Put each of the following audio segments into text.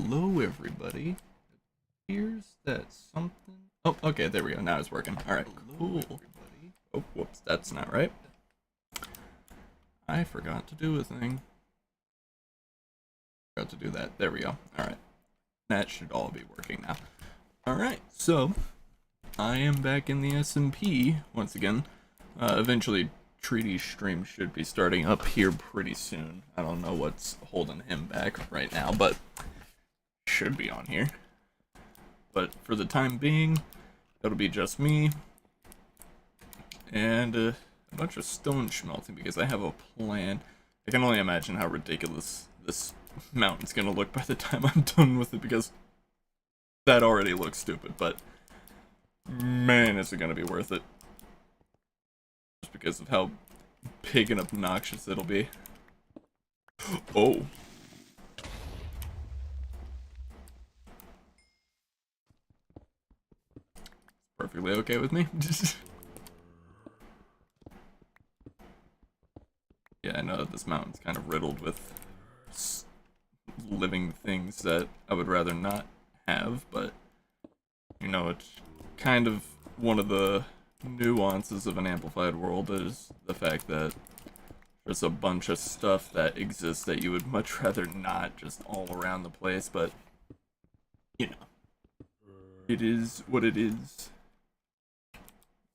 Hello, everybody. Here's that something. Oh, okay, there we go. Now it's working. Alright, cool. Everybody. Oh, whoops, that's not right. I forgot to do a thing. Forgot to do that. There we go. Alright. That should all be working now. Alright, so I am back in the SMP once again. Eventually, Treedy's stream should be starting up here pretty soon. I don't know what's holding him back right now, but should be on here. But for the time being, it'll be just me and a bunch of stone smelting because I have a plan. I can only imagine how ridiculous this mountain's gonna look by the time I'm done with it because that already looks stupid, but man, is it gonna be worth it. Just because of how big and obnoxious it'll be. Oh. Perfectly okay with me. Yeah, I know that this mountain's kind of riddled with living things that I would rather not have, but you know, it's kind of one of the nuances of an amplified world is the fact that there's a bunch of stuff that exists that you would much rather not just all around the place, but you know, it is what it is.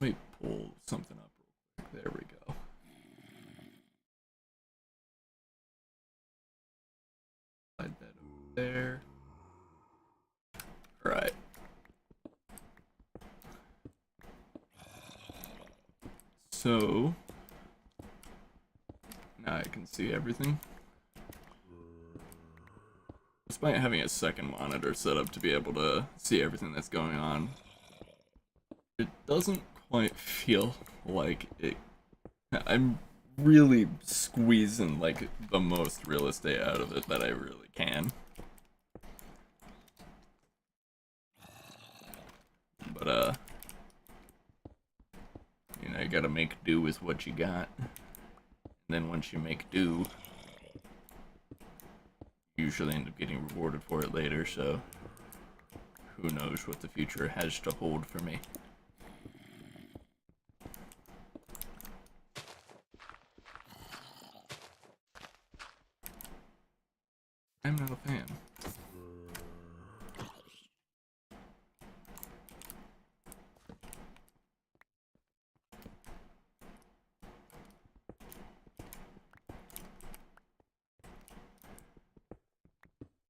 Let me pull something up real quick. There we go. Slide that over there. Right. So now I can see everything. Despite having a second monitor set up to be able to see everything that's going on, it doesn't quite feel like it. I'm really squeezing like the most real estate out of it that I really can. But you know, you gotta make do with what you got. And then once you make do, you usually end up getting rewarded for it later, so who knows what the future has to hold for me. I'm not a fan.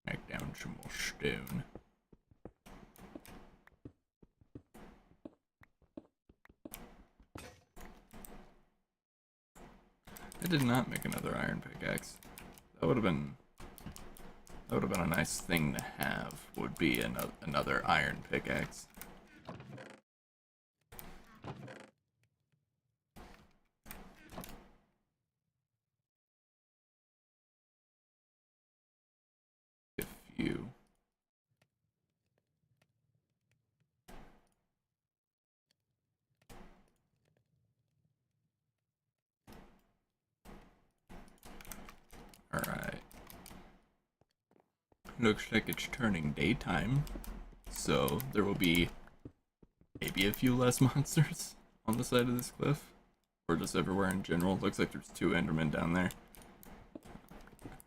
Back down some more stone. I did not make another iron pickaxe. That would have been a nice thing to have, would be another iron pickaxe. If you... Alright. Looks like it's turning daytime, so there will be maybe a few less monsters on the side of this cliff, or just everywhere in general. Looks like there's 2 Endermen down there.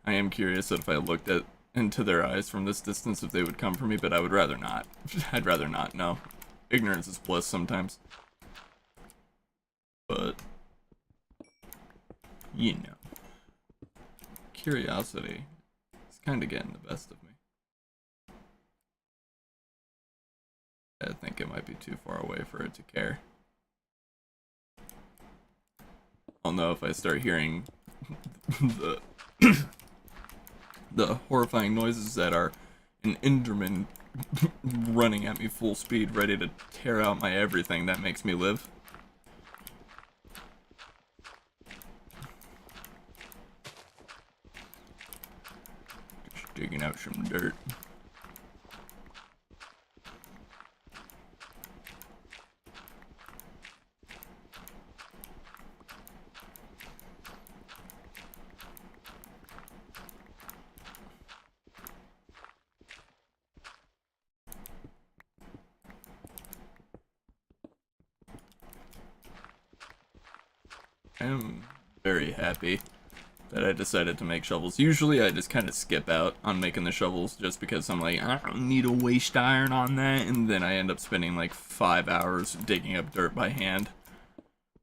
I am curious that if I looked into their eyes from this distance if they would come for me, but I would rather not. I'd rather not, no. Ignorance is bliss sometimes. But, you know. Curiosity is kind of getting the best of me. I think it might be too far away for it to care. I'll know if I start hearing the horrifying noises that are an Enderman running at me full speed, ready to tear out my everything that makes me live. Just digging out some dirt. I am very happy that I decided to make shovels. Usually I just kind of skip out on making the shovels just because I'm like, I don't need a waste iron on that, and then I end up spending like 5 hours digging up dirt by hand.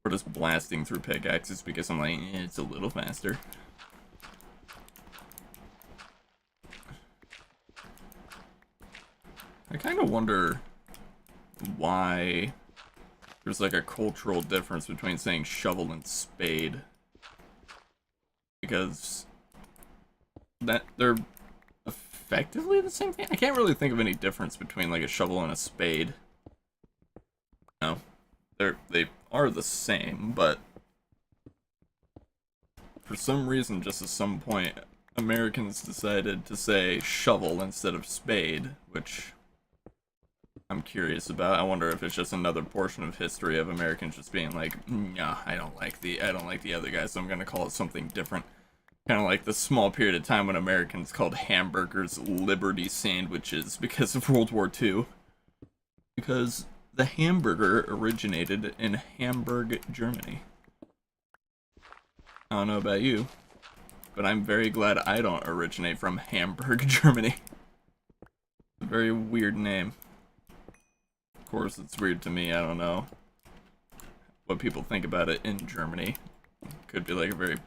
Or just blasting through pickaxes because I'm like, it's a little faster. I kind of wonder why there's like a cultural difference between saying shovel and spade. Because that they're effectively the same thing. I can't really think of any difference between like a shovel and a spade. No, they are the same, but for some reason, just at some point, Americans decided to say shovel instead of spade, which I'm curious about. I wonder if it's just another portion of history of Americans just being like, nah, I don't like the other guy, so I'm gonna call it something different. Kind of like the small period of time when Americans called hamburgers Liberty sandwiches because of World War II. Because the hamburger originated in Hamburg, Germany. I don't know about you, but I'm very glad I don't originate from Hamburg, Germany. It's a very weird name. Of course, it's weird to me. I don't know what people think about it in Germany. Could be like a very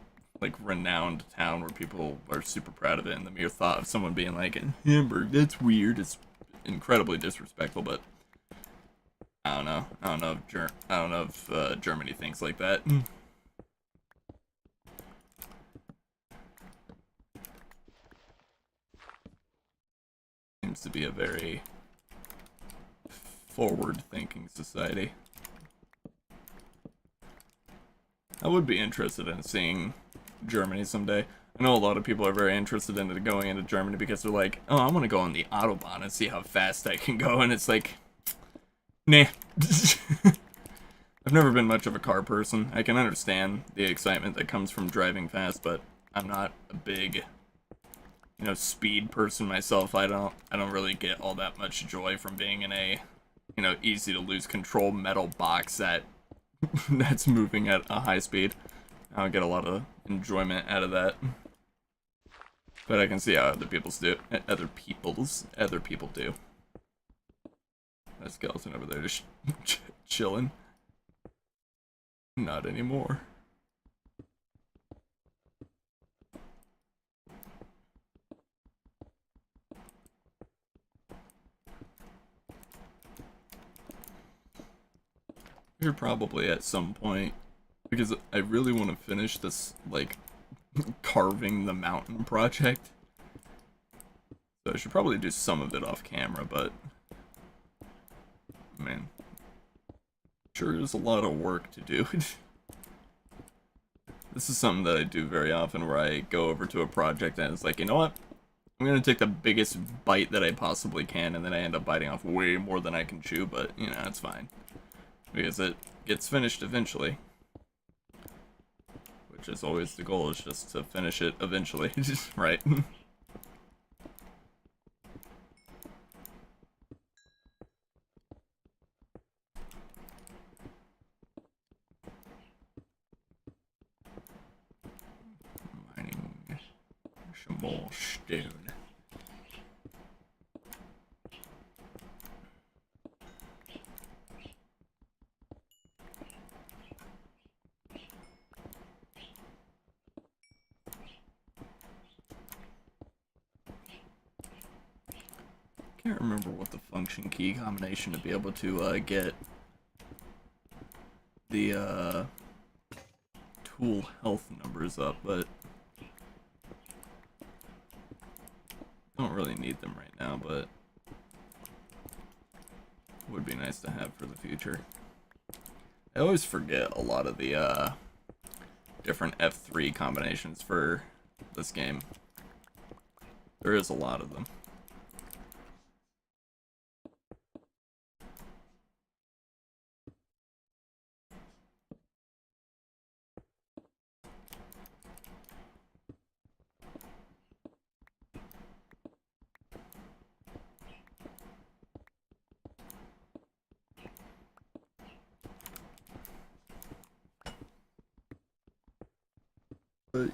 renowned town where people are super proud of it, and the mere thought of someone being like, Hamburg, that's weird, it's incredibly disrespectful. But I don't know. I don't know if Germany thinks like that. Seems to be a very forward-thinking society. I would be interested in seeing Germany someday. I know a lot of people are very interested in going into Germany because they're like, oh, I want to go on the Autobahn and see how fast I can go, and it's like, nah. I've never been much of a car person. I can understand the excitement that comes from driving fast, but I'm not a big, speed person myself. I don't really get all that much joy from being in a, easy to lose control metal box that's moving at a high speed. I don't get a lot of enjoyment out of that. But I can see how other people do. Other people do. That skeleton over there just chilling. Not anymore. Here probably at some point, because I really want to finish this, carving the mountain project. So I should probably do some of it off camera, but man, sure is a lot of work to do. This is something that I do very often, where I go over to a project and it's like, you know what? I'm gonna take the biggest bite that I possibly can, and then I end up biting off way more than I can chew, but, it's fine. Because it gets finished eventually. Which is always the goal, is just to finish it eventually, right? Mining some more stone. Can't remember what the function key combination to be able to get the tool health numbers up, but don't really need them right now, but would be nice to have for the future. I always forget a lot of the different F3 combinations for this game. There is a lot of them.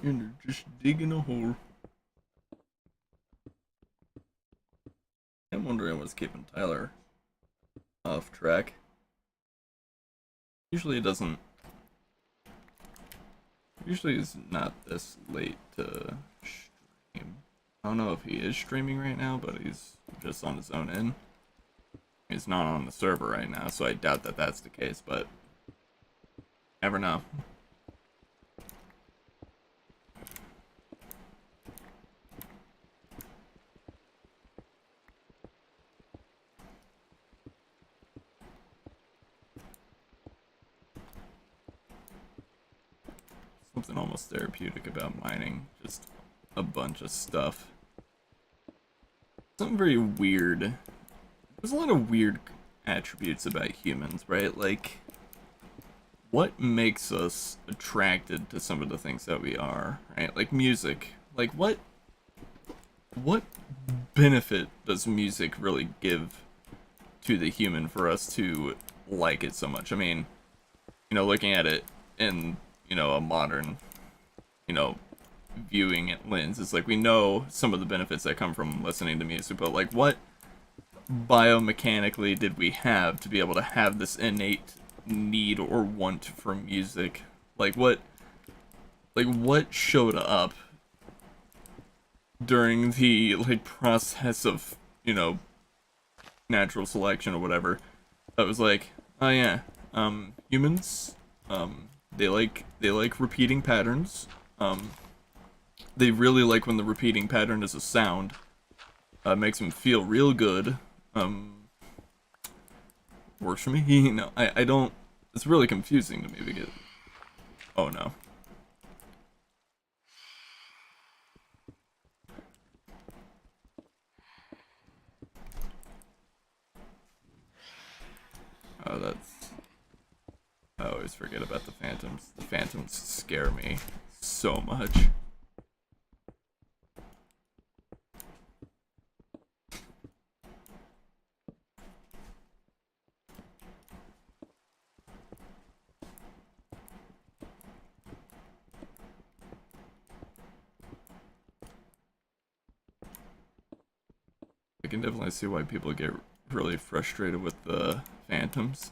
and they're just digging a hole. I'm wondering what's keeping Tyler off track. Usually it doesn't. Usually it's not this late to stream. I don't know if he is streaming right now, but he's just on his own end. He's not on the server right now, so I doubt that that's the case, but never know. Something almost therapeutic about mining just a bunch of stuff. Something very weird. There's a lot of weird attributes about humans, right? Like, what makes us attracted to some of the things that we are, right? Like music. Like, what benefit does music really give to the human for us to like it so much? I mean, you know, looking at it in, you know, a modern, you know, viewing lens, it's like we know some of the benefits that come from listening to music, but like what biomechanically did we have to be able to have this innate need or want for music? Like what showed up during the like process of, you know, natural selection or whatever that was like, oh yeah, humans, they like repeating patterns. They really like when the repeating pattern is a sound. Makes them feel real good. Works for me. You know, I don't. It's really confusing to me because. Oh no. Oh, that's. I always forget about the phantoms. The phantoms scare me so much. I can definitely see why people get really frustrated with the phantoms.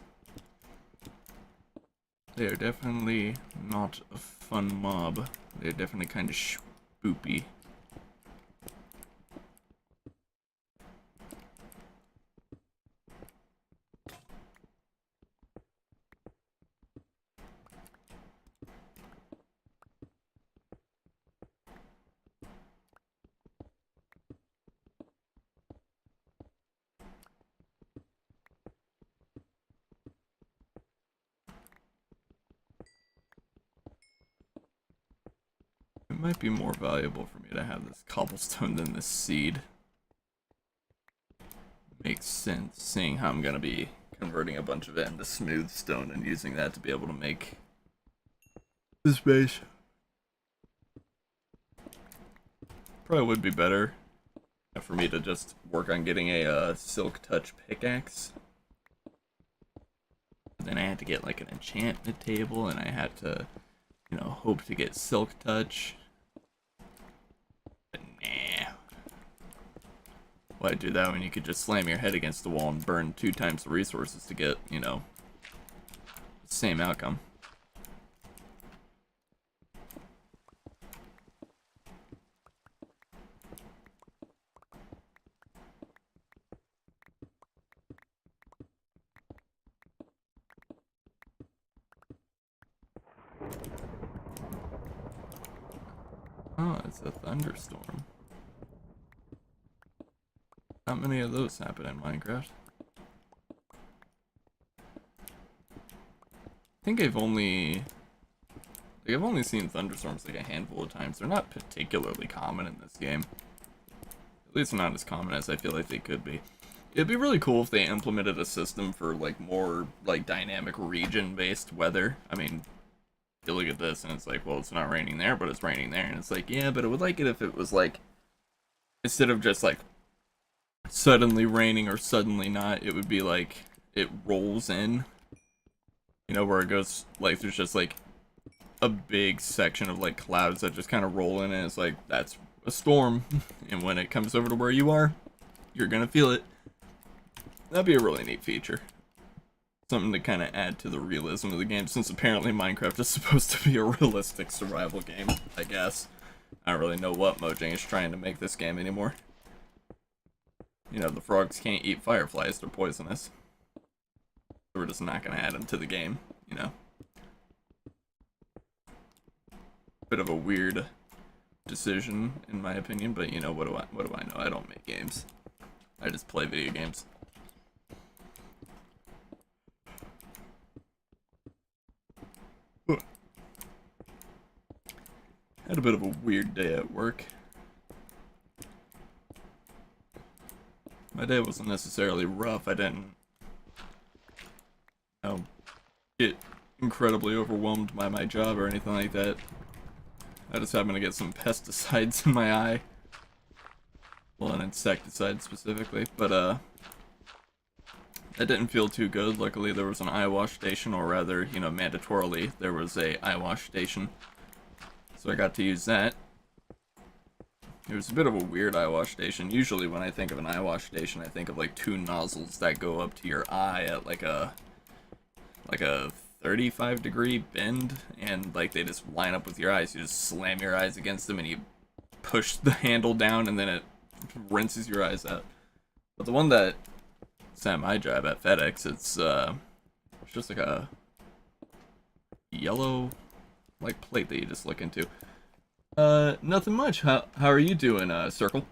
They are definitely not a fun mob. They're definitely kind of spoopy. It might be more valuable for me to have this cobblestone than this seed. Makes sense, seeing how I'm gonna be converting a bunch of it into smooth stone and using that to be able to make the space. Probably would be better for me to just work on getting a silk touch pickaxe. Then I had to get like an enchantment table, and I had to, you know, hope to get silk touch. But nah. Why do that when you could just slam your head against the wall and burn 2 times the resources to get, you know, the same outcome? Oh, it's a thunderstorm. Not many of those happen in Minecraft. I think I've only seen thunderstorms like a handful of times. They're not particularly common in this game. At least not as common as I feel like they could be. It'd be really cool if they implemented a system for like more like dynamic region-based weather. I mean, you look at this and it's like, well, it's not raining there, but it's raining there, and it's like, yeah, but I would like it if it was like, instead of just like suddenly raining or suddenly not, it would be like it rolls in, you know, where it goes like there's just like a big section of like clouds that just kind of roll in, and it's like, that's a storm. And when it comes over to where you are, you're gonna feel it. That'd be a really neat feature. Something to kind of add to the realism of the game, since apparently Minecraft is supposed to be a realistic survival game, I guess. I don't really know what Mojang is trying to make this game anymore. You know, the frogs can't eat fireflies, they're poisonous. So we're just not going to add them to the game, you know. Bit of a weird decision, in my opinion, but you know, what do I know? I don't make games. I just play video games. Had a bit of a weird day at work. My day wasn't necessarily rough. I didn't, you know, get incredibly overwhelmed by my job or anything like that. I just happened to get some pesticides in my eye. Well, an insecticide specifically, but that didn't feel too good. Luckily there was an eye wash station, or rather, you know, mandatorily there was a eye wash station. So I got to use that. It was a bit of a weird eye wash station. Usually when I think of an eye wash station, I think of like two nozzles that go up to your eye at like a 35-degree bend, and like they just line up with your eyes. You just slam your eyes against them and you push the handle down, and then it rinses your eyes out. But the one that is at my job at FedEx, it's just like a yellow like plate that you just look into. Nothing much. How are you doing, Circle?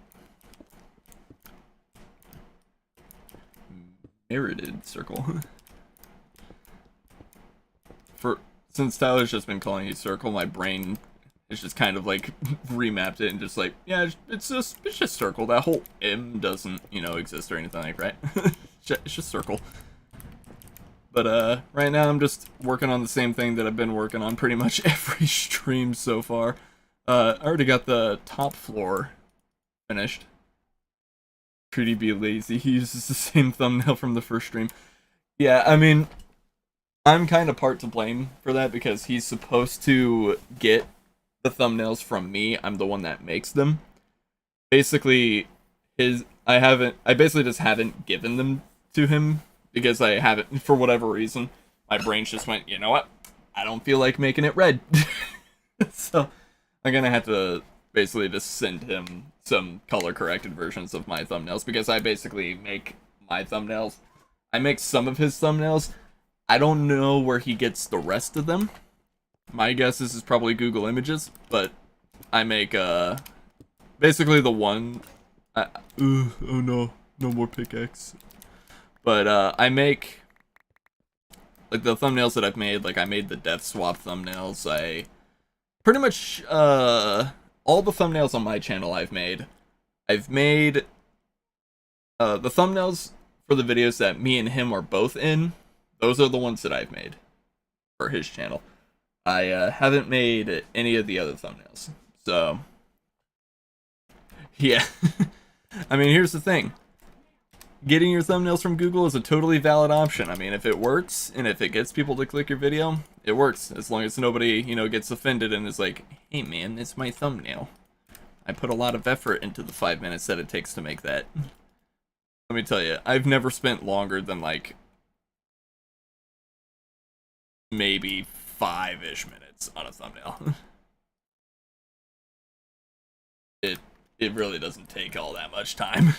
Merited Circle. Since Tyler's just been calling you Circle, my brain is just kind of like remapped it and just like, yeah, it's just Circle. That whole M doesn't, you know, exist or anything like that, right? It's just Circle. But right now I'm just working on the same thing that I've been working on pretty much every stream so far. I already got the top floor finished. Treedy be lazy. He uses the same thumbnail from the first stream. Yeah, I mean, I'm kind of part to blame for that because he's supposed to get the thumbnails from me. I'm the one that makes them. Basically, I basically just haven't given them to him because I haven't, for whatever reason. My brain just went, you know what? I don't feel like making it red. So I'm gonna have to basically just send him some color corrected versions of my thumbnails, because I basically make my thumbnails. I make some of his thumbnails. I don't know where he gets the rest of them. My guess is probably Google Images, but I make basically the one. Oh no, no more pickaxe. But I make like the thumbnails that I've made. Like I made the death swap thumbnails. I pretty much all the thumbnails on my channel I've made. I've made the thumbnails for the videos that me and him are both in. Those are the ones that I've made for his channel. I haven't made any of the other thumbnails. So yeah. I mean, here's the thing. Getting your thumbnails from Google is a totally valid option. I mean, if it works, and if it gets people to click your video, it works. As long as nobody, you know, gets offended and is like, hey man, it's my thumbnail. I put a lot of effort into the 5 minutes that it takes to make that. Let me tell you, I've never spent longer than like maybe 5-ish minutes on a thumbnail. It really doesn't take all that much time.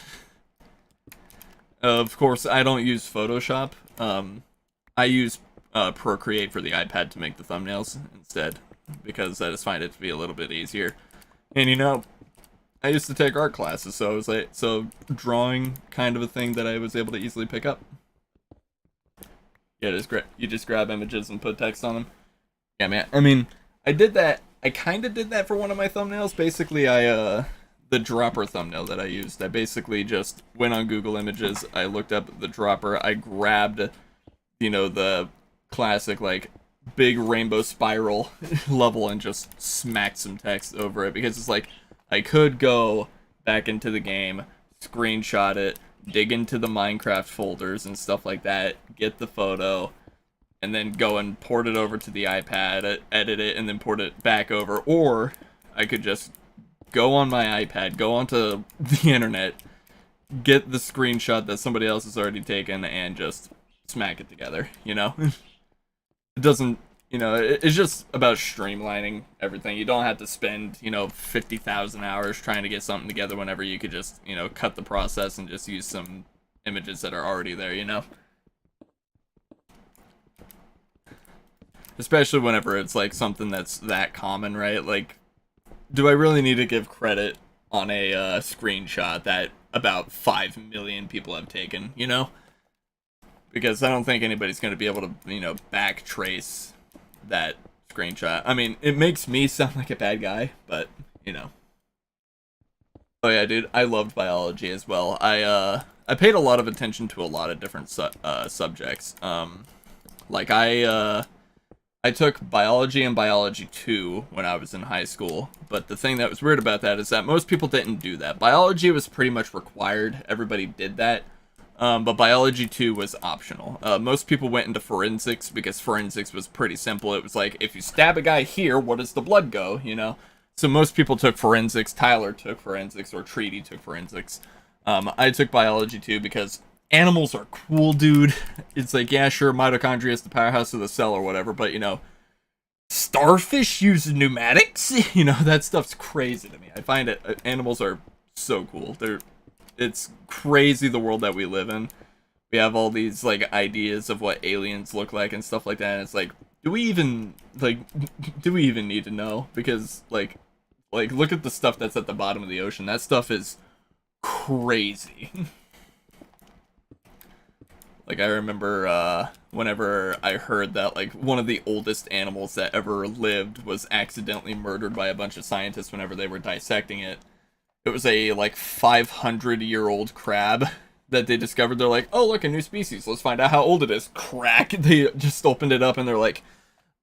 Of course, I don't use Photoshop. I use Procreate for the iPad to make the thumbnails instead, because I just find it to be a little bit easier. And you know, I used to take art classes, so I was like, so drawing kind of a thing that I was able to easily pick up. Yeah, you just grab images and put text on them. Yeah, man. I mean, I did that. I kind of did that for one of my thumbnails. Basically, the dropper thumbnail that I used, I basically just went on Google Images, I looked up the dropper, I grabbed, you know, the classic, like, big rainbow spiral level and just smacked some text over it, because it's like, I could go back into the game, screenshot it, dig into the Minecraft folders and stuff like that, get the photo, and then go and port it over to the iPad, edit it, and then port it back over. Or I could just go on my iPad, go onto the internet, get the screenshot that somebody else has already taken, and just smack it together, you know? It doesn't, you know, it's just about streamlining everything. You don't have to spend, 50,000 hours trying to get something together whenever you could just, cut the process and just use some images that are already there, you know? Especially whenever it's, like, something that's that common, right? Like, do I really need to give credit on a screenshot that about 5 million people have taken, you know? Because I don't think anybody's going to be able to, backtrace that screenshot. I mean, it makes me sound like a bad guy, but, Oh yeah, dude, I loved biology as well. I paid a lot of attention to a lot of different subjects. Like I took biology and biology 2 when I was in high school, but the thing that was weird about that is that most people didn't do that. Biology was pretty much required. Everybody did that. But biology 2 was optional. Most people went into forensics because forensics was pretty simple. It was like, if you stab a guy here, where does the blood go, you know? So most people took forensics. Tyler took forensics, or Treedy took forensics. I took biology 2 because animals are cool, dude. It's like, yeah, sure, mitochondria is the powerhouse of the cell or whatever, but, starfish use pneumatics? That stuff's crazy to me. I find it, animals are so cool. It's crazy the world that we live in. We have all these, like, ideas of what aliens look like and stuff like that, and it's like, do we even need to know? Because, like, look at the stuff that's at the bottom of the ocean. That stuff is crazy. Like, I remember, whenever I heard that, like, one of the oldest animals that ever lived was accidentally murdered by a bunch of scientists whenever they were dissecting it. It was a, like, 500-year-old crab that they discovered. They're like, oh, look, a new species. Let's find out how old it is. Crack! They just opened it up and they're like,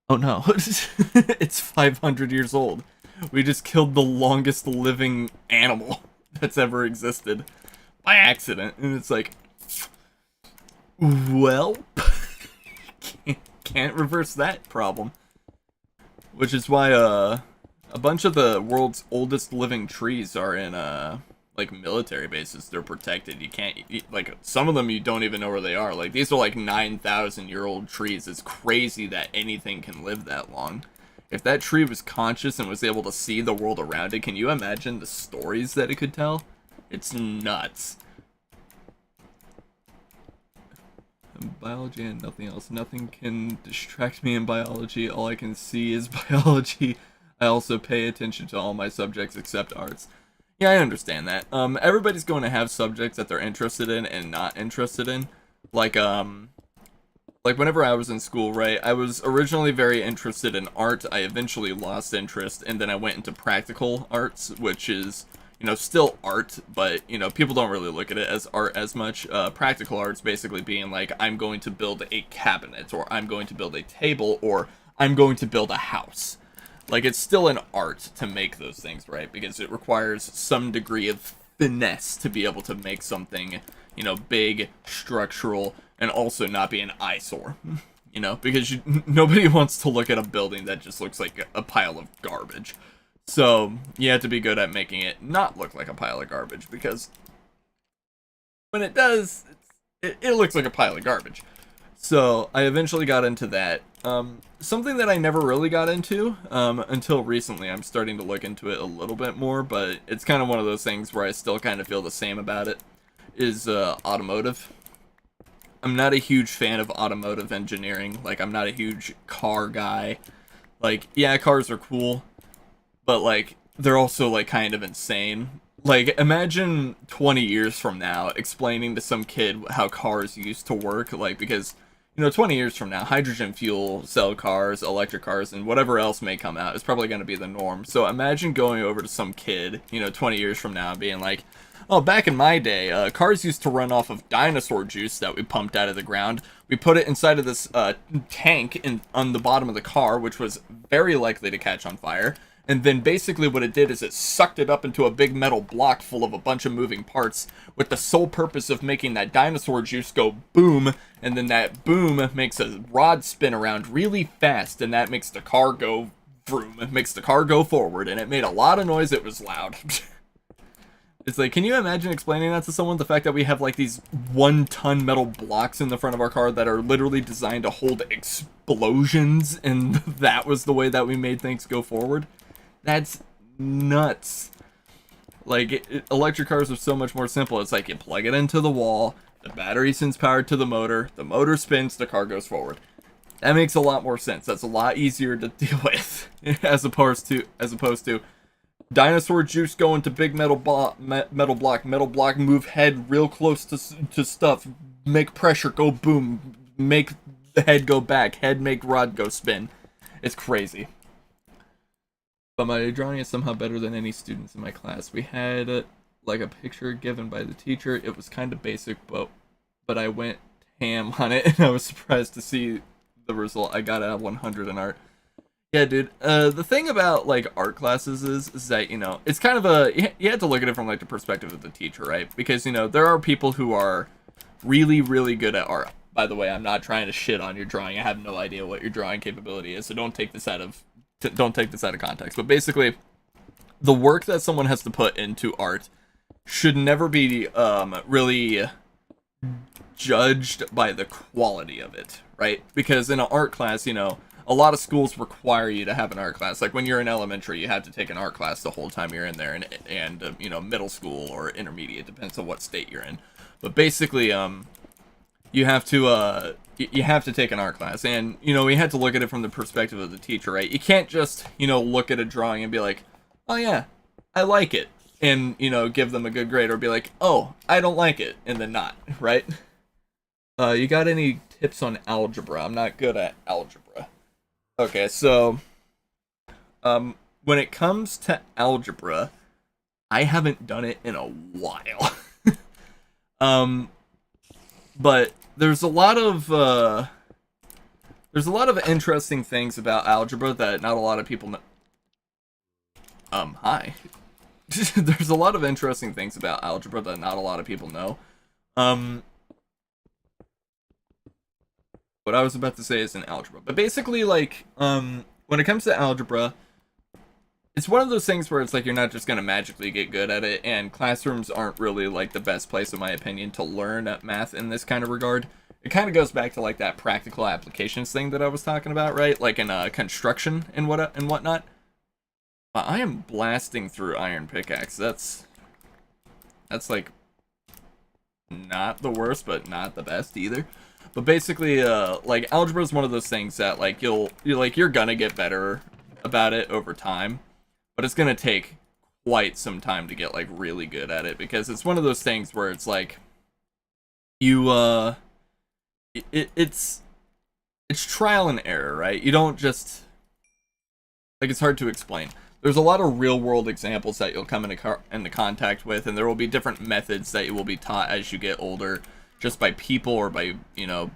oh no, it's 500 years old. We just killed the longest living animal that's ever existed by accident. And it's like, well, can't reverse that problem. Which is why a bunch of the world's oldest living trees are in like military bases. They're protected. You can't, like, some of them you don't even know where they are. Like, these are like 9,000-year-old trees. It's crazy that anything can live that long. If that tree was conscious and was able to see the world around it, can you imagine the stories that it could tell? It's nuts. Biology and nothing else. Nothing can distract me in biology. All I can see is biology. I also pay attention to all my subjects except arts. Yeah, I understand that. Everybody's going to have subjects that they're interested in and not interested in. Like whenever I was in school, right, I was originally very interested in art. I eventually lost interest, and then I went into practical arts, which is, still art, but, people don't really look at it as art as much. Practical arts basically being like, I'm going to build a cabinet, or I'm going to build a table, or I'm going to build a house. Like, it's still an art to make those things, right? Because it requires some degree of finesse to be able to make something, big, structural, and also not be an eyesore. Because nobody wants to look at a building that just looks like a pile of garbage. So, you have to be good at making it not look like a pile of garbage, because when it does, it looks like a pile of garbage. So, I eventually got into that. Something that I never really got into, until recently. I'm starting to look into it a little bit more, but it's kind of one of those things where I still kind of feel the same about it, is automotive. I'm not a huge fan of automotive engineering. Like, I'm not a huge car guy. Like, yeah, cars are cool, but, like, they're also, like, kind of insane. Like, imagine 20 years from now explaining to some kid how cars used to work, like, because, 20 years from now, hydrogen fuel cell cars, electric cars, and whatever else may come out is probably going to be the norm. So imagine going over to some kid, 20 years from now and being like, oh, back in my day, cars used to run off of dinosaur juice that we pumped out of the ground. We put it inside of this tank on the bottom of the car, which was very likely to catch on fire. And then basically what it did is it sucked it up into a big metal block full of a bunch of moving parts with the sole purpose of making that dinosaur juice go boom, and then that boom makes a rod spin around really fast, and that makes the car go vroom. It makes the car go forward, and it made a lot of noise. It was loud. It's like, can you imagine explaining that to someone? The fact that we have like these 1-ton metal blocks in the front of our car that are literally designed to hold explosions, and that was the way that we made things go forward? That's nuts. Like, electric cars are so much more simple. It's like you plug it into the wall, the battery sends power to the motor spins, the car goes forward. That makes a lot more sense. That's a lot easier to deal with as opposed to dinosaur juice going to big metal block, move head real close to stuff, make pressure go boom, make the head go back, head make rod go spin. It's crazy. But my drawing is somehow better than any students in my class. We had like a picture given by the teacher. It was kind of basic, but I went ham on it, and I was surprised to see the result. I got a 100 in art. Yeah, dude. The thing about like art classes is that, you know, it's kind of you have to look at it from like the perspective of the teacher, right? Because, you know, there are people who are really, really good at art. By the way, I'm not trying to shit on your drawing. I have no idea what your drawing capability is, so don't take this out of context. But basically, the work that someone has to put into art should never be really judged by the quality of it, right? Because in an art class, you know, a lot of schools require you to have an art class. Like when you're in elementary, you have to take an art class the whole time you're in there, and you know, middle school or intermediate, depends on what state you're in. But basically, you have to take an art class, and you know, we had to look at it from the perspective of the teacher, right? You can't just, you know, look at a drawing and be like, oh yeah, I like it, and you know, give them a good grade, or be like, oh, I don't like it, and then not, right? You got any tips on algebra? I'm not good at algebra. Okay, so when it comes to algebra, I haven't done it in a while. But there's a lot of interesting things about algebra that not a lot of people know. Hi. There's a lot of interesting things about algebra that not a lot of people know. What I was about to say is in algebra. But basically, like, when it comes to algebra, it's one of those things where it's like you're not just going to magically get good at it, and classrooms aren't really, like, the best place, in my opinion, to learn math in this kind of regard. It kind of goes back to, like, that practical applications thing that I was talking about, right? Like in construction and whatnot. I am blasting through iron pickaxe. That's like, not the worst, but not the best either. But basically, like, algebra is one of those things that, like, you're gonna get better about it over time, but it's gonna take quite some time to get, like, really good at it, because it's one of those things where it's like, it's trial and error, right? You don't just, like, it's hard to explain. There's a lot of real-world examples that you'll come into contact with, and there will be different methods that you will be taught as you get older, just by people or by, you know,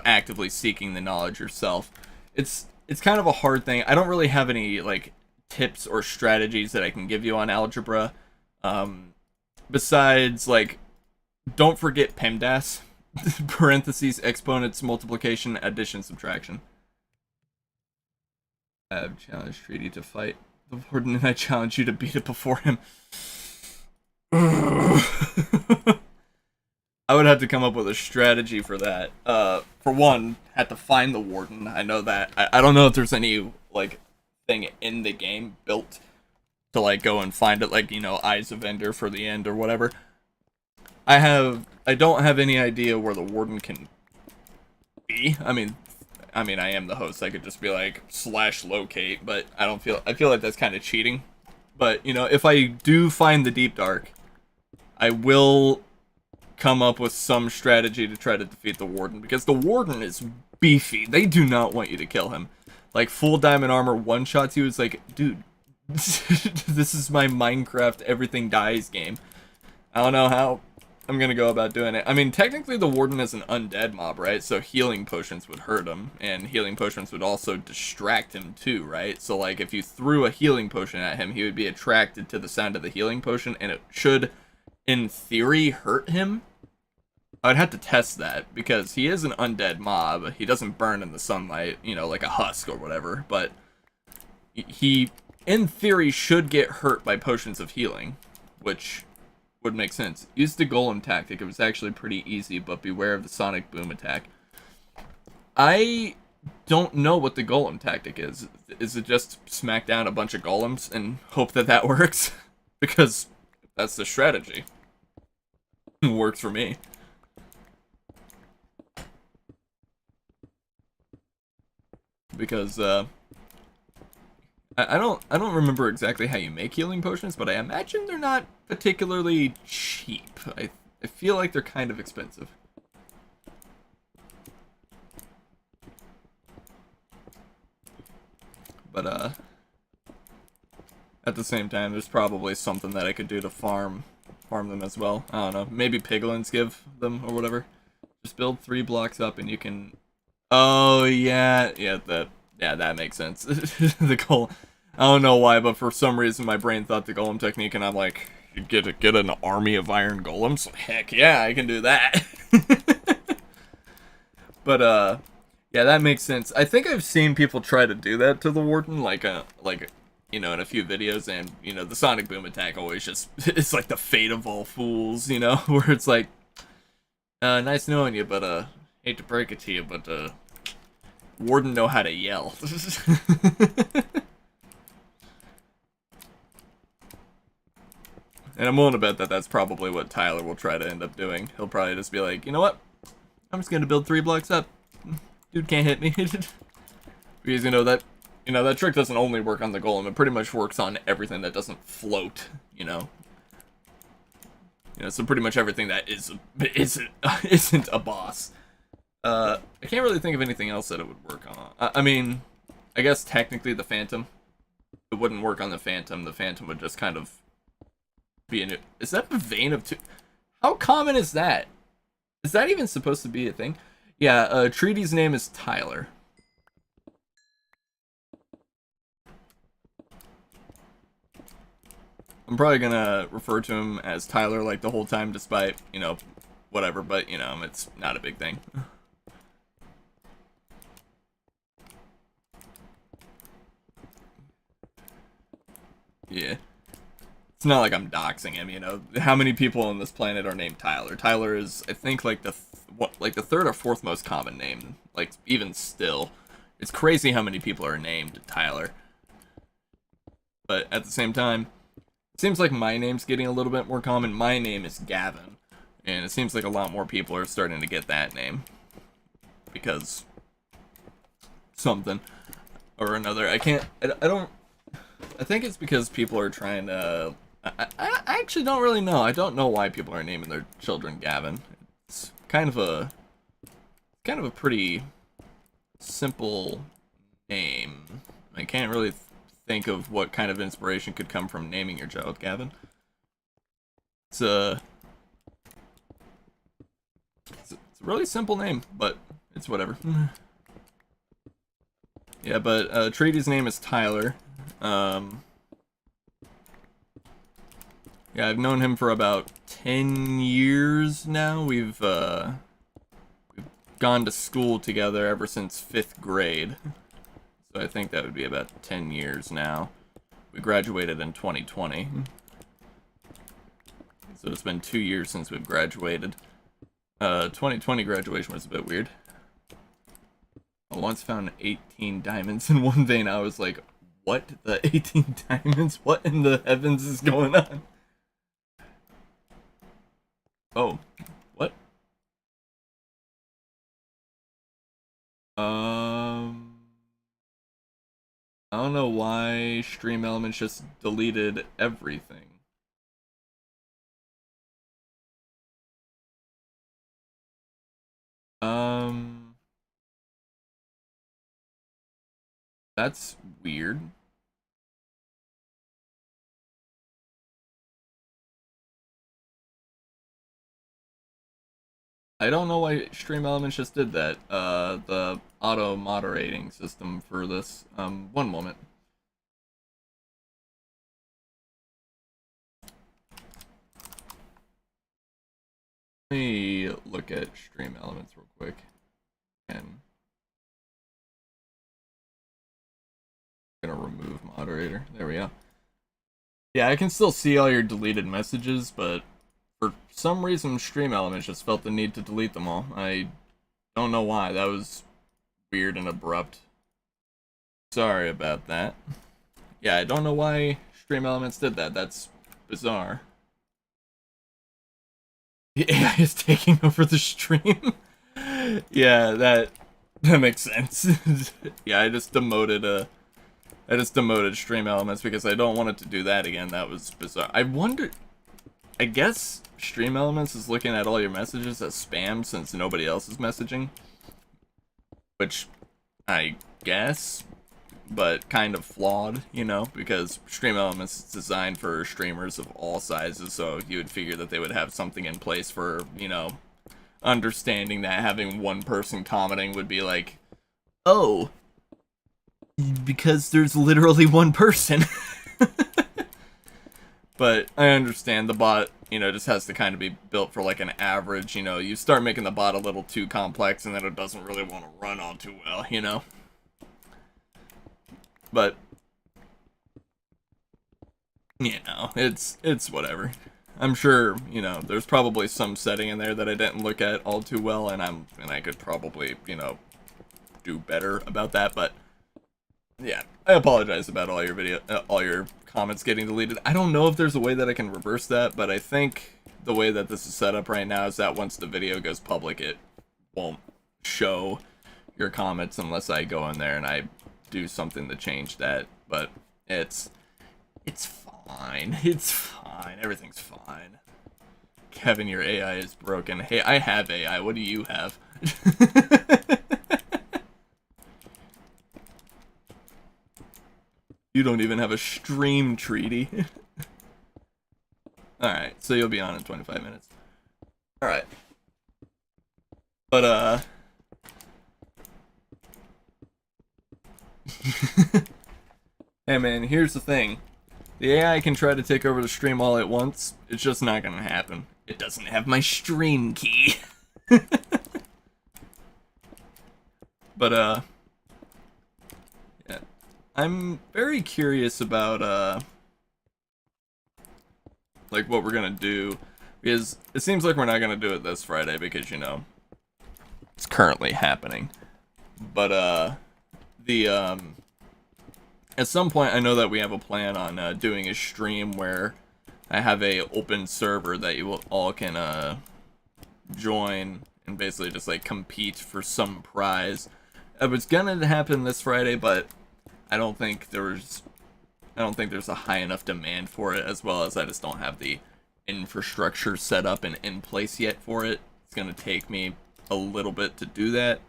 actively seeking the knowledge yourself. It's kind of a hard thing. I don't really have any, like, tips or strategies that I can give you on algebra. Besides, like, don't forget PEMDAS, parentheses, exponents, multiplication, addition, subtraction. I've challenged Treedy to fight the warden, and I challenge you to beat it before him. I would have to come up with a strategy for that. For one, had to find the warden. I know that. I don't know if there's any, like, thing in the game built to, like, go and find it, like, you know, Eyes of Ender for the end or whatever. I don't have any idea where the warden can be. I mean, I am the host. I could just be like /locate, but I feel like that's kind of cheating. But, you know, if I do find the deep dark, I will come up with some strategy to try to defeat the warden, because the warden is beefy. They do not want you to kill him. Like, full diamond armor one-shots you. It's like, dude, this is my Minecraft everything dies game. I don't know how I'm gonna go about doing it. I mean, technically the warden is an undead mob, right? So healing potions would hurt him, and healing potions would also distract him too, right? So like if you threw a healing potion at him, he would be attracted to the sound of the healing potion, and it should, in theory, hurt him. I'd have to test that, because he is an undead mob. He doesn't burn in the sunlight, you know, like a husk or whatever, but he, in theory, should get hurt by potions of healing, which would make sense. Use the golem tactic. It was actually pretty easy, but beware of the sonic boom attack. I don't know what the golem tactic is. Is it just smack down a bunch of golems and hope that that works? Because that's the strategy. It works for me. Because I don't remember exactly how you make healing potions, but I imagine they're not particularly cheap. I feel like they're kind of expensive. But at the same time, there's probably something that I could do to farm them as well. I don't know. Maybe piglins give them or whatever. Just build 3 blocks up and you can. Oh yeah, that makes sense. The golem. I don't know why, but for some reason my brain thought the golem technique, and I'm like, you get an army of iron golems? Heck yeah, I can do that. But yeah, that makes sense. I think I've seen people try to do that to the warden, like you know, in a few videos, and you know, the sonic boom attack always just it's like the fate of all fools, you know, where it's like, nice knowing you, but hate to break it to you, but warden know how to yell. And I'm willing to bet that that's probably what Tyler will try to end up doing. He'll probably just be like, you know what? I'm just gonna build 3 blocks up. Dude can't hit me. Because you know that trick doesn't only work on the golem. It pretty much works on everything that doesn't float. You know. So pretty much everything that isn't a boss. I can't really think of anything else that it would work on. I mean, I guess technically the Phantom. It wouldn't work on the Phantom. The Phantom would just kind of be in it. Is that the vein of two? How common is that? Is that even supposed to be a thing? Yeah, Treedy's name is Tyler. I'm probably gonna refer to him as Tyler like the whole time, despite, you know, whatever, but, you know, it's not a big thing. Yeah. It's not like I'm doxing him, you know. How many people on this planet are named Tyler? Tyler is, I think, like the third or fourth most common name. Like, even still, it's crazy how many people are named Tyler. But at the same time, it seems like my name's getting a little bit more common. My name is Gavin, and it seems like a lot more people are starting to get that name because something or another. I don't. I think it's because people are trying to. I actually don't really know. I don't know why people are naming their children Gavin. It's kind of a pretty simple name. I can't really think of what kind of inspiration could come from naming your child Gavin. It's a really simple name, but it's whatever. Yeah, but Treedy's name is Tyler. Yeah, I've known him for about 10 years now. We've gone to school together ever since 5th grade. So I think that would be about 10 years now. We graduated in 2020. So it's been 2 years since we've graduated. 2020 graduation was a bit weird. I once found 18 diamonds in one vein. I was like, what? The 18 diamonds? What in the heavens is going on? Oh, what? I don't know why Stream Elements just deleted everything. That's weird. I don't know why Stream Elements just did that. The auto moderating system for this. One moment. Let me look at Stream Elements real quick. And I'm gonna remove moderator. There we go. Yeah, I can still see all your deleted messages, but for some reason Stream Elements just felt the need to delete them all. I don't know why. That was weird and abrupt. Sorry about that. Yeah, I don't know why Stream Elements did that. That's bizarre. The AI is taking over the stream. Yeah, that makes sense. Yeah, I just demoted Stream Elements because I don't want it to do that again. That was bizarre. I guess Stream Elements is looking at all your messages as spam since nobody else is messaging. Which, I guess, but kind of flawed, you know, because Stream Elements is designed for streamers of all sizes, so you would figure that they would have something in place for, you know, understanding that having one person commenting would be like, oh, because there's literally one person. But I understand the bot, you know, just has to kind of be built for like an average, you know, you start making the bot a little too complex and then it doesn't really want to run all too well, you know. But you know, it's whatever. I'm sure, you know, there's probably some setting in there that I didn't look at all too well, and I could probably, you know, do better about that, but yeah, I apologize about all your comments getting deleted. I don't know if there's a way that I can reverse that, but I think the way that this is set up right now is that once the video goes public, it won't show your comments unless I go in there and I do something to change that. But it's fine. It's fine. Everything's fine. Kevin, your AI is broken. Hey, I have AI. What do you have? You don't even have a stream, Treedy. Alright, so you'll be on in 25 minutes. Alright. But, hey man, here's the thing. The AI can try to take over the stream all at once. It's just not gonna happen. It doesn't have my stream key. But, yeah. I'm very curious about, like, what we're gonna do. Because it seems like we're not gonna do it this Friday because, you know, it's currently happening. But, at some point, I know that we have a plan on doing a stream where I have a open server that you all can join and basically just like compete for some prize. It was gonna happen this Friday, but I don't think there's a high enough demand for it, as well as I just don't have the infrastructure set up and in place yet for it. It's gonna take me a little bit to do that.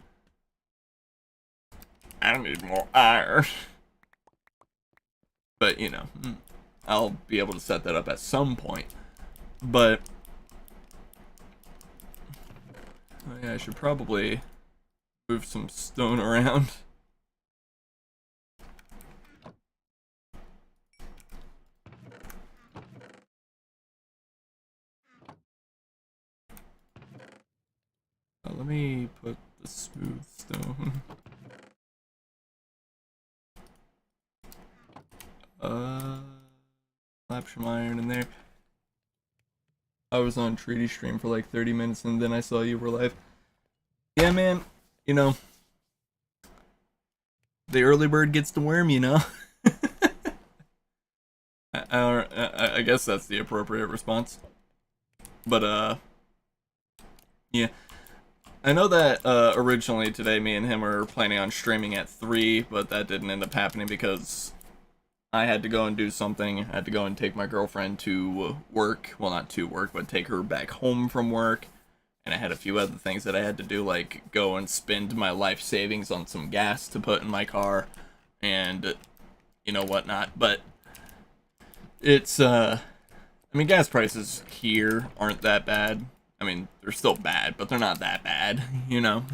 I need more iron. But, you know, I'll be able to set that up at some point. But, oh yeah, I should probably move some stone around. Let me put the smooth stone. Slap some iron in there. I was on Treedy stream for like 30 minutes and then I saw you were live. Yeah, man, you know, the early bird gets the worm, you know. I guess that's the appropriate response. But, yeah. I know that originally today me and him were planning on streaming at 3, but that didn't end up happening because I had to go and do something. I had to go and take my girlfriend to work. Well, not to work, but take her back home from work. And I had a few other things that I had to do, like go and spend my life savings on some gas to put in my car and, you know, whatnot. But it's, I mean, gas prices here aren't that bad. I mean, they're still bad, but they're not that bad, you know?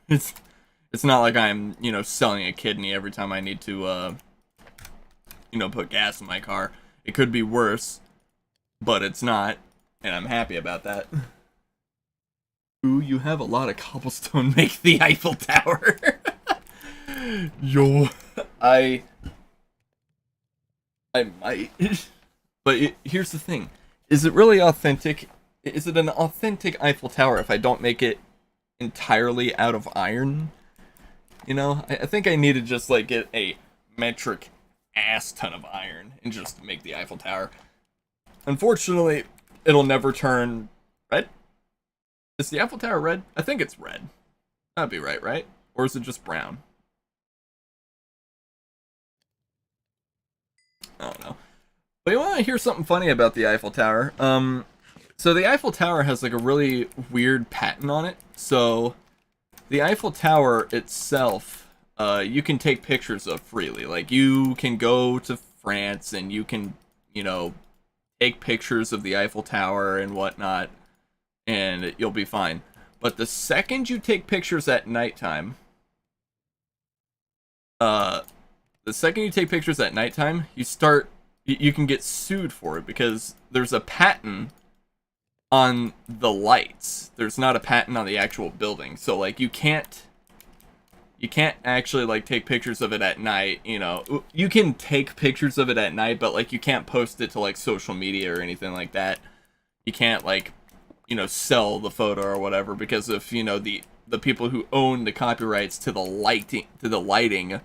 It's it's not like I'm, you know, selling a kidney every time I need to, you know, put gas in my car. It could be worse, but it's not, and I'm happy about that. Ooh, you have a lot of cobblestone. Make the Eiffel Tower. Yo, I might. But here's the thing. Is it really authentic? Is it an authentic Eiffel Tower if I don't make it entirely out of iron? You know, I think I need to just, like, get a metric ass ton of iron and just make the Eiffel Tower. Unfortunately, it'll never turn red. Is the Eiffel Tower red? I think it's red. That'd be right? Or is it just brown? I don't know. But you want to hear something funny about the Eiffel Tower? So the Eiffel Tower has like a really weird pattern on it. So the Eiffel Tower itself, you can take pictures of freely. Like you can go to France and you can, you know, take pictures of the Eiffel Tower and whatnot, and you'll be fine. But the second you take pictures at nighttime, you can get sued for it because there's a patent on the lights. There's not a patent on the actual building. So like you can't actually like take pictures of it at night, you know. You can take pictures of it at night, but like you can't post it to like social media or anything like that. You can't like, you know, sell the photo or whatever, because if, you know, the people who own the copyrights to the lighting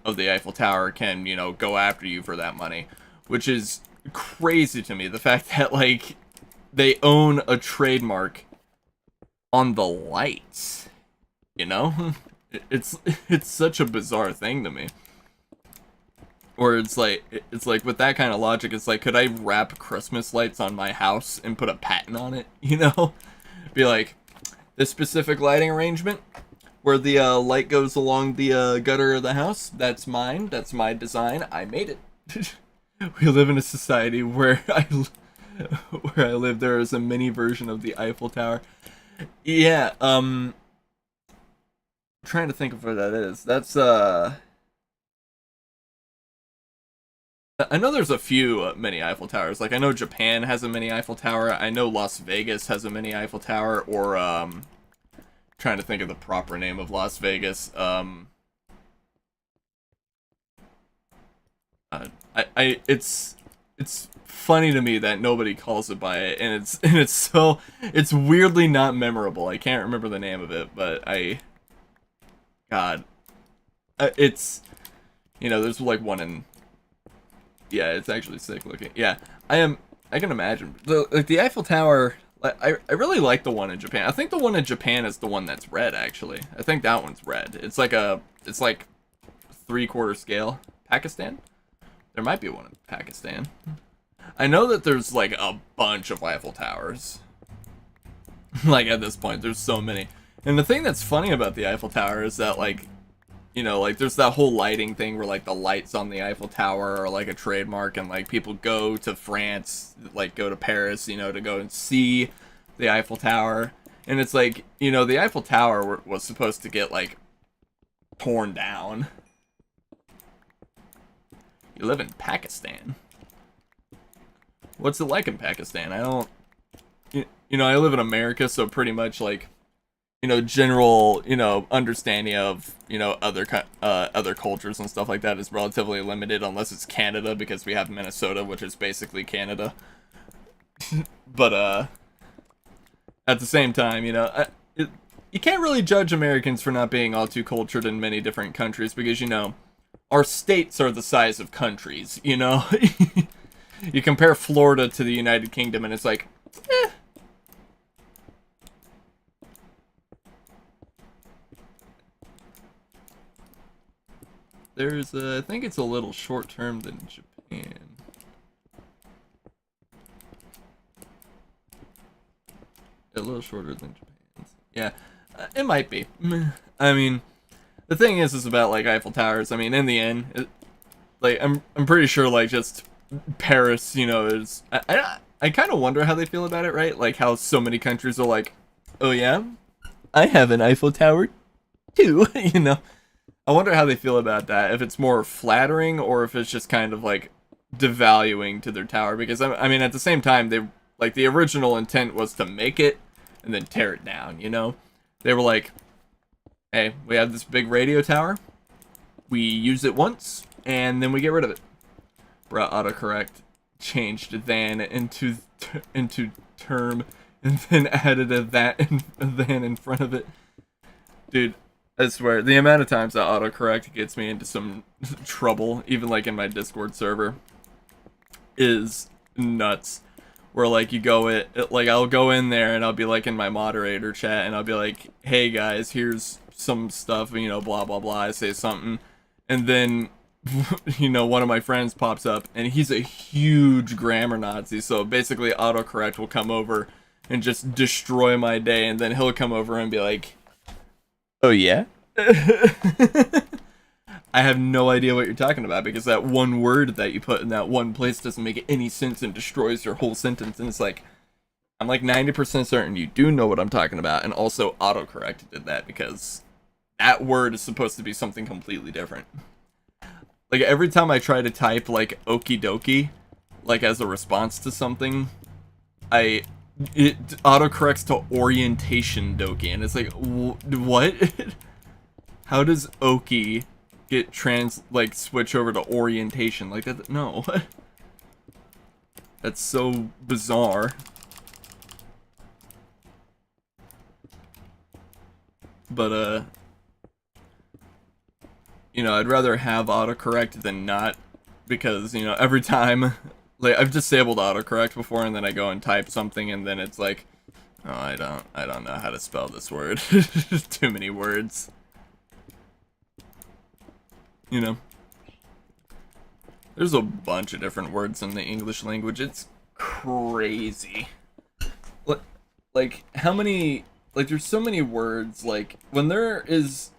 of the Eiffel Tower can, you know, go after you for that money, which is crazy to me. The fact that like they own a trademark on the lights, you know? It's such a bizarre thing to me. Or it's like with that kind of logic, it's like, could I wrap Christmas lights on my house and put a patent on it, you know? Be like, this specific lighting arrangement where the light goes along the gutter of the house, that's mine, that's my design, I made it. We live in a society where I live, there is a mini version of the Eiffel Tower. Yeah, I'm trying to think of where that is. That's, I know there's a few mini Eiffel Towers. Like, I know Japan has a mini Eiffel Tower. I know Las Vegas has a mini Eiffel Tower. Or, trying to think of the proper name of Las Vegas. It's funny to me that nobody calls it by it, and it's weirdly not memorable. I can't remember the name of it, but it's, you know, there's like one in. Yeah, it's actually sick looking. Yeah, I can imagine. The Eiffel Tower, I really like the one in Japan. I think the one in Japan is the one that's red, actually. I think that one's red. It's like 3/4 scale. Pakistan? There might be one in Pakistan. I know that there's like a bunch of Eiffel Towers. Like at this point, there's so many. And the thing that's funny about the Eiffel Tower is that, like, you know, like, there's that whole lighting thing where, like, the lights on the Eiffel Tower are, like, a trademark, and, like, people go to France, like, go to Paris, you know, to go and see the Eiffel Tower. And it's like, you know, the Eiffel Tower was supposed to get, like, torn down. You live in Pakistan. What's it like in Pakistan? I don't... You know, I live in America, so pretty much, like, you know, general, you know, understanding of, you know, other cultures and stuff like that is relatively limited, unless it's Canada, because we have Minnesota, which is basically Canada. But at the same time, you know, you can't really judge Americans for not being all too cultured in many different countries, because, you know, our states are the size of countries, you know? You compare Florida to the United Kingdom, and it's like, eh. There's I think it's a little short term than Japan. A little shorter than Japan's. Yeah, it might be. I mean, the thing is about, like, Eiffel Towers, I mean, in the end, like, I'm pretty sure, like, just Paris, you know, is... I kind of wonder how they feel about it, right? Like how so many countries are like, oh yeah, I have an Eiffel Tower too, you know? I wonder how they feel about that. If it's more flattering or if it's just kind of like devaluing to their tower. Because I mean, at the same time, they like the original intent was to make it and then tear it down. You know, they were like, "Hey, we have this big radio tower. We use it once and then we get rid of it." Bruh, autocorrect changed than into term and then added a than in front of it, dude. I swear, the amount of times that autocorrect gets me into some trouble, even like in my Discord server, is nuts. Where like you go like I'll go in there and I'll be like in my moderator chat and I'll be like, hey guys, here's some stuff, you know, blah blah blah. I say something, and then you know, one of my friends pops up and he's a huge grammar Nazi, so basically autocorrect will come over and just destroy my day, and then he'll come over and be like, oh yeah? I have no idea what you're talking about, because that one word that you put in that one place doesn't make any sense and destroys your whole sentence. And it's like, I'm like 90% certain you do know what I'm talking about, and also autocorrect did that because that word is supposed to be something completely different. Like every time I try to type like okie dokie, like as a response to something, it autocorrects to orientation dokie, and it's like, what? How does okie get switch over to orientation like that? No. That's so bizarre. But you know, I'd rather have autocorrect than not, because, you know, every time, like, I've disabled autocorrect before, and then I go and type something, and then it's like, oh, I don't know how to spell this word. Too many words. You know, there's a bunch of different words in the English language. It's crazy. Like, how many, like, there's so many words, like, when there is,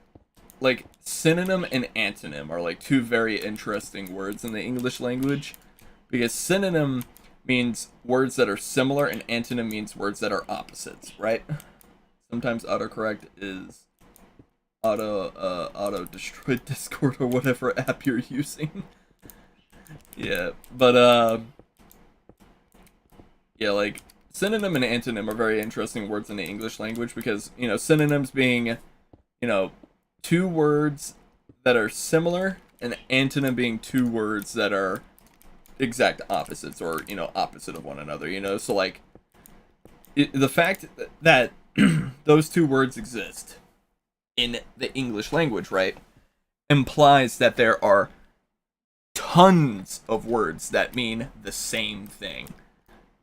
like, synonym and antonym are, like, two very interesting words in the English language, because synonym means words that are similar, and antonym means words that are opposites, right? Sometimes autocorrect is auto destroy Discord or whatever app you're using. Yeah, but yeah, like, synonym and antonym are very interesting words in the English language, because, you know, synonyms being, you know, two words that are similar, and antonym being two words that are exact opposites, or, you know, opposite of one another, you know? So, like, the fact that those two words exist in the English language, right, implies that there are tons of words that mean the same thing.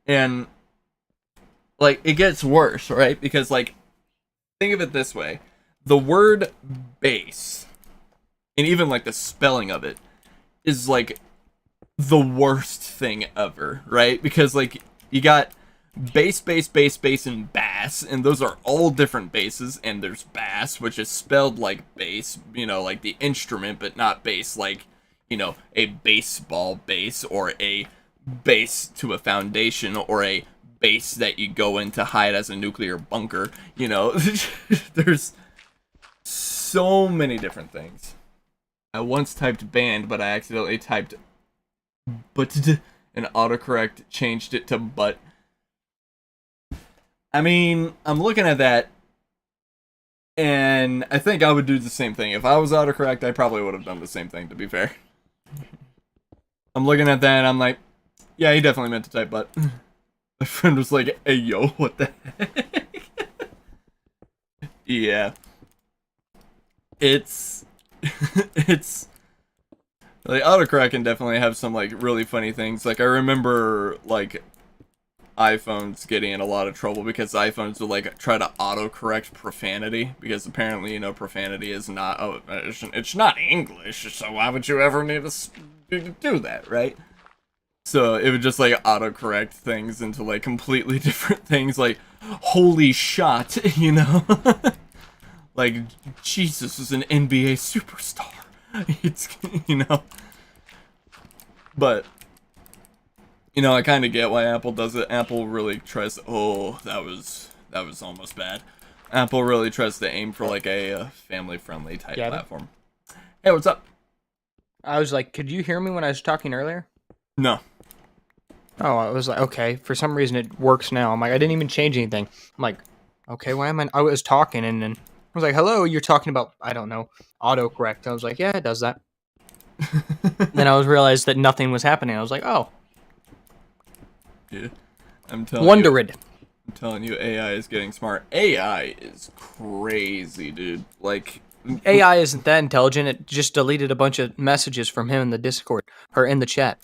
And, like, it gets worse, right? Because, like, think of it this way. The word base, and even, like, the spelling of it, is, like, the worst thing ever, right? Because, like, you got bass, and bass, and those are all different basses, and there's bass, which is spelled like bass, you know, like the instrument, but not bass, like, you know, a baseball bass, or a base to a foundation, or a base that you go in to hide as a nuclear bunker, you know. There's so many different things. I once typed band, but I accidentally typed but, and autocorrect changed it to but. I mean, I'm looking at that, and I think I would do the same thing. If I was autocorrect, I probably would have done the same thing, to be fair. I'm looking at that, and I'm like, yeah, he definitely meant to type but. My friend was like, hey, yo, what the heck? Yeah. It's... like, autocorrect can definitely have some, like, really funny things. Like, I remember, like, iPhones getting in a lot of trouble because iPhones would, like, try to autocorrect profanity, because apparently, you know, profanity is not, it's not English, so why would you ever need to do that, right? So it would just, like, autocorrect things into, like, completely different things, like, holy shot, you know? Like, Jesus is an NBA superstar. It's, you know? But You know, I kind of get why Apple does it. Apple really tries to, that was almost bad. Apple really tries to aim for like a family-friendly type platform. Hey, what's up? I was like, could you hear me when I was talking earlier? No. Oh, I was like, okay. For some reason, it works now. I'm like, I didn't even change anything. I'm like, okay, why am I was talking, and then I was like, hello, you're talking about, I don't know, autocorrect. I was like, yeah, it does that. Then I realized that nothing was happening. I was like, oh. Yeah. I'm telling you, AI is getting smart. AI is crazy, dude. Like, AI isn't that intelligent. It just deleted a bunch of messages from him in the Discord, or in the chat.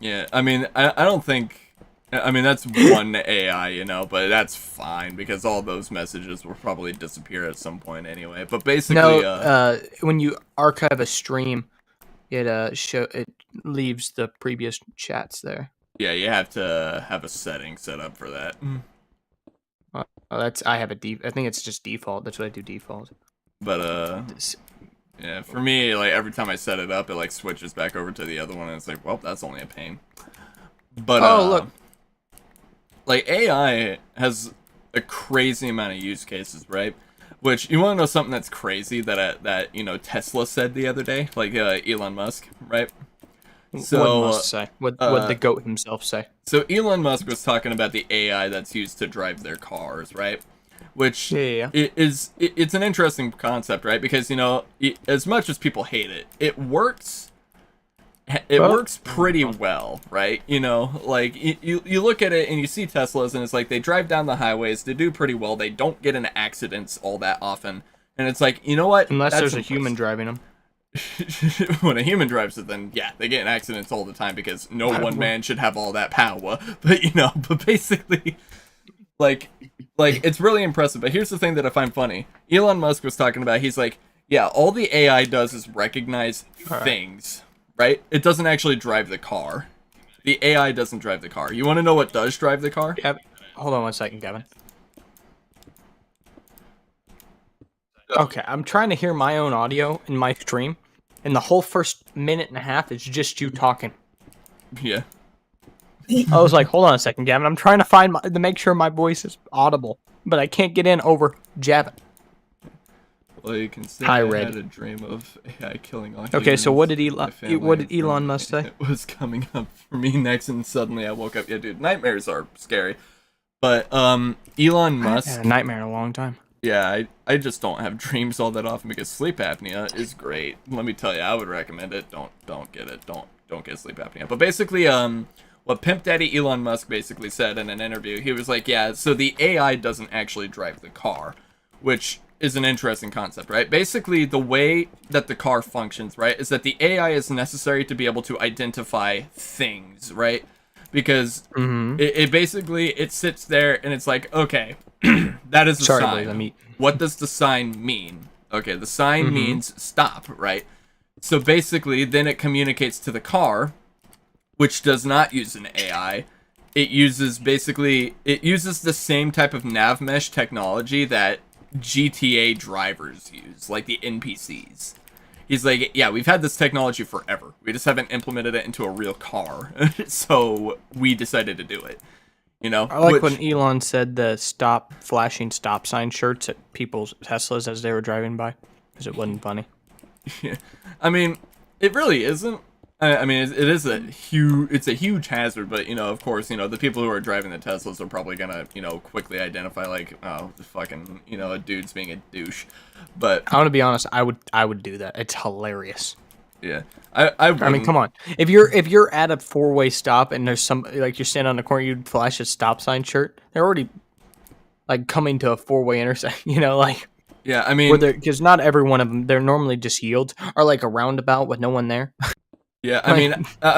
Yeah, I mean, I don't think... I mean, that's one AI, you know, but that's fine, because all those messages will probably disappear at some point anyway. But basically... No, when you archive a stream, it leaves the previous chats there. Yeah, you have to have a setting set up for that. I have I think it's just default. That's what I do default. But yeah, for me, like every time I set it up, it like switches back over to the other one, and it's like, well, that's only a pain. But look, like AI has a crazy amount of use cases, right? Which, you want to know something that's crazy that you know Tesla said the other day, like Elon Musk, right? So what Musk say? What the goat himself say? So Elon Musk was talking about the AI that's used to drive their cars, right? Which it's an interesting concept, right? Because, you know, as much as people hate it, it works. It works pretty well, right? You know, like you look at it and you see Teslas, and it's like they drive down the highways, they do pretty well, they don't get into accidents all that often, and it's like, you know what? Unless there's a human driving them. When a human drives it, then yeah, they get in accidents all the time, because no one man should have all that power. But you know, but basically, like it's really impressive. But here's the thing that I find funny. Elon Musk was talking about, he's like, yeah, all the AI does is recognize things, right? It doesn't actually drive the car. The AI doesn't drive the car. You want to know what does drive the car? Yeah. Hold on one second, Kevin. Okay, I'm trying to hear my own audio in my stream, and the whole first minute and a half is just you talking. Yeah. I was like, hold on a second, Gavin. I'm trying to make sure my voice is audible, but I can't get in over Javin. Well, you can say I had a dream of AI killing all humans. Okay, so what did Elon Musk say? It was coming up for me next, and suddenly I woke up. Yeah, dude, nightmares are scary. But Elon Musk... I had a nightmare in a long time. Yeah, I just don't have dreams all that often, because sleep apnea is great. Let me tell you, I would recommend it. Don't get it. Don't get sleep apnea. But basically, what Pimp Daddy Elon Musk basically said in an interview, he was like, yeah, so the AI doesn't actually drive the car, which is an interesting concept, right? Basically, the way that the car functions, right, is that the AI is necessary to be able to identify things, right? Because it basically, it sits there and it's like, okay, that is a sign. What does the sign mean? Okay, the sign means stop, right? So basically, then it communicates to the car, which does not use an AI. It uses the same type of nav mesh technology that GTA drivers use, like the NPCs. He's like, yeah, we've had this technology forever. We just haven't implemented it into a real car. So we decided to do it. You know? I like when Elon said the stop flashing stop sign shirts at people's Teslas as they were driving by, because it wasn't funny. Yeah. I mean, it really isn't. I mean, it is it's a huge hazard, but, you know, of course, you know, the people who are driving the Teslas are probably gonna, you know, quickly identify, like, oh, fucking, you know, a dude's being a douche. But I want to be honest, I would do that. It's hilarious. Yeah, I mean, come on. If you're at a four-way stop and there's some, like, you're standing on the corner, you'd flash a stop sign shirt. They're already, like, coming to a four-way intersection. You know, like. Yeah, I mean, because not every one of them, they're normally just yields, or like a roundabout with no one there. Yeah, I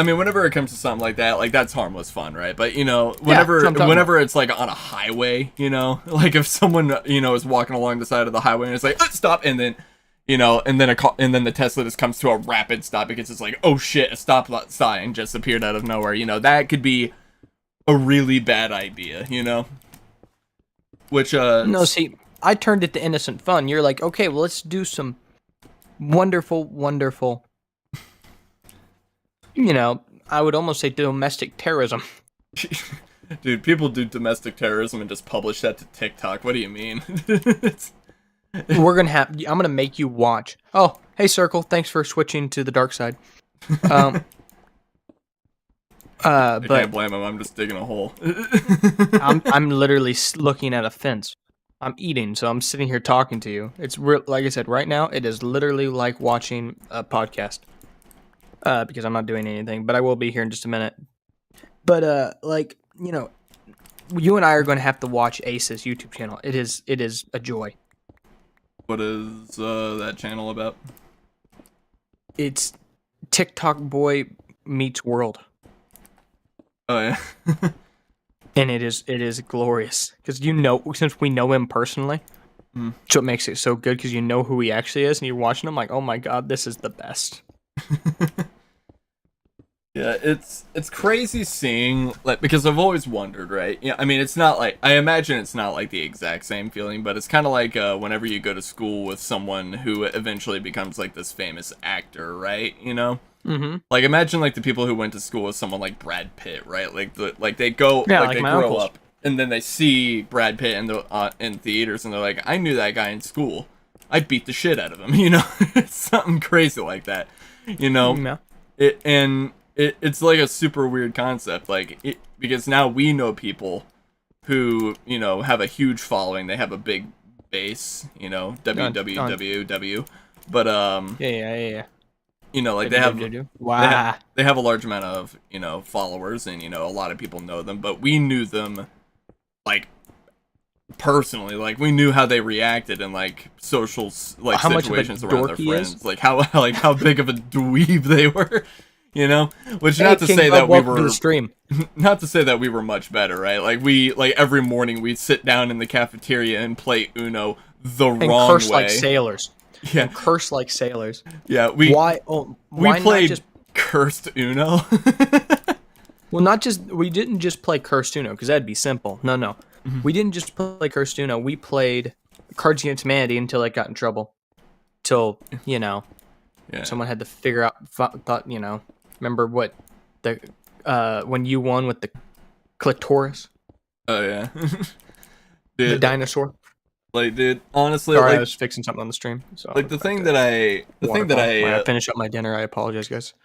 mean, whenever it comes to something like that, like, that's harmless fun, right? But, you know, whenever it's like on a highway, you know, like if someone, you know, is walking along the side of the highway and it's like, stop, and then, you know, and then the Tesla just comes to a rapid stop because it's like, oh shit, a stop sign just appeared out of nowhere. You know, that could be a really bad idea, you know? Which, No, see, I turned it to innocent fun. You're like, okay, well, let's do some wonderful, you know, I would almost say domestic terrorism. Dude, people do domestic terrorism and just publish that to TikTok. What do you mean? It's- I'm gonna make you watch. Oh, hey Circle, thanks for switching to the dark side. Um, I but can't blame him. I'm just digging a hole. I'm literally looking at a fence. I'm eating, so I'm sitting here talking to you. It's like I said, right now it is literally like watching a podcast. Because I'm not doing anything, but I will be here in just a minute. But like you and I are going to have to watch Ace's YouTube channel. It is a joy. What is that channel about? It's TikTok boy meets world. Oh yeah. And it is glorious because since we know him personally, so it makes it so good because you know who he actually is, and you're watching him like, oh my god, this is the best. Yeah, it's crazy seeing, like, because I've always wondered, right? Yeah, I mean, it's not like, I imagine it's not like the exact same feeling, but it's kind of like whenever you go to school with someone who eventually becomes like this famous actor, right? You know? Mm-hmm. Like, imagine like the people who went to school with someone like Brad Pitt, right? Like they go, Yeah, like like they my grow uncles. up, and then they see Brad Pitt in theaters, and they're like, I knew that guy in school. I beat the shit out of him, you know? It's something crazy like that, you know? Yeah. It's like a super weird concept, like, because now we know people who, you know, have a huge following, they have a big base, you know, www, but Yeah. you know, like Wow. they have a large amount of, you know, followers, and, you know, a lot of people know them, but we knew them, like, personally, like, we knew how they reacted in, like, social, like, How much of a situations around their dork he is? friends, like how big of a dweeb they were, you know, which Hey, not to King say Bub, that we welcome to were the stream. not to say that we were much better, right? Like every morning we'd sit down in the cafeteria and play Uno the And wrong curse way. like sailors. Yeah, And curse like sailors. yeah. We Why played not just? cursed Uno. Well, we didn't just play Cursed Uno because that'd be simple. No. We didn't just play Cursed Uno. We played Cards Against Humanity until it got in trouble. Till Yeah. someone had to figure out. Remember what the when you won with the clitoris, Oh yeah. the Dude, dinosaur. like, dude, honestly, Sorry, I like, was fixing something on the stream. So the thing that I when I finish up my dinner, I apologize, guys.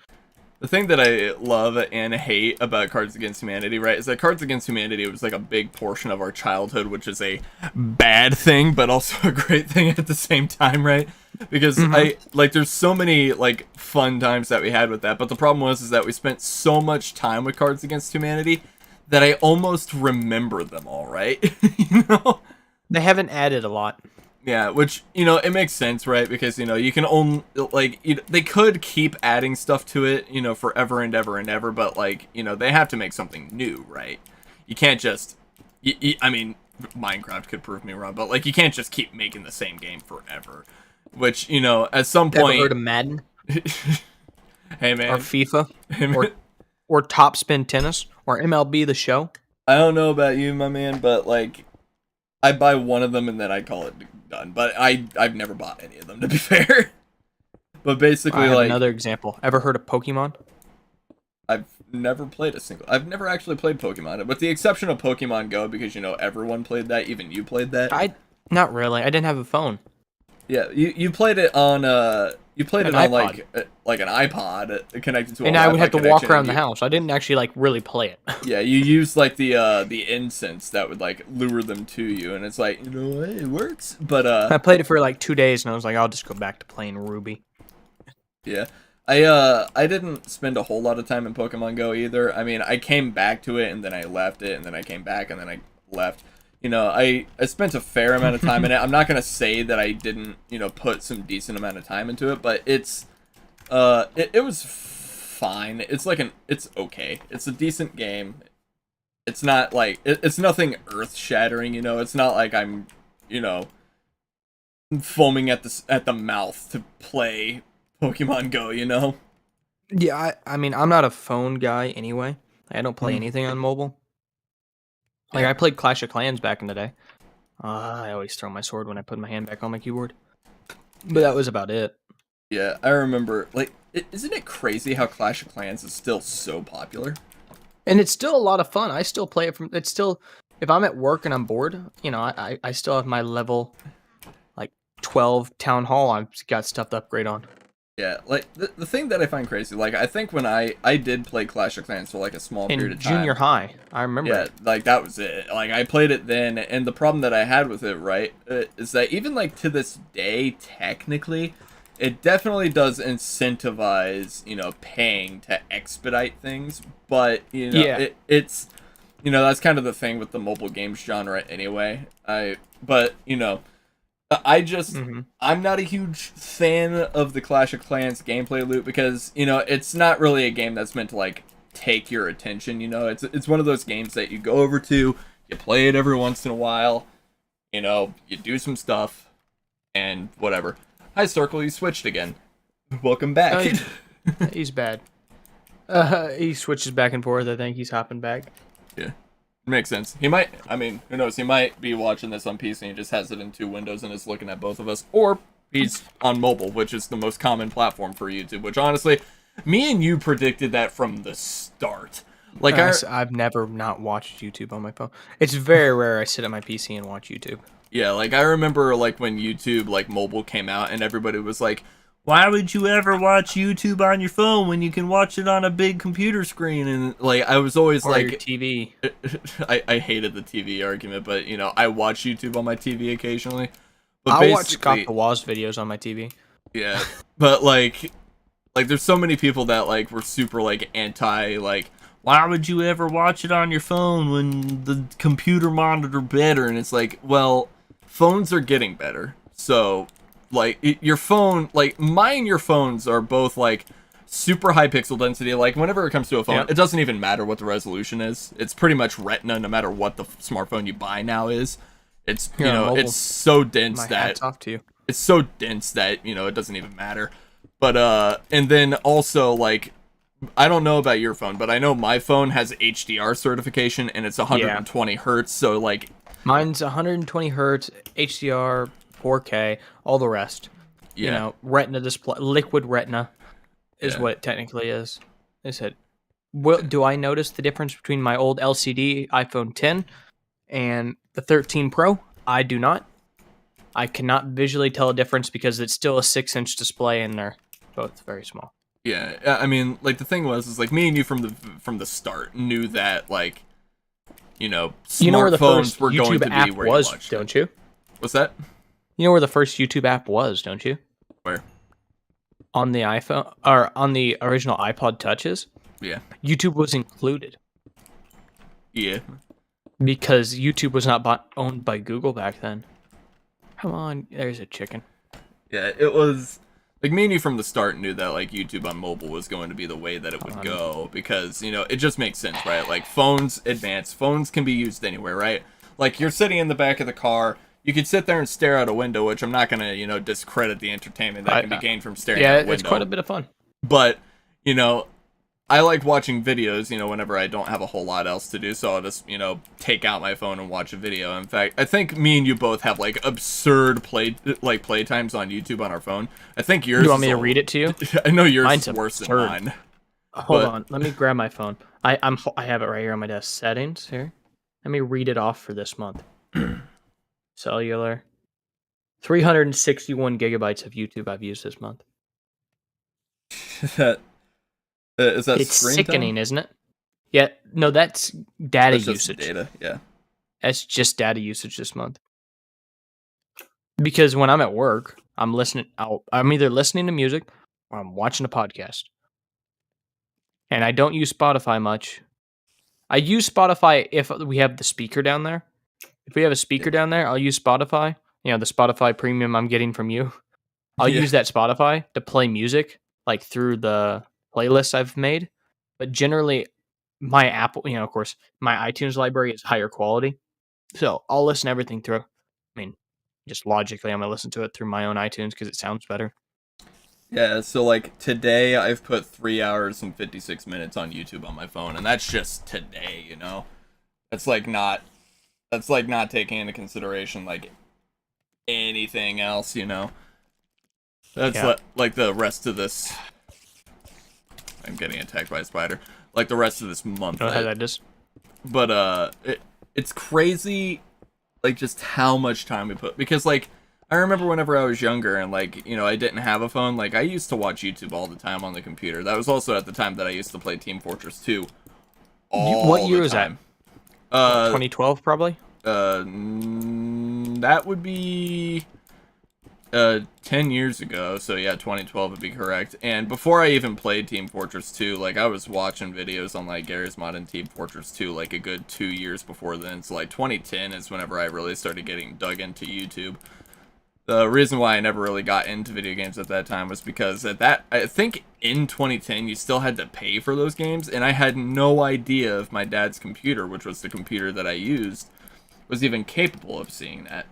the thing that I love and hate about Cards Against Humanity, right, is that Cards Against Humanity was like a big portion of our childhood, which is a bad thing, but also a great thing at the same time, right? Because there's so many, like, fun times that we had with that, but the problem was is that we spent so much time with Cards Against Humanity that I almost remember them all, right? You know? They haven't added a lot. Yeah, which, you know, it makes sense, right? Because, you know, you can only, like, they could keep adding stuff to it, you know, forever and ever and ever, but, like, you know, they have to make something new, right? You can't just, I mean, Minecraft could prove me wrong, but, like, you can't just keep making the same game forever. Which, you know, at some point... Ever heard of Madden? Hey, man. Or FIFA? Hey, man. Or Top Spin Tennis? Or MLB The Show? I don't know about you, my man, but, like, I buy one of them and then I call it done. But I've never bought any of them, to be fair. But basically, I have like, another example. Ever heard of Pokemon? I've never actually played Pokemon, with the exception of Pokemon Go, because, you know, everyone played that, even you played that. Not really. I didn't have a phone. Yeah, you played it on an iPod. like an iPod connected to a And I would Wi-Fi have to walk connection, around and the house. I didn't actually like really play it. Yeah, you used like the incense that would like lure them to you, and it's like, you know what, it works. But I played it for like 2 days, and I was like, I'll just go back to playing Ruby. yeah, I didn't spend a whole lot of time in Pokemon Go either. I mean, I came back to it, and then I left it, and then I came back, and then I left. You know, I spent a fair amount of time in it. I'm not gonna say that I didn't, you know, put some decent amount of time into it, but it was fine. It's okay. It's a decent game. It's not like it's nothing earth-shattering, you know. It's not like I'm, you know, foaming at the mouth to play Pokemon Go, you know. Yeah, I mean, I'm not a phone guy anyway. I don't play anything on mobile. Like, I played Clash of Clans back in the day. I always throw my sword when I put my hand back on my keyboard. But that was about it. Yeah, I remember. Like, isn't it crazy how Clash of Clans is still so popular? And it's still a lot of fun. I still play it from. It's still, if I'm at work and I'm bored, I still have my level like 12 town hall. I've got stuff to upgrade on. Yeah, like the thing that I find crazy, like I think when I did play Clash of Clans for like a small period In of time. junior high, I remember Yeah, it. like that was it. Like I played it then, and the problem that I had with it, right, is that even like to this day, technically, it definitely does incentivize, paying to expedite things. But Yeah. it's that's kind of the thing with the mobile games genre anyway. But I just hmm I'm not a huge fan of the Clash of Clans gameplay loop because it's not really a game that's meant to like take your attention. It's one of those games that you go over to, you play it every once in a while, you do some stuff, and whatever. Hi Circle, you switched again. Welcome back. He's bad. He switches back and forth. I think he's hopping back. Yeah. Makes sense. He might, I mean, who knows? He might be watching this on PC and he just has it in two windows and is looking at both of us. Or he's on mobile, which is the most common platform for YouTube, which honestly, me and you predicted that from the start. Like, I've never not watched YouTube on my phone. It's very rare I sit at my PC and watch YouTube. yeah, like, I remember, like, when YouTube, like, mobile came out and everybody was like, why would you ever watch YouTube on your phone when you can watch it on a big computer screen? And like, I was always Or like, your TV. I hated the TV argument, but I watch YouTube on my TV occasionally. But I watch Scott basically, the Woz videos on my TV. yeah. But like there's so many people that like were super like anti like why would you ever watch it on your phone when the computer monitor better? And it's like, well, phones are getting better, so like your phone, like mine and your phones are both like super high pixel density. Like whenever it comes to a phone, Yep. it doesn't even matter what the resolution is. It's pretty much retina no matter what the smartphone you buy now is. It's Mobile. it's so dense My that hat's off to you. it's so dense that it doesn't even matter. But and then also like I don't know about your phone, but I know my phone has HDR certification and it's 120 hertz, so like Mine's 120 hertz, HDR, 4K, all the rest. yeah. Retina display, liquid retina is Yeah. what it technically is. They said, well, do I notice the difference between my old LCD iPhone 10 and the 13 Pro? I do not. I cannot visually tell a difference because it's still a 6-inch display and they're both very small. Yeah, I mean, like the thing is like me and you from the start knew that like Where the smartphones first were going YouTube to app be where was, you watched it. don't you? What's that? You know where the first YouTube app was, don't you? Where? On the iPhone or on the original iPod Touches, Yeah. YouTube was included Yeah. because YouTube was not owned by Google back then. Come on, there's a chicken. Yeah, it was like me and you from the start knew that like YouTube on mobile was going to be the way that it would go because it just makes sense, right? Like phones advance, phones can be used anywhere, right? Like you're sitting in the back of the car, you could sit there and stare out a window, which I'm not gonna discredit the entertainment that can be gained from staring out a window. Yeah, it's quite a bit of fun. But I like watching videos, whenever I don't have a whole lot else to do, so I'll just, take out my phone and watch a video. In fact, I think me and you both have, like, absurd play times on YouTube on our phone. I think yours You want me to read it to you? I know yours Mine's is worse than absurd. mine. Hold on, let me grab my phone. I have it right here on my desk. Settings here. Let me read it off for this month. Cellular. 361 gigabytes of YouTube I've used this month. That is that It's screen sickening, time? isn't it? Yeah, no, that's data That's just usage. data, yeah. That's just data usage this month. Because when I'm at work, I'm either listening to music or I'm watching a podcast. And I don't use Spotify much. I use Spotify if we have the speaker down there. If we have a speaker down there, I'll use Spotify. The Spotify premium I'm getting from you. I'll Yeah. use that Spotify to play music, like through the playlists I've made. But generally, my Apple, of course, my iTunes library is higher quality. So I'll listen to everything through. I mean, just logically, I'm going to listen to it through my own iTunes because it sounds better. Yeah, so like today I've put 3 hours and 56 minutes on YouTube on my phone, and that's just today, That's like not taking into consideration like anything else, That's Yeah. like the rest of this. I'm getting attacked by a spider. Like the rest of this month. You know how that is? But it's crazy, like just how much time we put. Because like I remember whenever I was younger and like I didn't have a phone. Like I used to watch YouTube all the time on the computer. That was also at the time that I used to play Team Fortress 2. What year was that? 2012 probably. That would be 10 years ago, so yeah, 2012 would be correct. And before I even played Team Fortress 2, like I was watching videos on like Gary's Mod and Team Fortress 2 like a good 2 years before then. So like 2010 is whenever I really started getting dug into YouTube. The reason why I never really got into video games at that time was because I think in 2010 you still had to pay for those games, and I had no idea if my dad's computer, which was the computer that I used, was even capable of seeing that.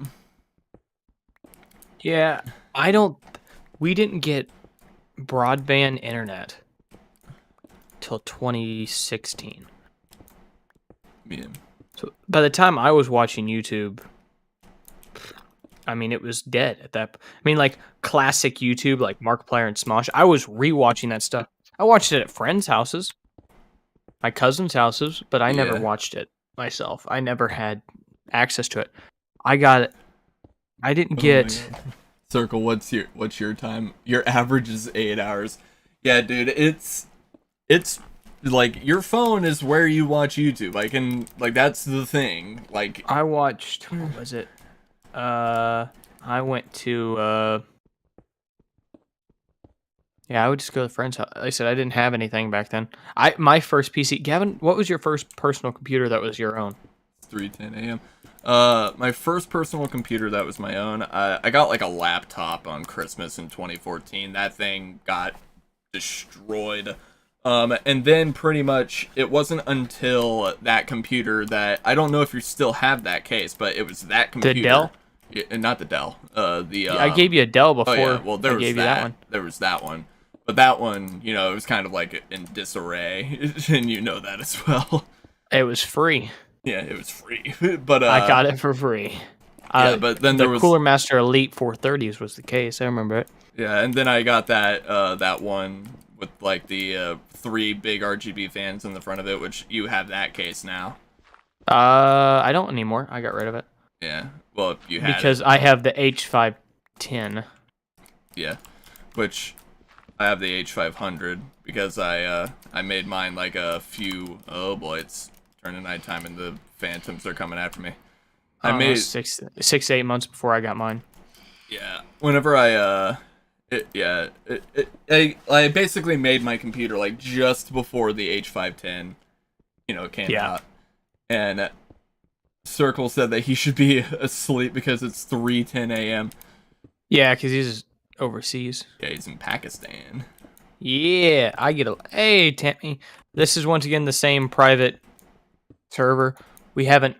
Yeah, we didn't get broadband internet till 2016. Yeah. So by the time I was watching YouTube, I mean, it was dead at that. I mean, like classic YouTube, like Markiplier and Smosh. I was rewatching that stuff. I watched it at friends' houses, my cousins' houses, but I never watched it myself. I never had access to it. I didn't get. Circle, what's your time? Your average is 8 hours. Yeah, dude, it's like your phone is where you watch YouTube. I can like that's the thing. Like I watched. What was it? I went to. Yeah, I would just go to friends' house. Like I said, I didn't have anything back then. My first PC. Gavin, what was your first personal computer that was your own? 3:10 a.m. My first personal computer that was my own. I got like a laptop on Christmas in 2014. That thing got destroyed. And then pretty much it wasn't until that computer that I don't know if you still have that case, but it was that computer. The Dell? Yeah, not the Dell. I gave you a Dell before. Oh yeah, well there I was gave that. You that one. There was that one. But that one, it was kind of like in disarray, and you know that as well. It was free. Yeah, it was free, but I got it for free. Yeah, but then there was Cooler Master Elite 430s was the case. I remember it. Yeah, and then I got that one with like the 3 big RGB fans in the front of it, which you have that case now. I don't anymore. I got rid of it. Yeah, well, you had because I have the H510. Yeah, which I have the H500 because I made mine like a few. Oh boy, it's turning nighttime and the phantoms are coming after me. I made 6 to 8 months before I got mine. Yeah, whenever I basically made my computer like just before the H510, came out, and Circle said that he should be asleep because it's 3:10 a.m. Yeah, because he's overseas. Yeah, he's in Pakistan. Yeah, I get a. Hey, Tammy, this is once again the same private server. We haven't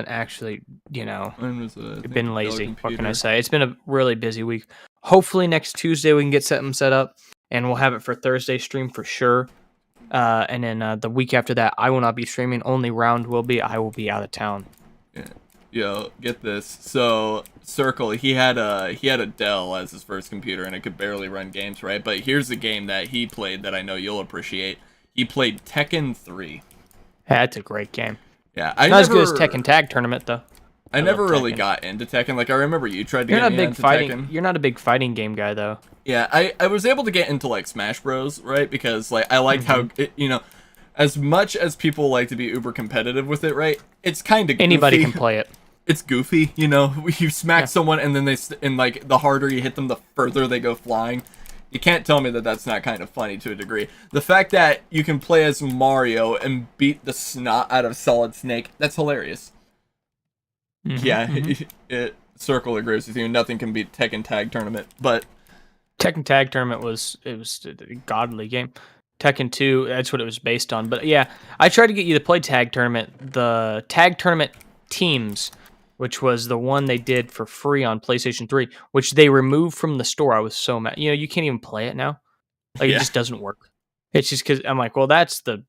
actually, been lazy. What can I say? It's been a really busy week. Hopefully next Tuesday we can get something set up, and we'll have it for Thursday stream for sure. And then the week after that, I will not be streaming. Only Round will be. I will be out of town. Yeah. Yo, get this. So Circle, he had a Dell as his first computer, and it could barely run games, right? But here's a game that he played that I know you'll appreciate. He played Tekken 3. That's a great game. Yeah, not as good as Tekken Tag Tournament though. I never really got into Tekken. Like I remember you tried to get me into Tekken. You're not a big fighting game guy though. Yeah, I was able to get into like Smash Bros, right? Because like I liked how as much as people like to be uber competitive with it, right? It's kind of goofy. Anybody can play it. It's goofy, You smack someone and then and like the harder you hit them, the further they go flying. You can't tell me that that's not kind of funny to a degree. The fact that you can play as Mario and beat the snot out of Solid Snake, that's hilarious. Circle agrees with you. Nothing can beat Tekken Tag Tournament, but Tekken Tag Tournament was a godly game. Tekken 2, that's what it was based on. But yeah, I tried to get you to play Tag Tournament. The Tag Tournament Teams, which was the one they did for free on PlayStation 3, which they removed from the store. I was so mad. You can't even play it now. Like, It just doesn't work. It's just because I'm like, well, that's the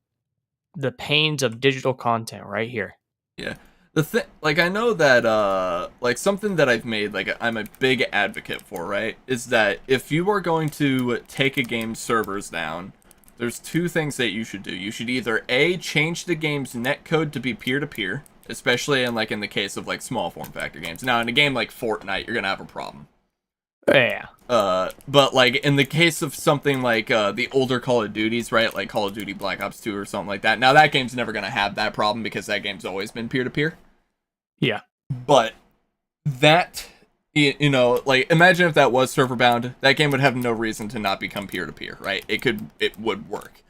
pains of digital content right here. Yeah. The thing, like, I know that, like, something that I've made, like, I'm a big advocate for, right, is that if you are going to take a game's servers down, there's two things that you should do. You should either, A, change the game's netcode to be peer-to-peer, especially in, like, in the case of, like, small form factor games. Now, in a game like Fortnite, you're gonna have a problem. Yeah. But, like, in the case of something like, the older Call of Duties, right, like Call of Duty Black Ops 2 or something like that, now that game's never gonna have that problem because that game's always been peer-to-peer. Yeah. But that, you know, like, imagine if that was server bound, that game would have no reason to not become peer-to-peer, right? It would work.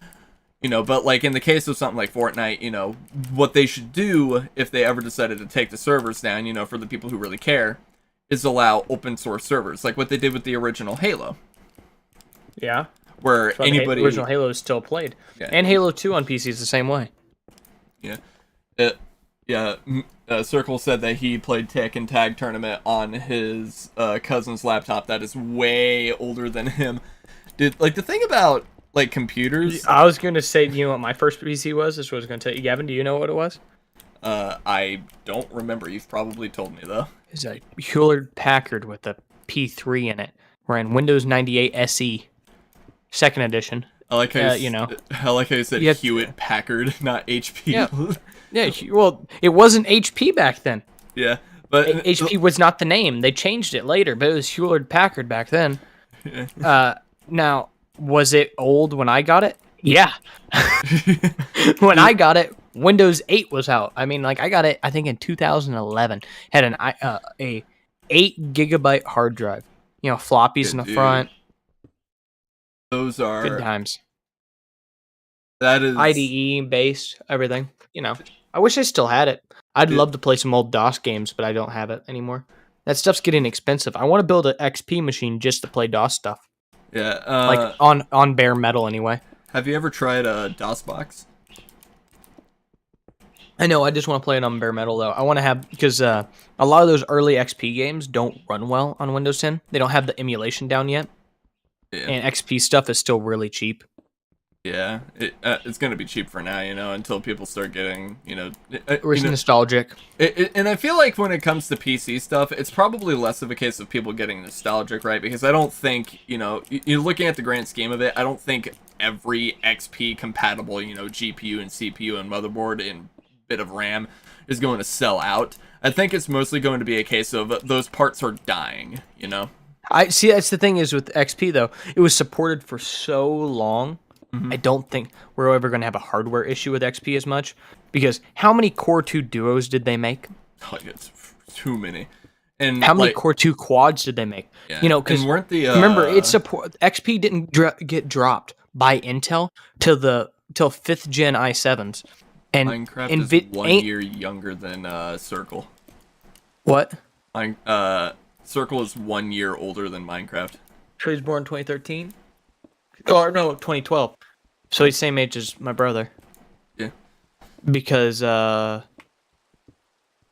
You know, but, like, in the case of something like Fortnite, you know, what they should do if they ever decided to take the servers down, you know, for the people who really care, is allow open source servers, like what they did with the original Halo. Yeah. Where So anybody... the original Halo is still played. Yeah. And Halo 2 on PC is the same way. Yeah. Circle said that he played Tekken Tag Tournament on his cousin's laptop that is way older than him. Dude, like, the thing about, like, computers... I was going to say, you know what my first PC was? This was going to tell you. Gavin, do you know what it was? I don't remember. You've probably told me, though. It's a Hewlett-Packard with a P3 in it. Ran Windows 98 SE, second edition. I like how you know. I like how you said Hewitt Packard, not HP. Yeah, well, it wasn't HP back then. Yeah, but HP was not the name. They changed it later, but it was Hewlett-Packard back then. Yeah. Now, was it old when I got it? Yeah. When I got it, Windows 8 was out. I mean, like, I got it, I think, in 2011. Had an a 8 gigabyte hard drive. You know, floppies in the front. Those are good times. That is IDE based, everything. You know, I wish I still had it. I'd love to play some old DOS games, but I don't have it anymore. That stuff's getting expensive. I want to build an XP machine just to play DOS stuff. Yeah, like on bare metal anyway. Have you ever tried a DOSBox? I know. I just want to play it on bare metal though. I want to have because a lot of those early XP games don't run well on Windows 10. They don't have the emulation down yet, and XP stuff is still really cheap. Yeah, it's gonna be cheap for now, you know, until people start getting, you know, nostalgic. And I feel like when it comes to PC stuff, it's probably less of a case of people getting nostalgic, right? Because I don't think, you know, you're looking at the grand scheme of it, I don't think every XP compatible, you know, GPU and CPU and motherboard and bit of RAM is going to sell out. I think it's mostly going to be a case of those parts are dying, you know. I see. That's the thing is with XP though, it was supported for so long. I don't think we're ever going to have a hardware issue with XP as much, because how many Core 2 Duos did they make? Oh, it's too many. And how many Core 2 Quads did they make? Yeah. You know, because remember, XP didn't get dropped by Intel till 5th gen i7s, and Minecraft is 1 year younger than Circle. What? Circle is 1 year older than Minecraft. So he's born 2013. Or no, 2012. So he's same age as my brother. Yeah. Because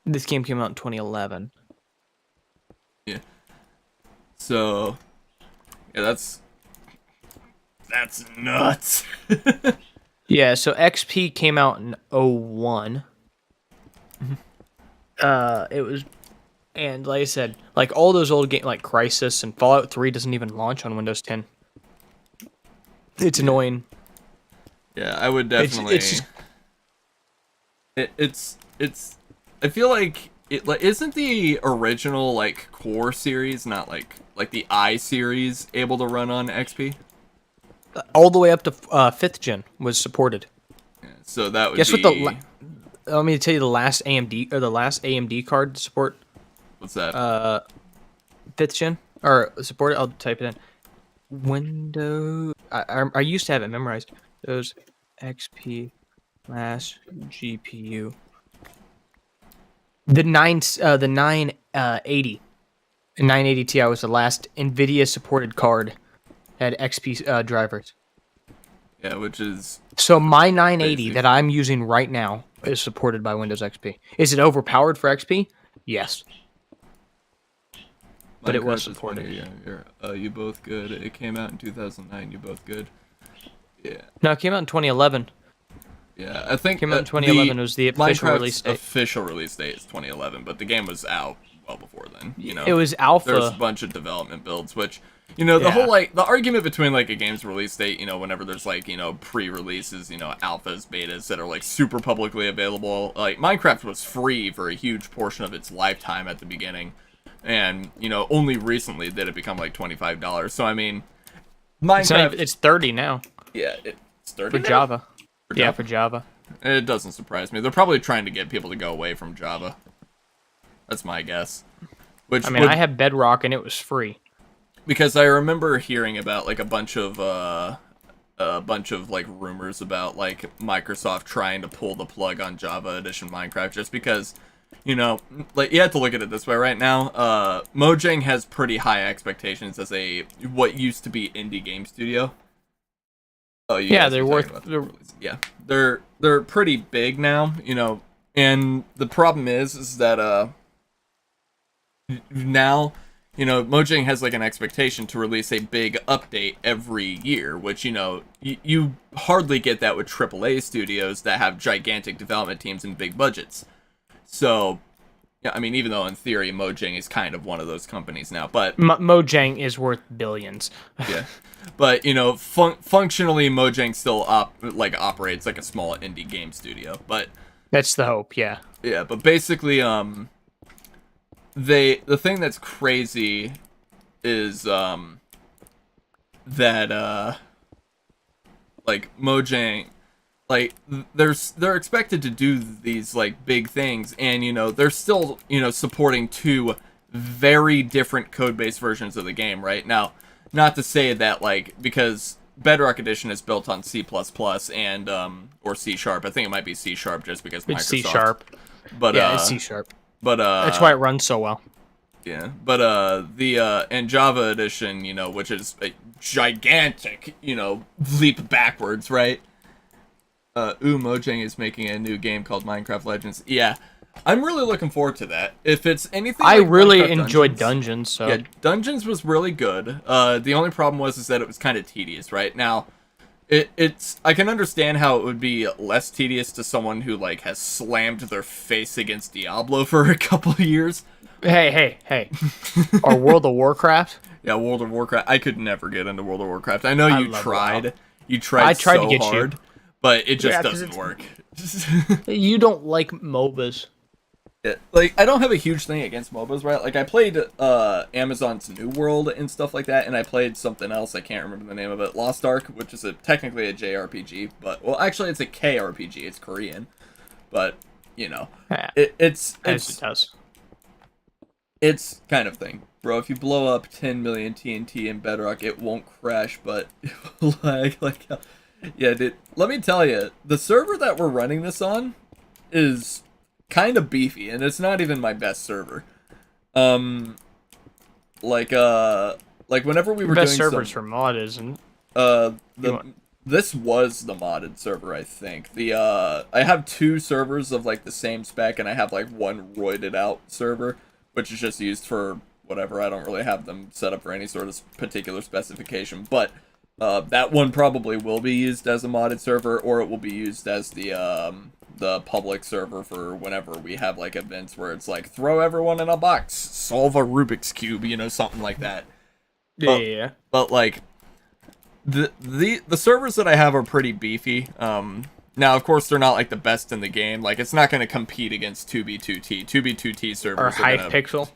this game came out in 2011. Yeah. So yeah, that's nuts. Yeah, so XP came out in 01. It was, and like I said, like all those old games like Crysis and Fallout 3 doesn't even launch on Windows 10. It's annoying. Yeah, I would definitely. It's I feel like it like isn't the original like Core series, not like the I series, able to run on XP? All the way up to 5th gen was supported. Yeah, so that would guess be... what let me tell you the last AMD card to support. What's that? 5th gen or support it. I'll type it in. Windows. I used to have it memorized. Those XP last GPU. The 980 Ti was the last NVIDIA supported card. Had XP drivers. Yeah, which is so my 980 that I'm using right now is supported by Windows XP. Is it overpowered for XP? Yes. But it was supported. You both good. It came out in 2009. You both good. Yeah. No, it came out in 2011. Yeah, I think Came out in 2011 was the official Minecraft's release date. official release date is 2011, but the game was out well before then. It was alpha. There's a bunch of development builds, which, the whole, the argument between, a game's release date, whenever there's, pre-releases, alphas, betas that are, super publicly available. Minecraft was free for a huge portion of its lifetime at the beginning, and, only recently did it become, $25. So, I mean, Minecraft... It's 30 now. Yeah, it's 30 For now? Java. For Yeah, Java? for Java. It doesn't surprise me. They're probably trying to get people to go away from Java. That's my guess. Which I have Bedrock and it was free. Because I remember hearing about a bunch of rumors about Microsoft trying to pull the plug on Java Edition Minecraft just because you have to look at it this way right now. Mojang has pretty high expectations as what used to be indie game studio. Oh, yeah, they're they're pretty big now, and the problem is that now, Mojang has an expectation to release a big update every year, which, you hardly get that with AAA studios that have gigantic development teams and big budgets. So, yeah, I mean, even though in theory Mojang is kind of one of those companies now, but... Mojang is worth billions. Yeah. But, functionally Mojang still operates like a small indie game studio, but... That's the hope, yeah. Yeah, but basically, the thing that's crazy is that Mojang they're expected to do these big things, and they're still supporting two very different code base versions of the game right now. Not to say that because Bedrock Edition is built on C++ and or C#. I think it might be C# just because it's Microsoft. C#. But yeah, it's C#. But that's why it runs so well. Yeah, but and Java Edition, which is a gigantic, leap backwards, right? Mojang is making a new game called Minecraft Legends. Yeah, I'm really looking forward to that. If it's anything, I really Minecraft enjoyed Dungeons. So yeah, Dungeons was really good. The only problem was that it was kind of tedious. Right now, it's I can understand how it would be less tedious to someone who has slammed their face against Diablo for a couple of years. Hey. Or World of Warcraft? Yeah, World of Warcraft. I could never get into World of Warcraft. I know you tried. WoW. You tried I tried so to get hard, you. but it just doesn't work. You don't like MOBAs. Yeah, I don't have a huge thing against MOBAs, right? I played Amazon's New World and stuff like that, and I played something else, I can't remember the name of it, Lost Ark, which is technically a JRPG, but, well, actually it's a KRPG, it's Korean, but, Yeah, it's as it does. It's kind of thing. Bro, if you blow up 10 million TNT in Bedrock, it won't crash, but it will lag yeah, dude. Let me tell you, the server that we're running this on is kind of beefy, and it's not even my best server. Whenever we were Best doing servers for mod isn't. This was the modded server, I think. I have two servers of the same spec, and I have one roided out server, which is just used for whatever. I don't really have them set up for any sort of particular specification, but that one probably will be used as a modded server, or it will be used as the public server for whenever we have events where it's throw everyone in a box, solve a Rubik's Cube, something like that. Yeah. But the servers that I have are pretty beefy. Now, of course, they're not the best in the game. It's not going to compete against 2B2T. 2B2T servers or Hypixel.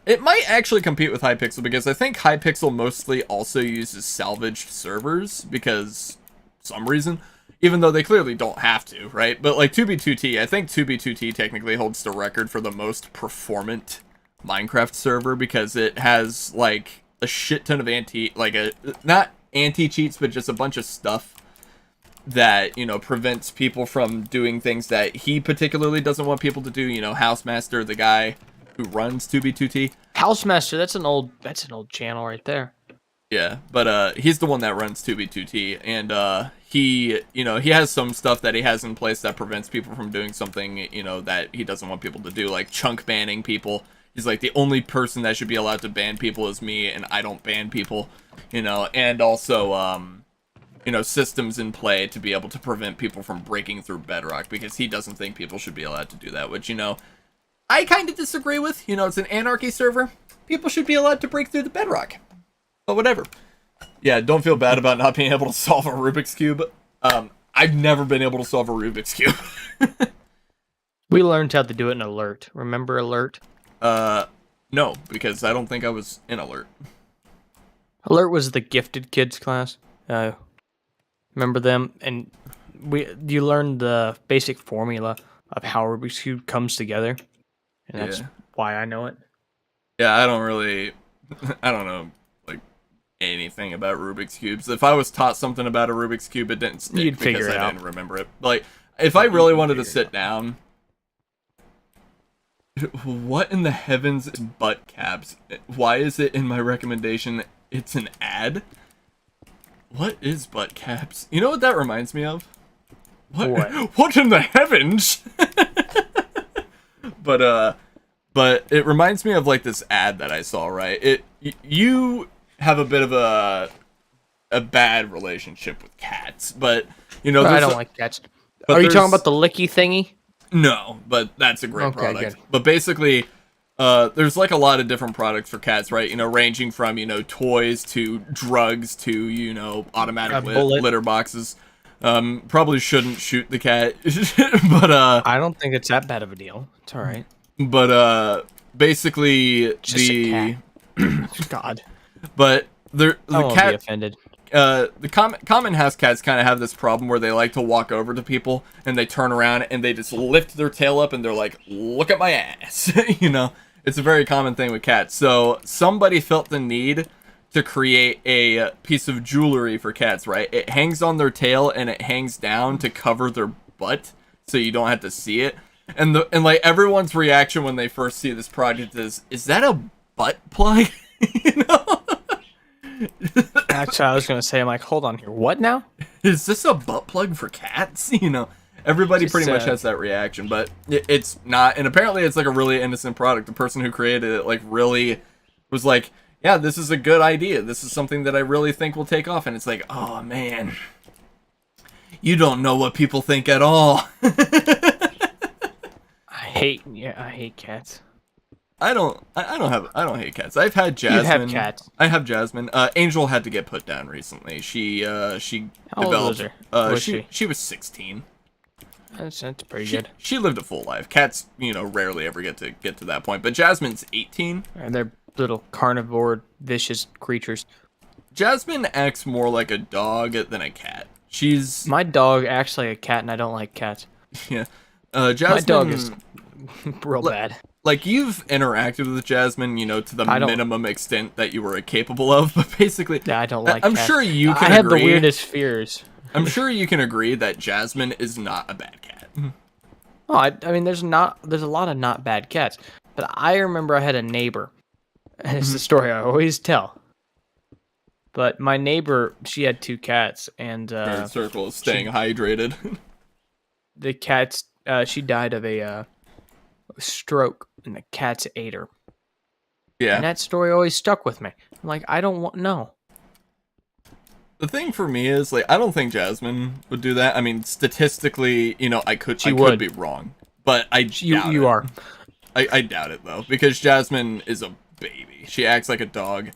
It might actually compete with Hypixel because I think Hypixel mostly also uses salvaged servers because some reason, even though they clearly don't have to, right? But 2B2T, I think 2B2T technically holds the record for the most performant Minecraft server because it has a shit ton of not anti-cheats, but just a bunch of stuff that, prevents people from doing things that he particularly doesn't want people to do. Housemaster, the guy who runs 2B2T. Housemaster, that's an old channel right there. Yeah, but he's the one that runs 2B2T, and he has some stuff that he has in place that prevents people from doing something, that he doesn't want people to do, like chunk banning people. He's the only person that should be allowed to ban people is me, and I don't ban people, and also, systems in play to be able to prevent people from breaking through bedrock, because he doesn't think people should be allowed to do that, which, I kind of disagree with. It's an anarchy server. People should be allowed to break through the bedrock. But whatever. Yeah, don't feel bad about not being able to solve a Rubik's Cube. I've never been able to solve a Rubik's Cube. We learned how to do it in Alert. Remember Alert? No, because I don't think I was in Alert. Alert was the gifted kids class. Remember them? And you learned the basic formula of how Rubik's Cube comes together. And that's why I know it. Yeah, I don't know, like, anything about Rubik's Cubes. If I was taught something about a Rubik's Cube, it didn't stick because I didn't remember it. Like, if I really wanted to sit down... What in the heavens is butt caps? Why is it in my recommendation? It's an ad? What is butt caps? You know what that reminds me of? What in the heavens? But it reminds me of like this ad that I saw, right? You have a bit of a bad relationship with cats, but I don't like cats. Are you talking about the licky thingy? No, but that's a great product. Good. But basically, there's like a lot of different products for cats, right? Ranging from toys to drugs to automatic litter boxes. Probably shouldn't shoot the cat, but I don't think it's that bad of a deal. It's all right. But basically just a cat. God. But the cat be offended. The common house cats kind of have this problem where they like to walk over to people and they turn around and they just lift their tail up and they're like, "Look at my ass." It's a very common thing with cats. So somebody felt the need to create a piece of jewelry for cats, right? It hangs on their tail and it hangs down to cover their butt so you don't have to see it. And like everyone's reaction when they first see this project is that a butt plug? That's what I was gonna say. I'm like, hold on here. What now? Is this a butt plug for cats? Everybody pretty much has that reaction, but it's not. And apparently it's like a really innocent product. The person who created it like really was like, yeah, this is a good idea. This is something that I really think will take off. And it's like, oh man, you don't know what people think at all. I hate cats. I don't hate cats. I've had Jasmine. You have cats. I have Jasmine. Angel had to get put down recently. She How developed. old was her? She was 16. That's pretty good. She lived a full life. Cats, rarely ever get to that point. But Jasmine's 18. And they're little carnivore, vicious creatures. Jasmine acts more like a dog than a cat. My dog acts like a cat, and I don't like cats. Yeah. Jasmine. My dog is real bad. Like, you've interacted with Jasmine, to the minimum extent that you were capable of, but basically... Yeah, I don't like I'm cats. sure you can agree... I have the weirdest fears. I'm sure you can agree that Jasmine is not a bad cat. Oh, I mean, there's a lot of not bad cats, but I remember I had a neighbor, and it's the story I always tell. But my neighbor, she had 2 cats, and... Third circle is staying hydrated. The cats, she died of a stroke, and the cats ate her. Yeah. And that story always stuck with me. I'm like, I don't want... No. The thing for me is, like, I don't think Jasmine would do that. I mean, statistically, I could be wrong. But I doubt it. You are. I doubt it, though. Because Jasmine is a baby. She acts like a dog.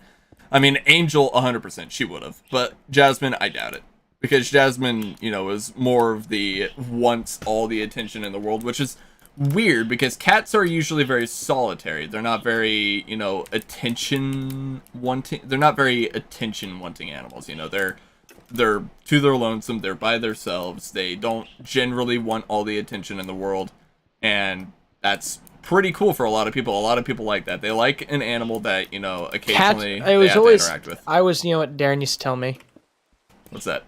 I mean, Angel, 100%, she would have. But Jasmine, I doubt it. Because Jasmine, is more of the wants all the attention in the world, which is weird because cats are usually very solitary. They're not very, attention wanting. They're not very attention wanting animals. They're to their lonesome. They're by themselves. They don't generally want all the attention in the world, and that's pretty cool for a lot of people. A lot of people like that. They like an animal that occasionally Cats, they have to interact with. I was, what Darren used to tell me. What's that?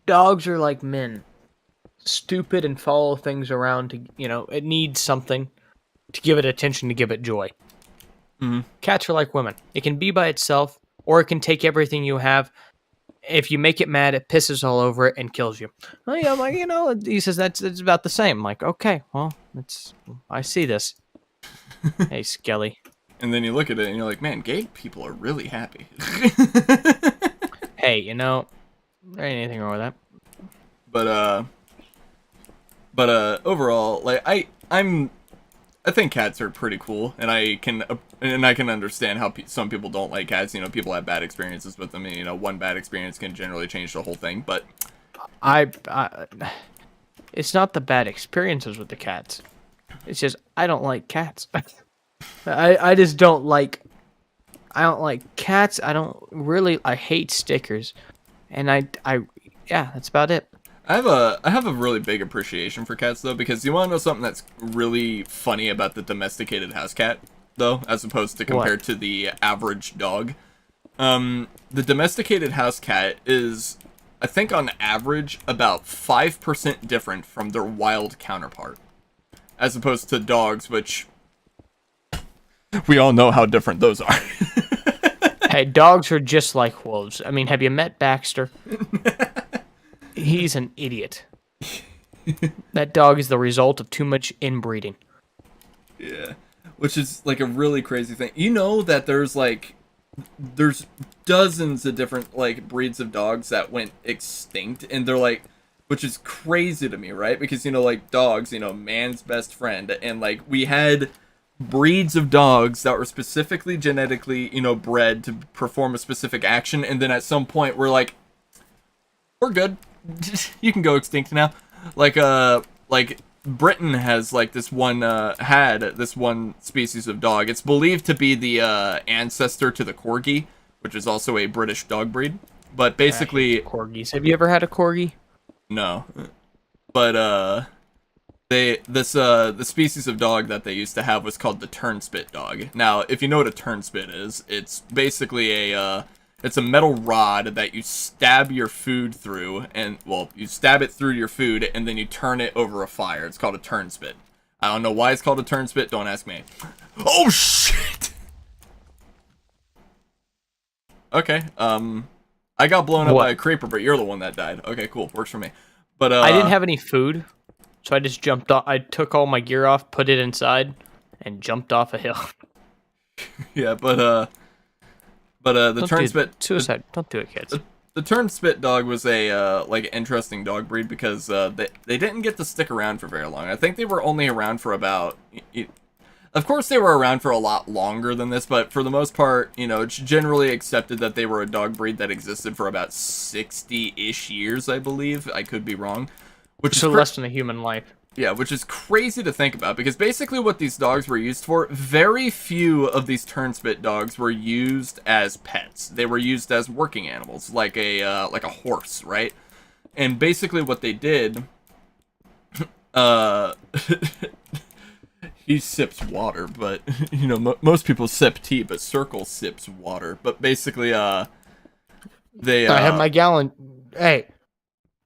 Dogs are like men. Stupid and follow things around to, it needs something to give it attention, to give it joy. Mm-hmm. Cats are like women. It can be by itself, or it can take everything you have. If you make it mad, it pisses all over it and kills you. Well, yeah, I'm like, he says it's about the same. I'm like, okay, well, I see this. Hey, Skelly. And then you look at it and you're like, man, gay people are really happy. Hey, There ain't anything wrong with that. But overall, like I think cats are pretty cool, and I can understand how some people don't like cats. You know, people have bad experiences with them, and you know, one bad experience can generally change the whole thing. But I it's not the bad experiences with the cats. It's just I don't like cats. I just don't like. I don't like cats. I hate stickers, and yeah, that's about it. I have a really big appreciation for cats though, because you want to know something that's really funny about the domesticated house cat though, as opposed to compared to the average dog. The domesticated house cat is, I think, on average about 5% different from their wild counterpart, as opposed to dogs, which we all know how different those are. Hey, dogs are just like wolves. I mean, have you met Baxter? He's an idiot. That dog is the result of too much inbreeding. Yeah, which is like a really crazy thing. You know that there's dozens of different like breeds of dogs that went extinct, and they're like, which is crazy to me, right? Because you know, like dogs, you know, man's best friend, and like we had breeds of dogs that were specifically genetically, you know, bred to perform a specific action, and then at some point we're like, we're good. You can go extinct now. Like Britain has like this one had this one species of dog. It's believed to be the ancestor to the corgi, which is also a British dog breed. But basically, corgis. Have you ever had a corgi? No. But the species of dog that they used to have was called the turnspit dog. Now, if you know what a turnspit is, it's basically it's a metal rod that you stab your food through, and, well, you stab it through your food, and then you turn it over a fire. It's called a turnspit. I don't know why it's called a turnspit, don't ask me. Oh, shit! Okay, I got blown up by a creeper, but you're the one that died. Okay, cool, works for me. But, I didn't have any food, so I just jumped off. I took all my gear off, put it inside, and jumped off a hill. Yeah, but the turnspit suicide. Don't do it, kids. The turnspit dog was a like interesting dog breed because they didn't get to stick around for very long. I think they were only around for about. Of course, they were around for a lot longer than this, but for the most part, you know, it's generally accepted that they were a dog breed that existed for about 60-ish years, I believe. I could be wrong. Which is less than a human life. Yeah, which is crazy to think about, because basically what these dogs were used for, very few of these turnspit dogs were used as pets. They were used as working animals, like a horse, right? And basically what they did, he sips water, but, you know, most people sip tea, but Circle sips water. But basically, they... I have my gallon. Hey,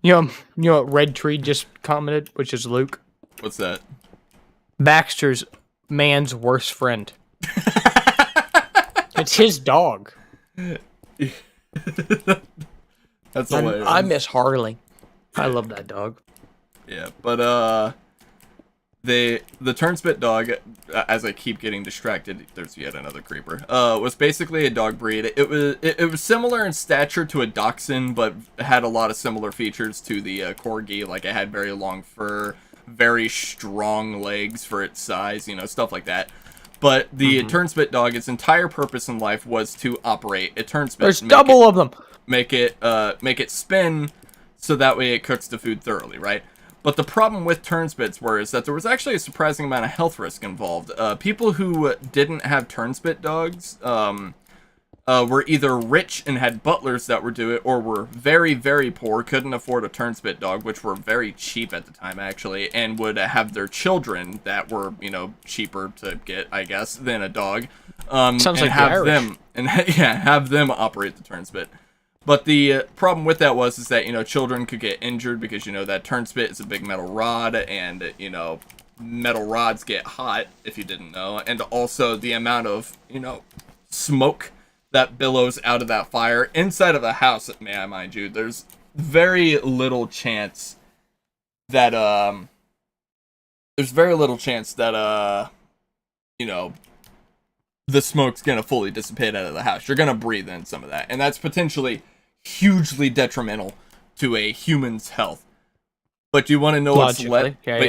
you know what Red Tree just commented, which is Luke? What's that? Baxter's man's worst friend. It's his dog. That's hilarious. I miss Harley. I love that dog. Yeah, but the turnspit dog, as I keep getting distracted, there's yet another creeper. Was basically a dog breed. It was similar in stature to a dachshund, but had a lot of similar features to the corgi. Like it had very long fur, very strong legs for its size, you know, stuff like that. But the turnspit dog, its entire purpose in life was to operate a turnspit. There's double of them. Make it spin, so that way it cooks the food thoroughly, right? But the problem with turnspits is that there was actually a surprising amount of health risk involved. People who didn't have turnspit dogs were either rich and had butlers that would do it, or were very, very poor, couldn't afford a turnspit dog, which were very cheap at the time, actually, and would have their children that were, you know, cheaper to get, I guess, than a dog. Sounds like have them have them operate the turnspit. But the problem with that is that, you know, children could get injured because, you know, that turnspit is a big metal rod, and, you know, metal rods get hot, if you didn't know, and also the amount of, you know, smoke that billows out of that fire inside of a house, may I mind you, there's very little chance that, you know, the smoke's gonna fully dissipate out of the house. You're gonna breathe in some of that, and that's potentially hugely detrimental to a human's health. But you want to know what's you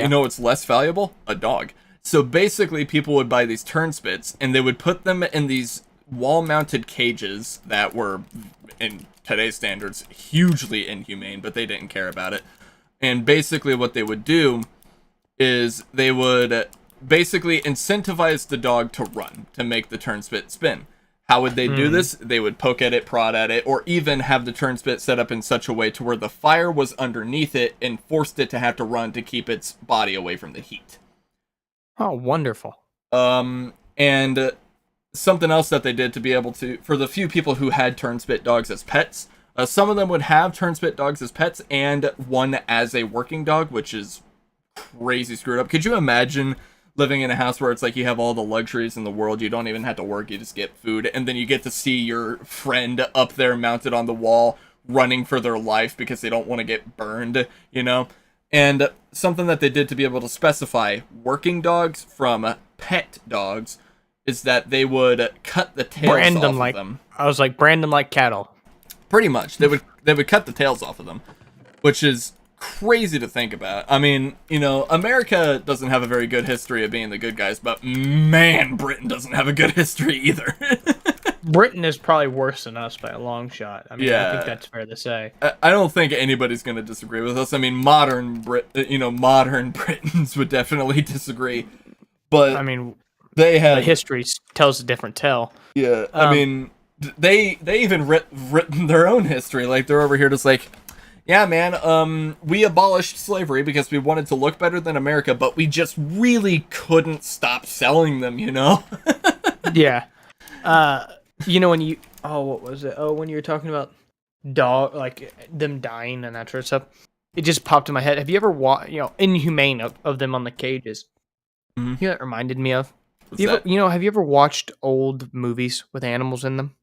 know what's less valuable? A dog. So basically, people would buy these turnspits, and they would put them in these wall-mounted cages that were, in today's standards, hugely inhumane, but they didn't care about it. And basically what they would do is they would basically incentivize the dog to run, to make the turnspit spin. How would they do this? They would poke at it, prod at it, or even have the turnspit set up in such a way to where the fire was underneath it and forced it to have to run to keep its body away from the heat. Oh, wonderful. And something else that they did to be able to, for the few people who had turnspit dogs as pets, some of them would have turnspit dogs as pets and one as a working dog, which is crazy screwed up. Could you imagine living in a house where it's like you have all the luxuries in the world, you don't even have to work, you just get food, and then you get to see your friend up there mounted on the wall running for their life because they don't want to get burned, you know? And something that they did to be able to specify working dogs from pet dogs is that they would cut the tails off of them. I was like, brand them like cattle. Pretty much. They would cut the tails off of them, which is crazy to think about. I mean, you know, America doesn't have a very good history of being the good guys, but man, Britain doesn't have a good history either. Britain is probably worse than us by a long shot. I mean, I think that's fair to say. I don't think anybody's going to disagree with us. I mean, modern Britons would definitely disagree, but I mean, they have the history tells a different tale. Yeah, I mean, they even written their own history. Like, they're over here just like, yeah, man, we abolished slavery because we wanted to look better than America, but we just really couldn't stop selling them, you know? Yeah. You know, when what was it? Oh, when you were talking about like them dying and that sort of stuff, it just popped in my head. Have you ever watched, inhumane of them on the cages? Mm-hmm. You know what it reminded me of? Have you ever watched old movies with animals in them?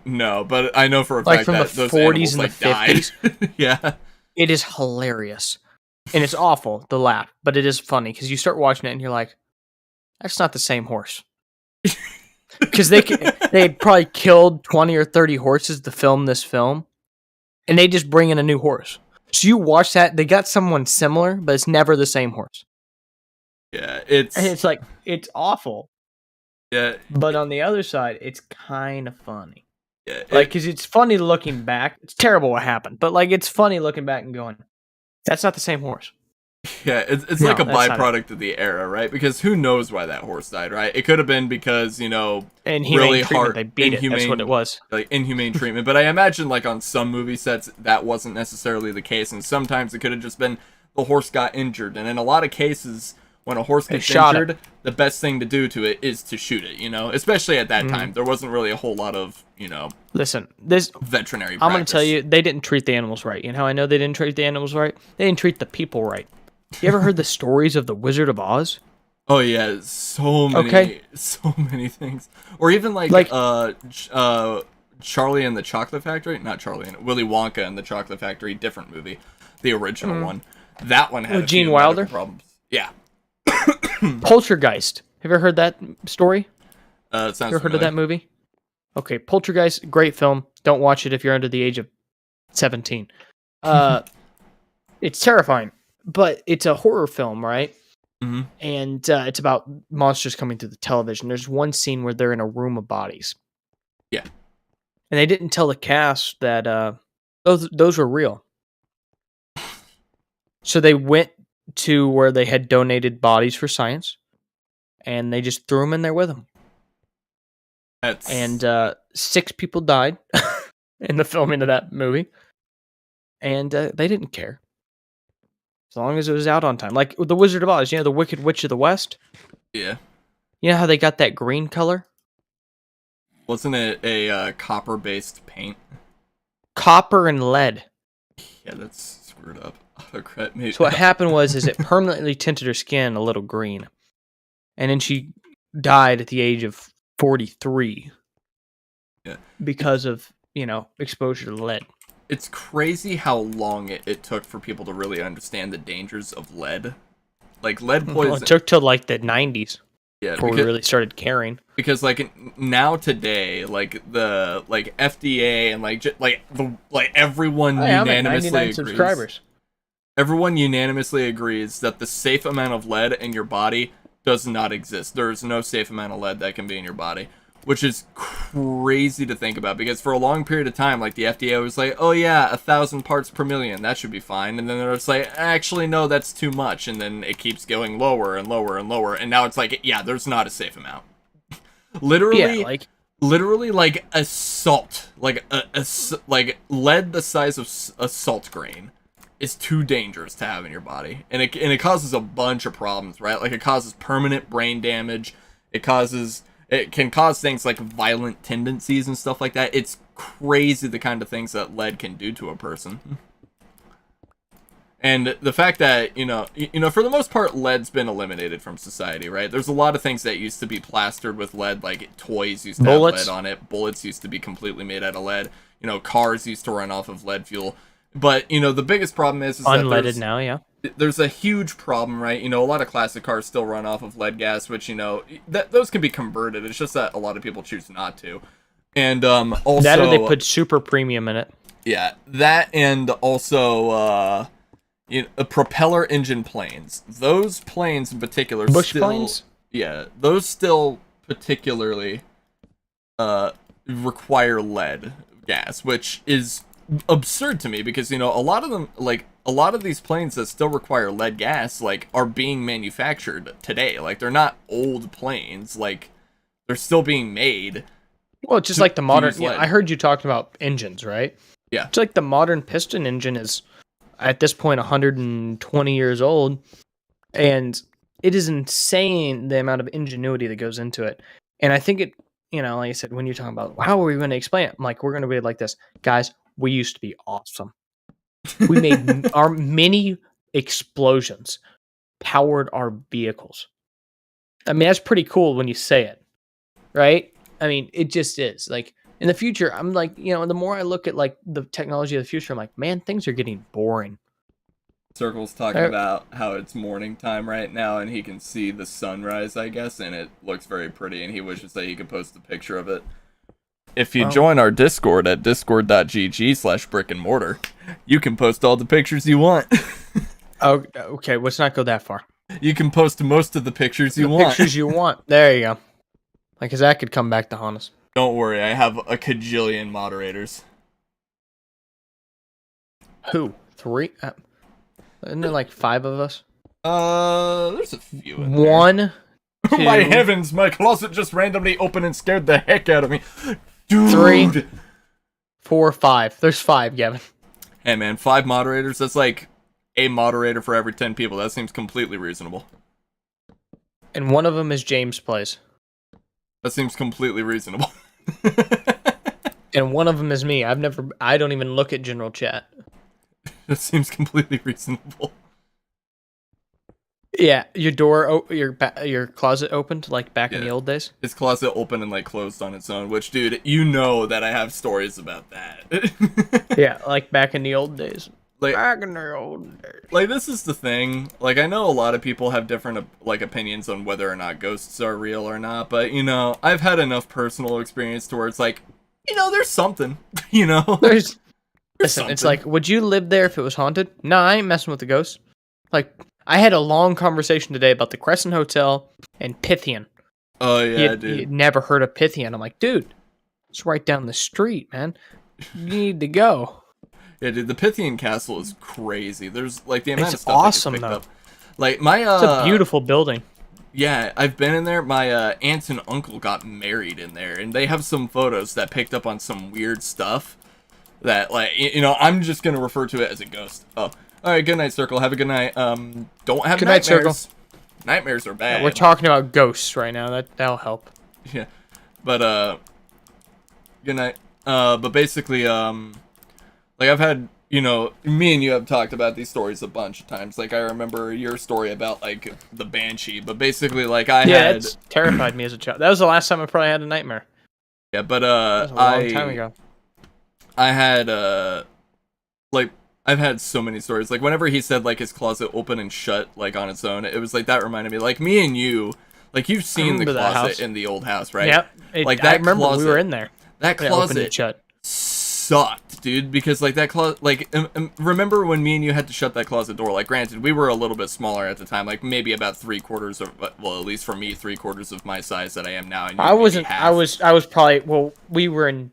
No, but I know for a fact that those 40s animals, and the 50s. Died. Yeah. It is hilarious. And it's awful, the laugh, but it is funny, because you start watching it and you're like, that's not the same horse. Because they probably killed 20 or 30 horses to film this film, and they just bring in a new horse. So you watch that, they got someone similar, but it's never the same horse. Yeah, it's awful. Yeah. But on the other side, it's kind of funny. Yeah. Because it's funny looking back. It's terrible what happened, but it's funny looking back and going, that's not the same horse. Yeah, it's like a byproduct of the era, right? Because who knows why that horse died, right? It could have been because, really hard, they beat it. That's what it was. Like, inhumane treatment. But I imagine, on some movie sets, that wasn't necessarily the case. And sometimes it could have just been the horse got injured. And in a lot of cases, when a horse gets injured, the best thing to do to it is to shoot it, Especially at that time. There wasn't really a whole lot of, Listen, this veterinary practice. I'm going to tell you, they didn't treat the animals right. You know how I know they didn't treat the animals right? They didn't treat the people right. You ever heard the stories of the Wizard of Oz? Oh yeah, so many things. Or even Charlie and the Chocolate Factory, not Charlie and Willy Wonka and the Chocolate Factory, different movie, the original one. That one had Gene Wilder problems. Yeah. Poltergeist. Have you ever heard that story? It sounds you ever heard of that movie? Okay, Poltergeist, great film. Don't watch it if you're under the age of 17. It's terrifying. But it's a horror film, right? Mm-hmm. And it's about monsters coming through the television. There's one scene where they're in a room of bodies. Yeah. And they didn't tell the cast that those were real. So they went to where they had donated bodies for science, and they just threw them in there with them. And 6 people died in the filming of that movie. And they didn't care. As long as it was out on time. Like the Wizard of Oz, the Wicked Witch of the West? Yeah. You know how they got that green color? Wasn't it a copper-based paint? Copper and lead. Yeah, that's screwed up. Autocrat So what happened was it permanently tinted her skin a little green. And then she died at the age of 43. Yeah. Because of, exposure to lead. It's crazy how long it took for people to really understand the dangers of lead. Like, lead poison... Well, it took till, the 90s. Yeah, before we really started caring. because like now today, like the FDA and everyone Hey, I'm at unanimously 99 agrees. subscribers. Everyone unanimously agrees that the safe amount of lead in your body does not exist. There is no safe amount of lead that can be in your body, which is crazy to think about, because for a long period of time, like, the FDA was like, oh yeah, 1,000 parts per million, that should be fine. And then they're just like, actually, no, that's too much. And then it keeps going lower and lower and lower. And now it's like, yeah, there's not a safe amount. Literally, Yeah, literally like a salt, like like lead the size of a salt grain is too dangerous to have in your body, and it causes a bunch of problems, right? Like, it causes permanent brain damage. It can cause things like violent tendencies and stuff like that. It's crazy the kind of things that lead can do to a person. And the fact that, for the most part, lead's been eliminated from society, right? There's a lot of things that used to be plastered with lead, like toys used to have lead on it. Bullets used to be completely made out of lead. Cars used to run off of lead fuel. But, the biggest problem is unleaded now, yeah. There's a huge problem, right? A lot of classic cars still run off of lead gas, which, those can be converted. It's just that a lot of people choose not to. And also... that or they put super premium in it. Yeah, that, and also... propeller engine planes. Those planes in particular, planes? Yeah, those still particularly require lead gas, which is absurd to me, because a lot of them, like, a lot of these planes that still require lead gas, like, are being manufactured today. Like, they're not old planes, like, they're still being made. Well, it's just like the modern... Yeah, I heard you talking about engines, right? Yeah. It's like the modern piston engine is, at this point, 120 years old, and it is insane the amount of ingenuity that goes into it. And I think it, like I said, when you're talking about how are we going to explain it, I'm like, we're going to be like this. Guys, we used to be awesome. We made our mini explosions powered our vehicles. I mean, that's pretty cool when you say it, right? I mean, it just is. Like, in the future, I'm like, the more I look at, like, the technology of the future, I'm like, man, things are getting boring. Circle's talking about how it's morning time right now, and he can see the sunrise, I guess, and it looks very pretty, and he wishes that he could post a picture of it. If you join our Discord at discord.gg/brickandmortar, you can post all the pictures you want. Oh, okay, let's not go that far. You can post most of the pictures you want. Pictures you want. There you go. Like, cause that could come back to haunt us. Don't worry, I have a cajillion moderators. Who? 3? Isn't there like 5 of us? There's a few in there. 1, 2, my heavens, my closet just randomly opened and scared the heck out of me. Dude. 3, 4, 5. There's 5, Gavin. Hey man, 5 moderators, that's like a moderator for every 10 people. That seems completely reasonable. And one of them is James Plays. That seems completely reasonable. And one of them is me. I don't even look at general chat. That seems completely reasonable. Yeah, your closet opened like back in the old days. His closet opened and like closed on its own. Which, dude, that I have stories about that. Yeah, like back in the old days. Like, back in the old days. Like, this is the thing. Like, I know a lot of people have different like opinions on whether or not ghosts are real or not. But I've had enough personal experience to where it's like, there's something. There's Listen, it's like, would you live there if it was haunted? No, I ain't messing with the ghosts. Like, I had a long conversation today about the Crescent Hotel and Pythian. Oh, yeah, dude. You'd never heard of Pythian. I'm like, dude, it's right down the street, man. You need to go. Yeah, dude, the Pythian Castle is crazy. There's, like, the amount of stuff awesome, that gets though. picked up. Like, my, It's a beautiful building. Yeah, I've been in there. My aunt and uncle got married in there, and they have some photos that picked up on some weird stuff. That, like, I'm just gonna refer to it as a ghost. Oh, all right. Good night, Circle. Have a good night. Don't have good nightmares. Night, Circle. Nightmares are bad. Yeah, we're talking about ghosts right now. That'll help. Yeah, but good night. But basically, like, I've had, me and you have talked about these stories a bunch of times. Like, I remember your story about, like, the Banshee. But basically, like, it's terrified me as a child. That was the last time I probably had a nightmare. Yeah, but that was a long time ago. I had, like, I've had so many stories. Like, whenever he said, like, his closet open and shut, like, on its own, it was, like, that reminded me. Like, me and you, Like, you've seen the remember that closet house. in the old house, right? Yep. Like, I that remember closet, we were in there. that Yeah, open and closet shut. sucked, dude, because, like, that closet, like, remember when me and you had to shut that closet door? Like, granted, we were a little bit smaller at the time, like, maybe about 3/4 of, well, at least for me, 3/4 of my size that I am now, and you I wasn't. half. I was probably. Well, we were in.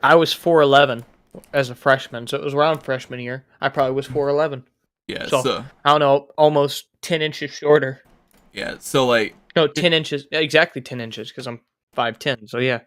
I was 4'11" as a freshman, so it was around freshman year. I probably was 4'11". Yeah, So I don't know, almost 10 inches shorter. yeah, so, like... No, 10 inches. Exactly 10 inches, because I'm 5'10". So yeah,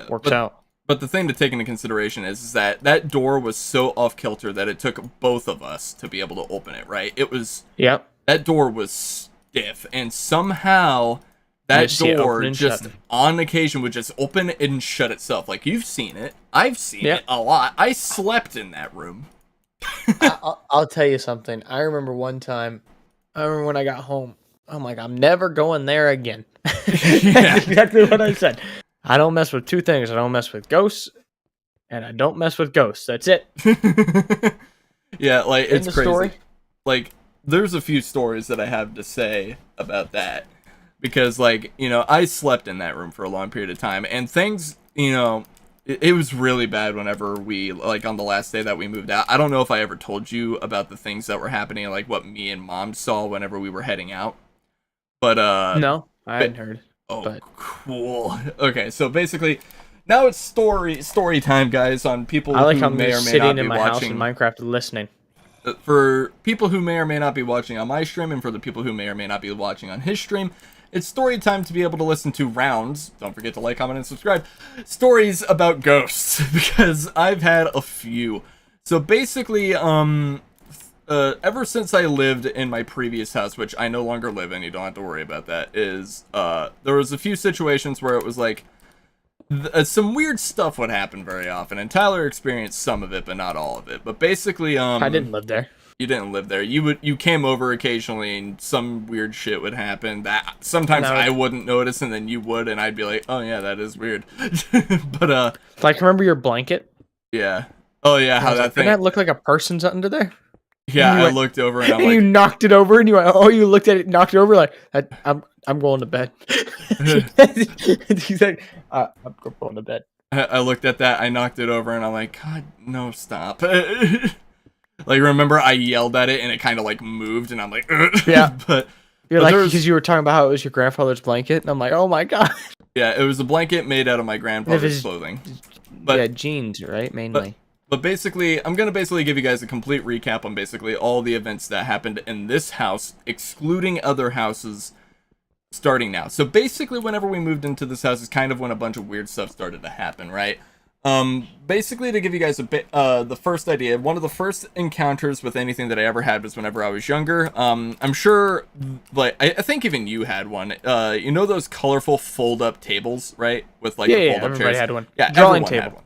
works out. But the thing to take into consideration is that that door was so off kilter that it took both of us to be able to open it, right? It was... Yep. That door was stiff, and somehow that door just, on occasion, would just open and shut itself. Like, you've seen it. I've seen it a lot. I slept in that room. I'll tell you something. I remember one time, when I got home, I'm like, I'm never going there again. That's exactly what I said. I don't mess with two things. I don't mess with ghosts, and I don't mess with ghosts. That's it. Yeah, like, it's crazy. Story? Like, there's a few stories that I have to say about that. Because, like, you know, I slept in that room for a long period of time, and things, you know, it was really bad whenever we, like, on the last day that we moved out. I don't know if I ever told you about the things that were happening, like what me and Mom saw whenever we were heading out. But, no, I hadn't heard. Oh, but... cool. Okay, so basically, now it's story time, guys, on people who may or may not be sitting in my house watching in Minecraft listening. For people who may or may not be watching on my stream, and for the people who may or may not be watching on his stream, it's story time to be able to listen to rounds. Don't forget to like, comment, and subscribe. Stories about ghosts, because I've had a few. So basically, ever since I lived in my previous house, which I no longer live in, you don't have to worry about that, is, there was a few situations where it was like, some weird stuff would happen very often, and Tyler experienced some of it, but not all of it. But basically, I didn't live there. You didn't live there. You came over occasionally, and some weird shit would happen that sometimes I wouldn't notice, and then you would, and I'd be like, oh yeah, that is weird. But like, remember your blanket? Yeah. Oh yeah, how that thing. Didn't that look like a person's under there? Yeah, I looked over and I'm and like, you knocked it over, and you went, oh, you looked at it, knocked it over, like, I'm going to bed. He's like, I'm going to bed. I looked at that, I knocked it over, and I'm like, God, no, stop. Like, remember I yelled at it, and it kind of, like, moved, and I'm like, yeah. But you're like, because you were talking about how it was your grandfather's blanket, and I'm like, oh my God. Yeah, it was a blanket made out of my grandfather's clothing. But, yeah, jeans, right, mainly. But basically, I'm going to basically give you guys a complete recap on basically all the events that happened in this house, excluding other houses, starting now. So basically, whenever we moved into this house is kind of when a bunch of weird stuff started to happen, right? Basically, to give you guys a bit, the first idea, one of the first encounters with anything that I ever had was whenever I was younger. I'm sure, like, I think even you had one. You know those colorful fold-up tables, right? With, like, the fold-up chairs? Everybody had one. Yeah, drawing everyone table.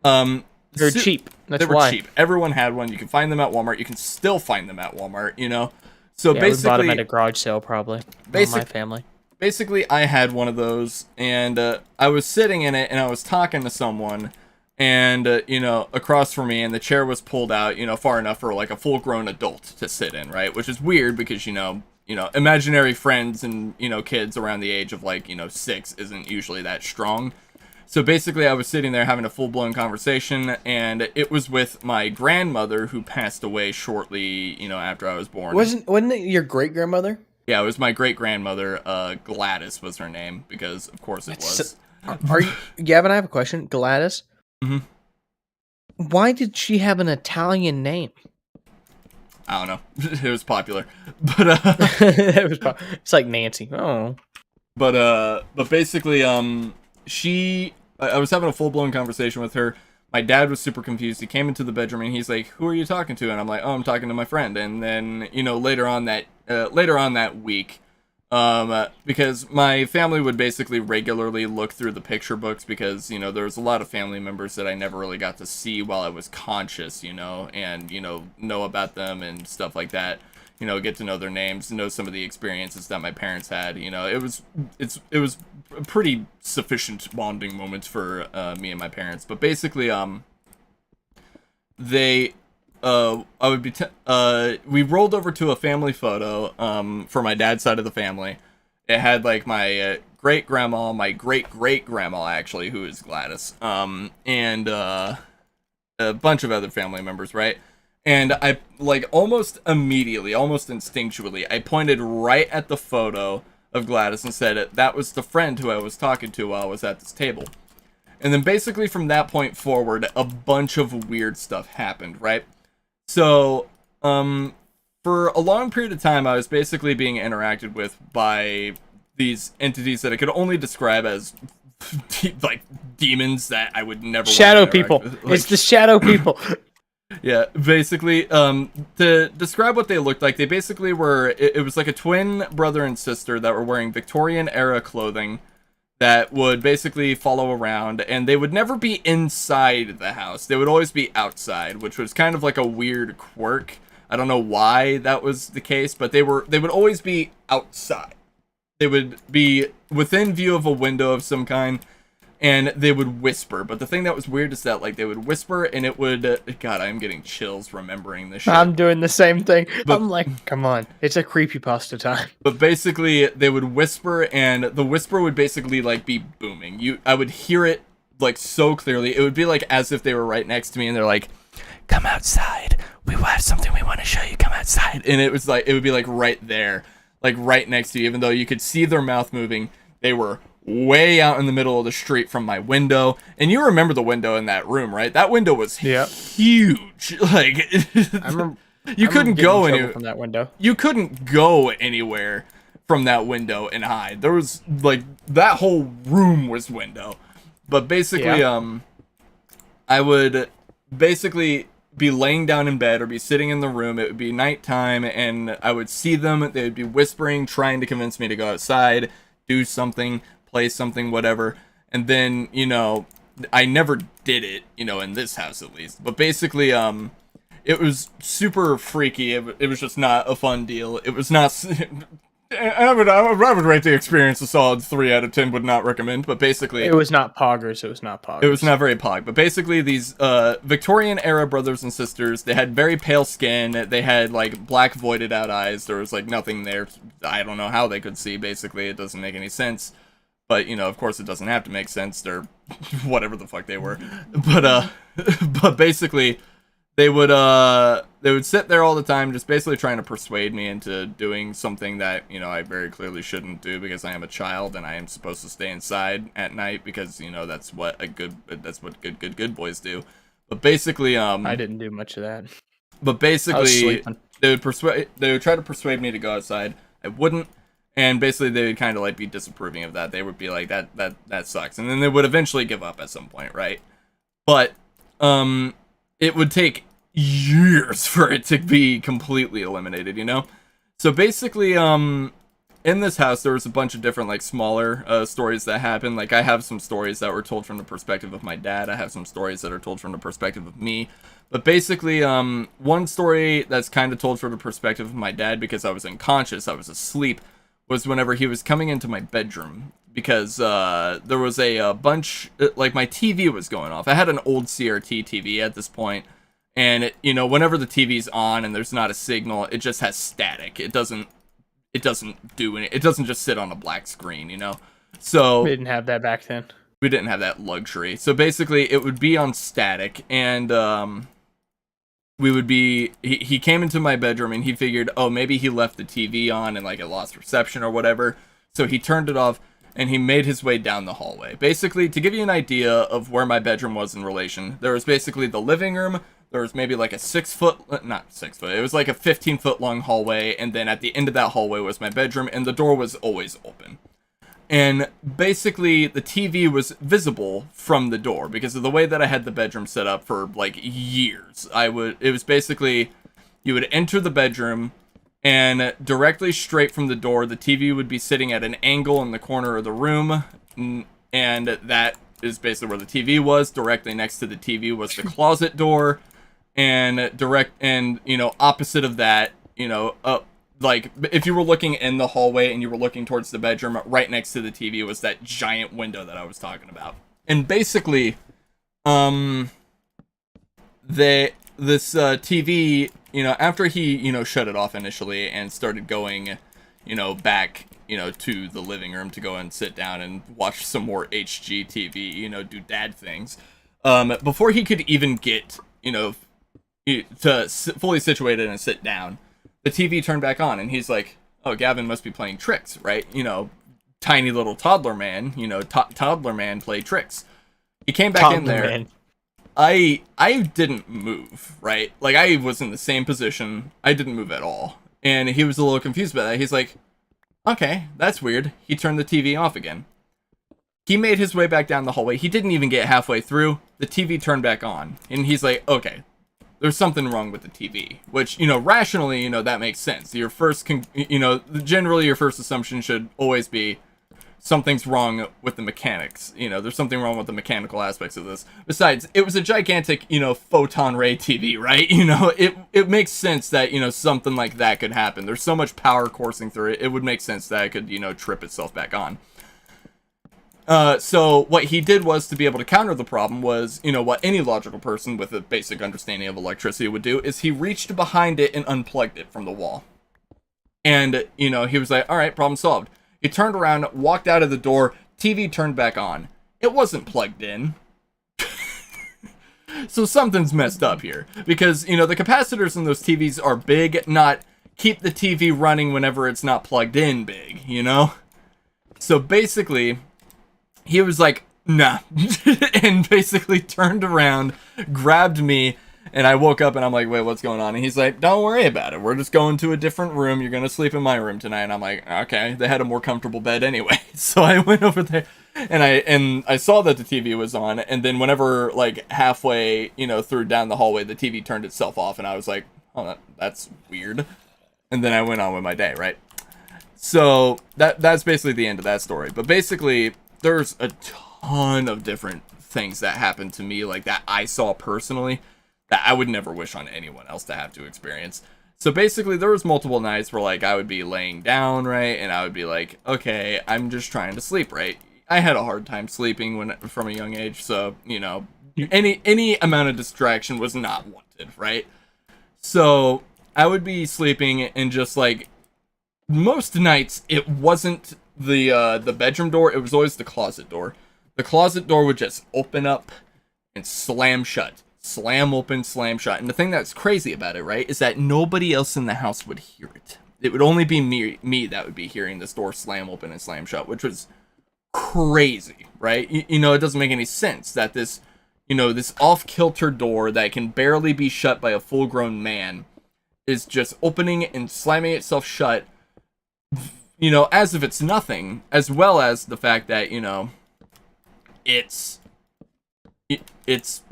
Had one. They're cheap. That's they were why. cheap. Everyone had one. You can find them at Walmart. You can still find them at Walmart, you know? So yeah, basically... we bought them at a garage sale, probably. My family. Basically, I had one of those, and I was sitting in it, and I was talking to someone, and, you know, across from me, and the chair was pulled out, you know, far enough for, like, a full-grown adult to sit in, right? Which is weird, because, you know, imaginary friends and, you know, kids around the age of, like, 6 isn't usually that strong. So basically, I was sitting there having a full-blown conversation, and it was with my grandmother, who passed away shortly, you know, after I was born. Wasn't it your great-grandmother? Yeah, it was my great-grandmother. Gladys was her name, because, of course, it was. Are you, Gavin, I have a question. Gladys? Mm-hmm. Why did she have an Italian name? I don't know. It was popular. But, it's like Nancy. Oh. But basically, I was having a full-blown conversation with her. My dad was super confused. He came into the bedroom and he's like, "Who are you talking to?" And I'm like, "Oh, I'm talking to my friend." And then, you know, later on that week, because my family would basically regularly look through the picture books, because, you know, there was a lot of family members that I never really got to see while I was conscious, you know, and, you know about them and stuff like that. You know, get to know their names, know some of the experiences that my parents had. You know, it was a pretty sufficient bonding moment for me and my parents. But basically, we rolled over to a family photo for my dad's side of the family, It had like my great grandma, my great great grandma actually, who is Gladys, and a bunch of other family members, right? And I, like, almost immediately, almost instinctually, I pointed right at the photo of Gladys and said, that was the friend who I was talking to while I was at this table. And then basically from that point forward, a bunch of weird stuff happened, right? So, for a long period of time, I was basically being interacted with by these entities that I could only describe as like demons that I would never Shadow want to people. interact with. Like, It's the shadow people. yeah, basically, to describe what they looked like, they basically were, it was like a twin brother and sister that were wearing Victorian era clothing that would basically follow around, and they would never be inside the house. They would always be outside, which was kind of like a weird quirk. I don't know why that was the case, but they would always be outside. They would be within view of a window of some kind, and they would whisper. But the thing that was weird is that, like, they would whisper, and it would... God, I'm getting chills remembering this shit. I'm doing the same thing. But, I'm like, come on. It's a creepypasta time. But basically, they would whisper, and the whisper would basically, like, be booming. I would hear it, like, so clearly. It would be, like, as if they were right next to me, and they're like, come outside. We have something we want to show you. Come outside. And it was, like, it would be, like, right there. Like, right next to you. Even though you could see their mouth moving, they were way out in the middle of the street from my window. And you remember the window in that room, right? That window was huge. Like, I remember you couldn't go anywhere from that window. You couldn't go anywhere from that window and hide. There was, like, that whole room was window. But basically, I would basically be laying down in bed or be sitting in the room. It would be nighttime, and I would see them. They would be whispering, trying to convince me to go outside, do something, play something, whatever. And then, you know, I never did it, you know, in this house at least. But basically, it was super freaky. It was just not a fun deal. It was not... I would rate the experience a solid 3 out of 10. Would not recommend. But basically, it was not poggers. It was not poggers. It was not very pog. But basically, these Victorian era brothers and sisters, they had very pale skin. They had like black voided out eyes. There was like nothing there. I don't know how they could see. Basically, it doesn't make any sense. But you know, of course, it doesn't have to make sense. They're whatever the fuck they were. But basically, they would sit there all the time, just basically trying to persuade me into doing something that, you know, I very clearly shouldn't do because I am a child and I am supposed to stay inside at night because, you know, that's what good boys do. But basically, I didn't do much of that. But basically, they would try to persuade me to go outside. I wouldn't, and basically they would kind of like be disapproving of that. They would be like, that sucks, and then they would eventually give up at some point, right? But it would take years for it to be completely eliminated, you know? So basically, in this house, there was a bunch of different, like, smaller stories that happened. Like, I have some stories that were told from the perspective of my dad. I have some stories that are told from the perspective of me. But basically, one story that's kind of told from the perspective of my dad, because I was unconscious, I was asleep, was whenever he was coming into my bedroom. Because there was a bunch, like, my TV was going off. I had an old CRT TV at this point. And, you know, whenever the TV's on and there's not a signal, it just has static. It doesn't do any. It doesn't just sit on a black screen, you know? So we didn't have that back then. We didn't have that luxury. So basically, it would be on static, and we would be... He came into my bedroom, and he figured, oh, maybe he left the TV on and, like, it lost reception or whatever. So he turned it off, and he made his way down the hallway. Basically, to give you an idea of where my bedroom was in relation, there was basically the living room. There was maybe like a 6 foot, not 6 foot, it was like a 15-foot long hallway, and then at the end of that hallway was my bedroom, and the door was always open. And basically, the TV was visible from the door, because of the way that I had the bedroom set up for, like, years. It was basically, you would enter the bedroom, and directly straight from the door, the TV would be sitting at an angle in the corner of the room, and that is basically where the TV was. Directly next to the TV was the closet door. And you know, opposite of that, you know, like, if you were looking in the hallway and you were looking towards the bedroom, right next to the TV was that giant window that I was talking about. And basically, this TV, you know, after he, you know, shut it off initially and started going, you know, back to the living room to go and sit down and watch some more HGTV, do dad things. Before he could even get, fully situated and sit down, the TV turned back on, and he's like, oh, Gavin must be playing tricks, right? Tiny little toddler man, toddler man played tricks. He came back in there. Man. I didn't move, right? Like, I was in the same position. I didn't move at all. And he was a little confused by that. He's like, okay, that's weird. He turned the TV off again. He made his way back down the hallway. He didn't even get halfway through. The TV turned back on. And he's like, okay, there's something wrong with the TV. Which, rationally, that makes sense. Your first, generally your first assumption should always be something's wrong with the mechanics. There's something wrong with the mechanical aspects of this. Besides, it was a gigantic, photon ray TV, right? It makes sense that, something like that could happen. There's so much power coursing through it. It would make sense that it could, trip itself back on. So what he did was, to be able to counter the problem was, what any logical person with a basic understanding of electricity would do, is he reached behind it and unplugged it from the wall. And, he was like, all right, problem solved. He turned around, walked out of the door, TV turned back on. It wasn't plugged in. So something's messed up here. Because, the capacitors in those TVs are big, not keep the TV running whenever it's not plugged in big, So basically, he was like, nah. And basically turned around, grabbed me, and I woke up and I'm like, wait, what's going on? And he's like, don't worry about it. We're just going to a different room. You're going to sleep in my room tonight. And I'm like, okay. They had a more comfortable bed anyway. So I went over there and I saw that the TV was on. And then whenever like halfway, through down the hallway, the TV turned itself off. And I was like, oh, that's weird. And then I went on with my day, right? So that's basically the end of that story. But basically, there's a ton of different things that happened to me, like that I saw personally, that I would never wish on anyone else to have to experience. So basically, there was multiple nights where, like, I would be laying down, right, and I would be like, okay, I'm just trying to sleep, right? I had a hard time sleeping from a young age, so, any amount of distraction was not wanted, right? So I would be sleeping, and just, like, most nights, it wasn't the bedroom door, it was always the closet door. The closet door would just open up and slam shut. Slam open, slam shut. And the thing that's crazy about it, right, is that nobody else in the house would hear it. It would only be me that would be hearing this door slam open and slam shut, which was crazy, right? It doesn't make any sense that this, this off-kilter door that can barely be shut by a full-grown man is just opening and slamming itself shut, as if it's nothing, as well as the fact that, it's it's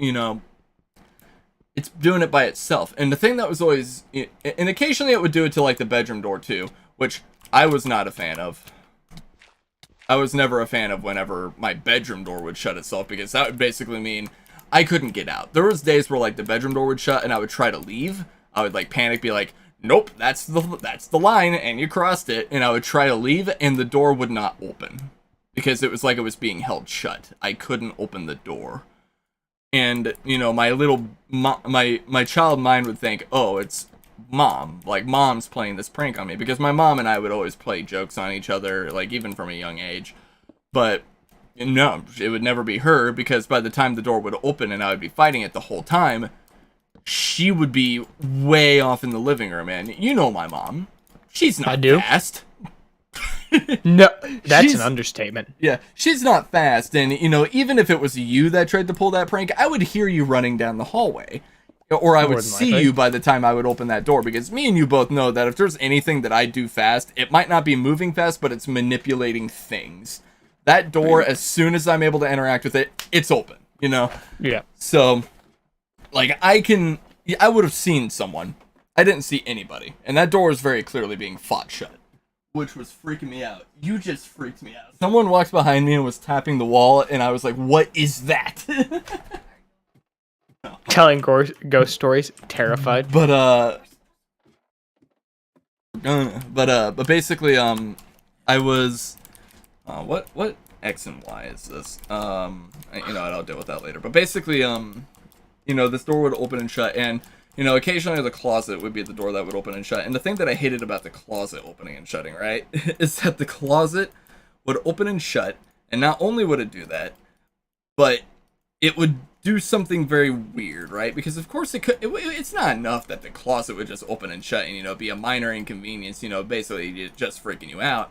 doing it by itself. And the thing that was always, and occasionally it would do it to like the bedroom door too, which I was not a fan of. I was never a fan of whenever my bedroom door would shut itself, because that would basically mean I couldn't get out. There was days where like the bedroom door would shut and I would try to leave. I would like panic, be like, nope, that's the line and you crossed it. And I would try to leave and the door would not open because it was like it was being held shut. I couldn't open the door. And, my little, my child mind would think, oh, it's mom. Like, mom's playing this prank on me. Because my mom and I would always play jokes on each other, like, even from a young age. But, no, it would never be her, because by the time the door would open and I would be fighting it the whole time, she would be way off in the living room. And you know my mom. She's not fast. No, that's an understatement. Yeah, she's not fast, and, even if it was you that tried to pull that prank, I would hear you running down the hallway. Or I would see you by the time I would open that door, because me and you both know that if there's anything that I do fast, it might not be moving fast, but it's manipulating things. That door, as soon as I'm able to interact with it, it's open, Yeah. So, like, I would have seen someone. I didn't see anybody, and that door is very clearly being fought shut. Which was freaking me out. You just freaked me out. Someone walked behind me and was tapping the wall, and I was like, what is that? Telling ghost stories, terrified. But basically, I was, what X and Y is this? I'll deal with that later. But basically, this door would open and shut, and You know, occasionally the closet would be the door that would open and shut. And the thing that I hated about the closet opening and shutting, right, is that the closet would open and shut, and not only would it do that, but it would do something very weird, right? Because of course it's not enough that the closet would just open and shut and, you know, be a minor inconvenience, you know, basically just freaking you out.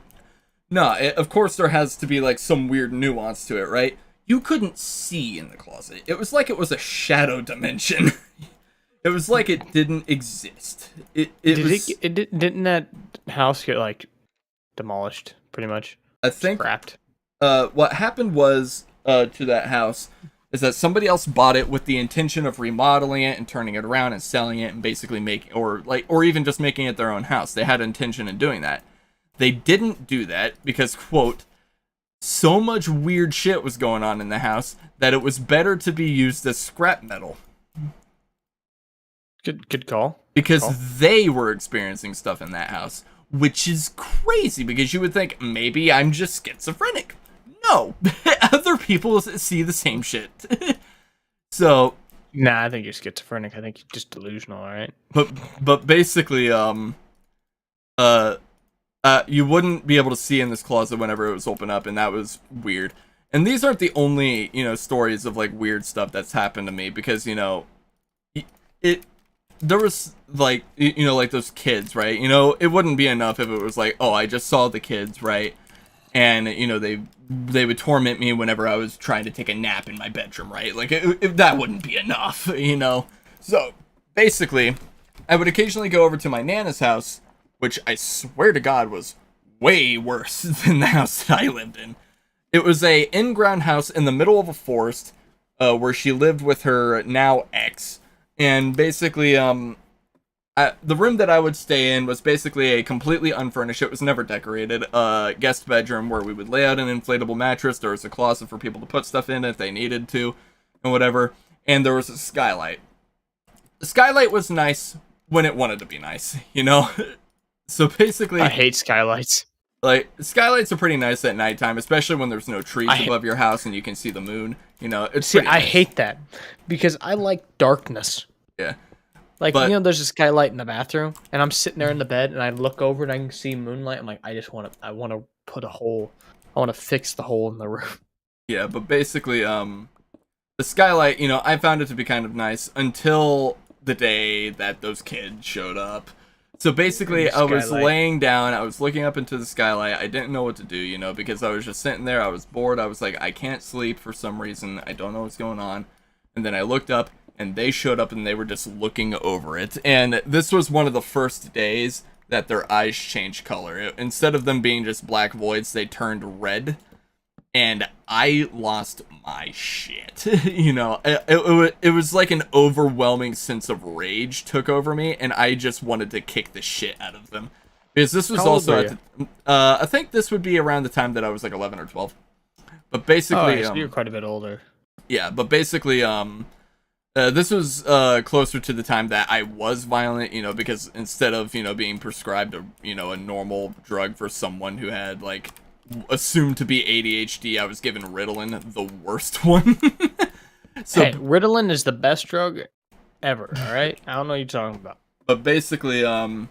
No, of course there has to be like some weird nuance to it, right? You couldn't see in the closet. It was like it was a shadow dimension. It was like it didn't exist. Didn't that house get like demolished pretty much? I think Scrapped. What happened was to that house is that somebody else bought it with the intention of remodeling it and turning it around and selling it and basically or even just making it their own house. They had intention in doing that. They didn't do that because, quote, so much weird shit was going on in the house that it was better to be used as scrap metal. Good call. Because they were experiencing stuff in that house, which is crazy because you would think maybe I'm just schizophrenic. No, other people see the same shit. So, nah, I think you're schizophrenic. I think you're just delusional, all right? But basically, you wouldn't be able to see in this closet whenever it was open up, and that was weird. And these aren't the only, you know, stories of like weird stuff that's happened to me because, you know, there was like, you know, like those kids, right? You know, it wouldn't be enough if it was like, oh, I just saw the kids, right? And, you know, they would torment me whenever I was trying to take a nap in my bedroom, right? Like, that wouldn't be enough, you know? So, basically, I would occasionally go over to my Nana's house, which I swear to God was way worse than the house that I lived in. It was a in-ground house in the middle of a forest, where she lived with her now ex. And basically, the room that I would stay in was basically a completely unfurnished, it was never decorated, guest bedroom where we would lay out an inflatable mattress. There was a closet for people to put stuff in if they needed to, and whatever. And there was a skylight. The skylight was nice when it wanted to be nice, you know? So basically, I hate skylights. Like, skylights are pretty nice at nighttime, especially when there's no trees above your house and you can see the moon. You know, it's I nice. hate that because I like darkness. Yeah. Like, you know, there's a skylight in the bathroom, and I'm sitting there in the bed, and I look over and I can see moonlight. I'm like, I want to put a hole. I want to fix the hole in the roof. Yeah, but basically, the skylight, you know, I found it to be kind of nice until the day that those kids showed up. So basically, I was laying down, I was looking up into the skylight, I didn't know what to do, you know, because I was just sitting there, I was bored, I was like, I can't sleep for some reason, I don't know what's going on. And then I looked up, and they showed up, and they were just looking over it. And this was one of the first days that their eyes changed color. Instead of them being just black voids, they turned red. And I lost my shit. You know, it was like an overwhelming sense of rage took over me, and I just wanted to kick the shit out of them. Because this was also, I think this would be around the time that I was like 11 or 12. But basically, so you're quite a bit older. Yeah, but basically, this was closer to the time that I was violent, you know, because instead of, you know, being prescribed a, you know, a normal drug for someone who had like assumed to be ADHD, I was given Ritalin, the worst one. So, hey, Ritalin is the best drug ever, all right? I don't know what you're talking about. But basically, I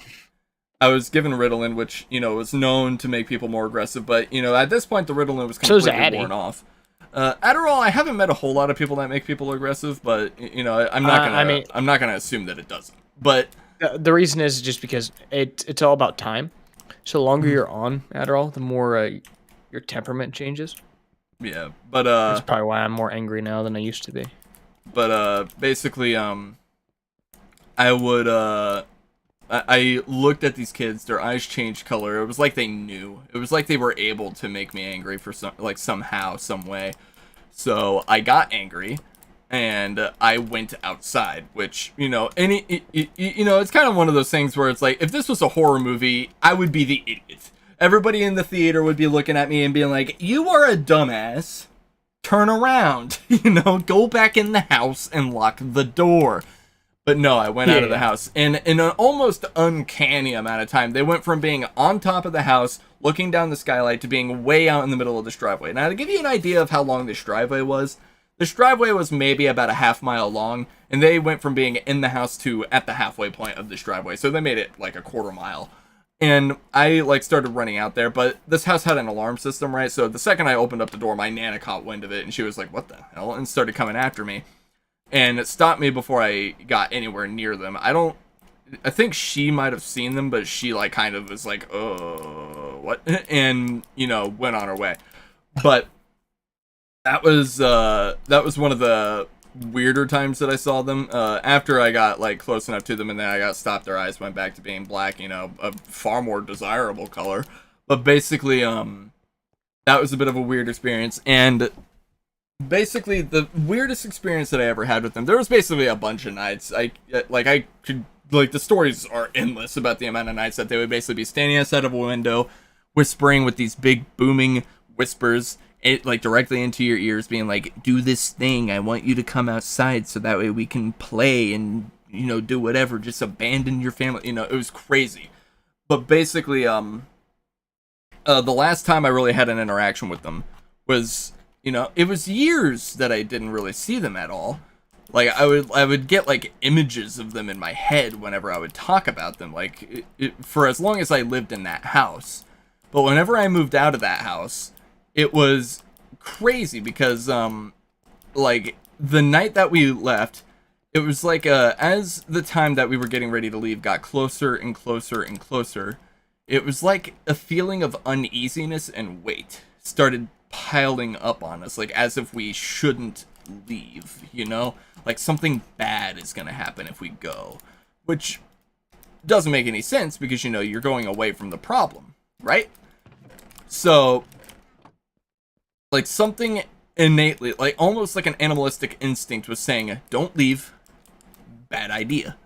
was given Ritalin, which, you know, was known to make people more aggressive, but, you know, at this point, the Ritalin was completely worn off. Adderall, I haven't met a whole lot of people that make people aggressive, but, you know, I'm not gonna assume that it doesn't. But the reason is just because it's all about time. So the longer you're on Adderall, the more your temperament changes. Yeah, but that's probably why I'm more angry now than I used to be. But basically, I would I looked at these kids, their eyes changed color. It was like they knew. It was like they were able to make me angry for somehow, some way. So I got angry, and I went outside, which, you know, you know, it's kind of one of those things where it's like, if this was a horror movie, I would be the idiot. Everybody in the theater would be looking at me and being like, you are a dumbass. Turn around, you know, go back in the house and lock the door. But no, I went out of the house. And in an almost uncanny amount of time, they went from being on top of the house, looking down the skylight, to being way out in the middle of this driveway. Now, to give you an idea of how long this driveway was this driveway was maybe about a half mile long, and they went from being in the house to at the halfway point of this driveway, so they made it like a quarter mile. And I like started running out there, but this house had an alarm system, right? So the second I opened up the door, my Nana caught wind of it, and she was like, what the hell? And started coming after me. And it stopped me before I got anywhere near them. I think she might have seen them, but she like kind of was like, oh, what? And, you know, went on her way. But that was one of the weirder times that I saw them. After I got like close enough to them, and then I got stopped, their eyes went back to being black, you know, a far more desirable color. But basically, that was a bit of a weird experience. And basically the weirdest experience that I ever had with them, there was basically a bunch of nights. The stories are endless about the amount of nights that they would basically be standing outside of a window, whispering with these big booming whispers, like directly into your ears, being like, do this thing, I want you to come outside so that way we can play and, you know, do whatever, just abandon your family. You know, it was crazy. But basically, the last time I really had an interaction with them was, you know, it was years that I didn't really see them at all. Like, I would get, like, images of them in my head whenever I would talk about them, like, for as long as I lived in that house. But whenever I moved out of that house, it was crazy because, like, the night that we left, it was like, as the time that we were getting ready to leave got closer and closer and closer, it was like a feeling of uneasiness and weight started piling up on us, like, as if we shouldn't leave, you know? Like, something bad is gonna happen if we go. Which doesn't make any sense because, you know, you're going away from the problem, right? So, like, something innately, like, almost like an animalistic instinct was saying, don't leave, bad idea.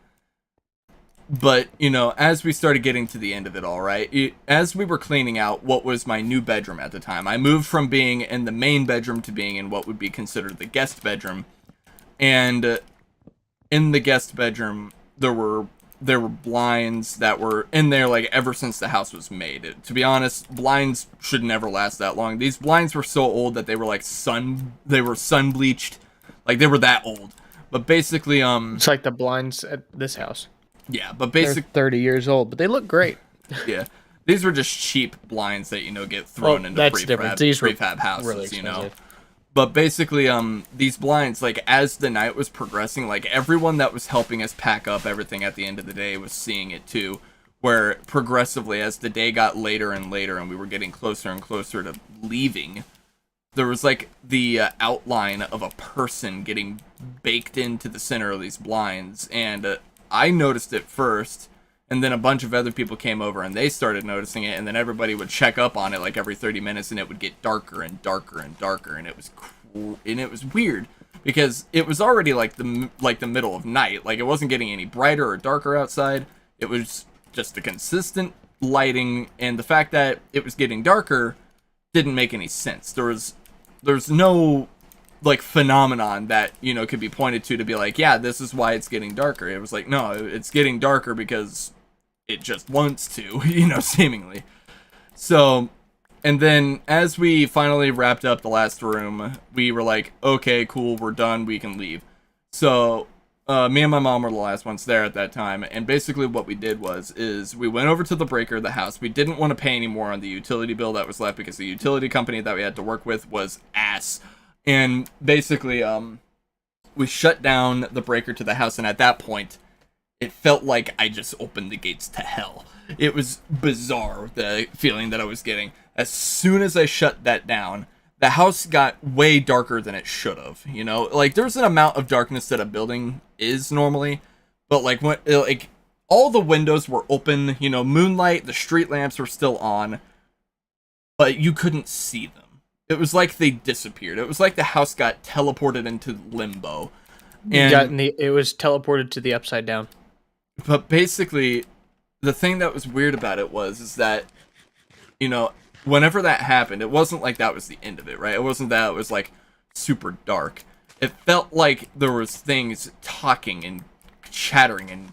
But, you know, as we started getting to the end of it all, right, as we were cleaning out what was my new bedroom at the time, I moved from being in the main bedroom to being in what would be considered the guest bedroom. And in the guest bedroom, there were blinds that were in there, like, ever since the house was made. To be honest, blinds should never last that long. These blinds were so old that they were, like, sun bleached. Like, they were that old. But basically, It's like the blinds at this house. Yeah, but They're basically 30 years old, but they look great. Yeah. These were just cheap blinds that, you know, get thrown into prefab houses, really you know. expensive. But basically, these blinds, like, as the night was progressing, like, everyone that was helping us pack up everything at the end of the day was seeing it too. Where progressively, as the day got later and later and we were getting closer and closer to leaving, there was, like, the outline of a person getting baked into the center of these blinds. And I noticed it first, and then a bunch of other people came over and they started noticing it, and then everybody would check up on it like every 30 minutes, and it would get darker and darker and darker, and it was weird because it was already like the middle of night. Like, it wasn't getting any brighter or darker outside. It was just a consistent lighting, and the fact that it was getting darker didn't make any sense. There's no, like, phenomenon that, you know, could be pointed to be like, yeah, this is why it's getting darker. It was like, no, it's getting darker because it just wants to, you know, seemingly. So, and then as we finally wrapped up the last room, we were like, okay, cool, we're done, we can leave. So, me and my mom were the last ones there at that time, and basically what we did is we went over to the breaker of the house. We didn't want to pay any more on the utility bill that was left because the utility company that we had to work with was ass. And basically, we shut down the breaker to the house, and at that point, it felt like I just opened the gates to hell. It was bizarre, the feeling that I was getting. As soon as I shut that down, the house got way darker than it should have, you know? Like, there's an amount of darkness that a building is normally, but, like, when, like, all the windows were open, you know, moonlight, the street lamps were still on, but you couldn't see them. It was like they disappeared. It was like the house got teleported into limbo. And It was teleported to the upside down. But basically, the thing that was weird about it is that, you know, whenever that happened, it wasn't like that was the end of it, right? It wasn't that it was, like, super dark. It felt like there was things talking and chattering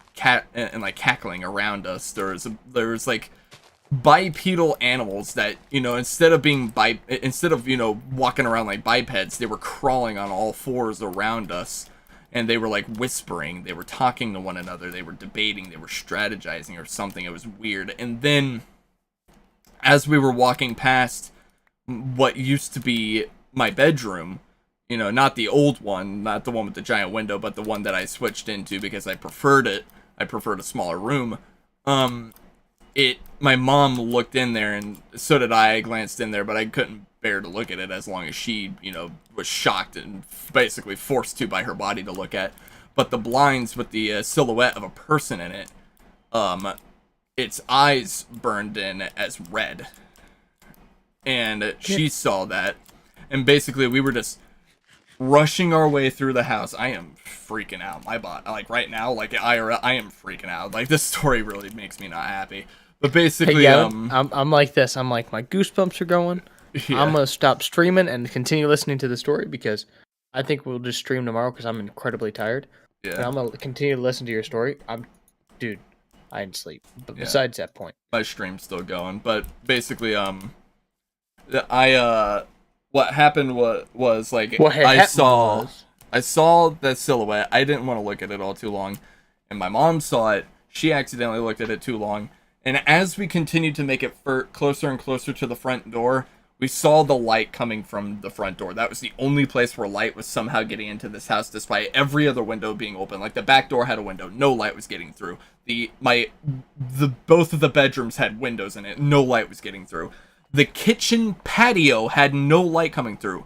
and like cackling around us. There was like bipedal animals that, instead of walking around like bipeds, they were crawling on all fours around us, and they were like whispering, they were talking to one another, they were debating, they were strategizing or something. It was weird. And then as we were walking past what used to be my bedroom, not the old one, not the one with the giant window, but the one that I switched into because I preferred it. I preferred a smaller room. My mom looked in there, and so did I. I glanced in there, but I couldn't bear to look at it as long as she, was shocked and basically forced to by her body to look at. But the blinds with the silhouette of a person in it, its eyes burned in as red. And she saw that, and basically we were just rushing our way through the house. I am freaking out. My body, like right now, like IRL, I am freaking out. Like this story really makes me not happy. But basically, hey, yeah, I'm like this. I'm like, my goosebumps are going. Yeah. I'm gonna stop streaming and continue listening to the story because I think we'll just stream tomorrow because I'm incredibly tired. Yeah. And I'm gonna continue to listen to your story. Dude, I didn't sleep. But besides that point, my stream's still going. But basically, what happened was like I saw the silhouette. I didn't want to look at it all too long, and my mom saw it. She accidentally looked at it too long, and as we continued to make it closer and closer to the front door, we saw the light coming from the front door. That was the only place where light was somehow getting into this house, despite every other window being open. Like the back door had a window, no light was getting through. Both of the bedrooms had windows in it, no light was getting through. The kitchen patio had no light coming through.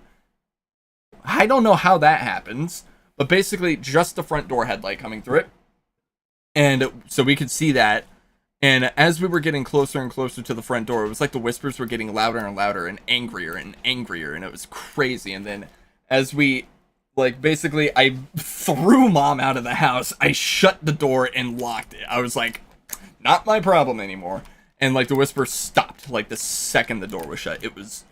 I don't know how that happens, but basically just the front door had light coming through it. And so we could see that. And as we were getting closer and closer to the front door, it was like the whispers were getting louder and louder and angrier, and it was crazy. And then as we, like, basically, I threw Mom out of the house. I shut the door and locked it. I was like, not my problem anymore. And, like, the whisper stopped, like, the second the door was shut. It was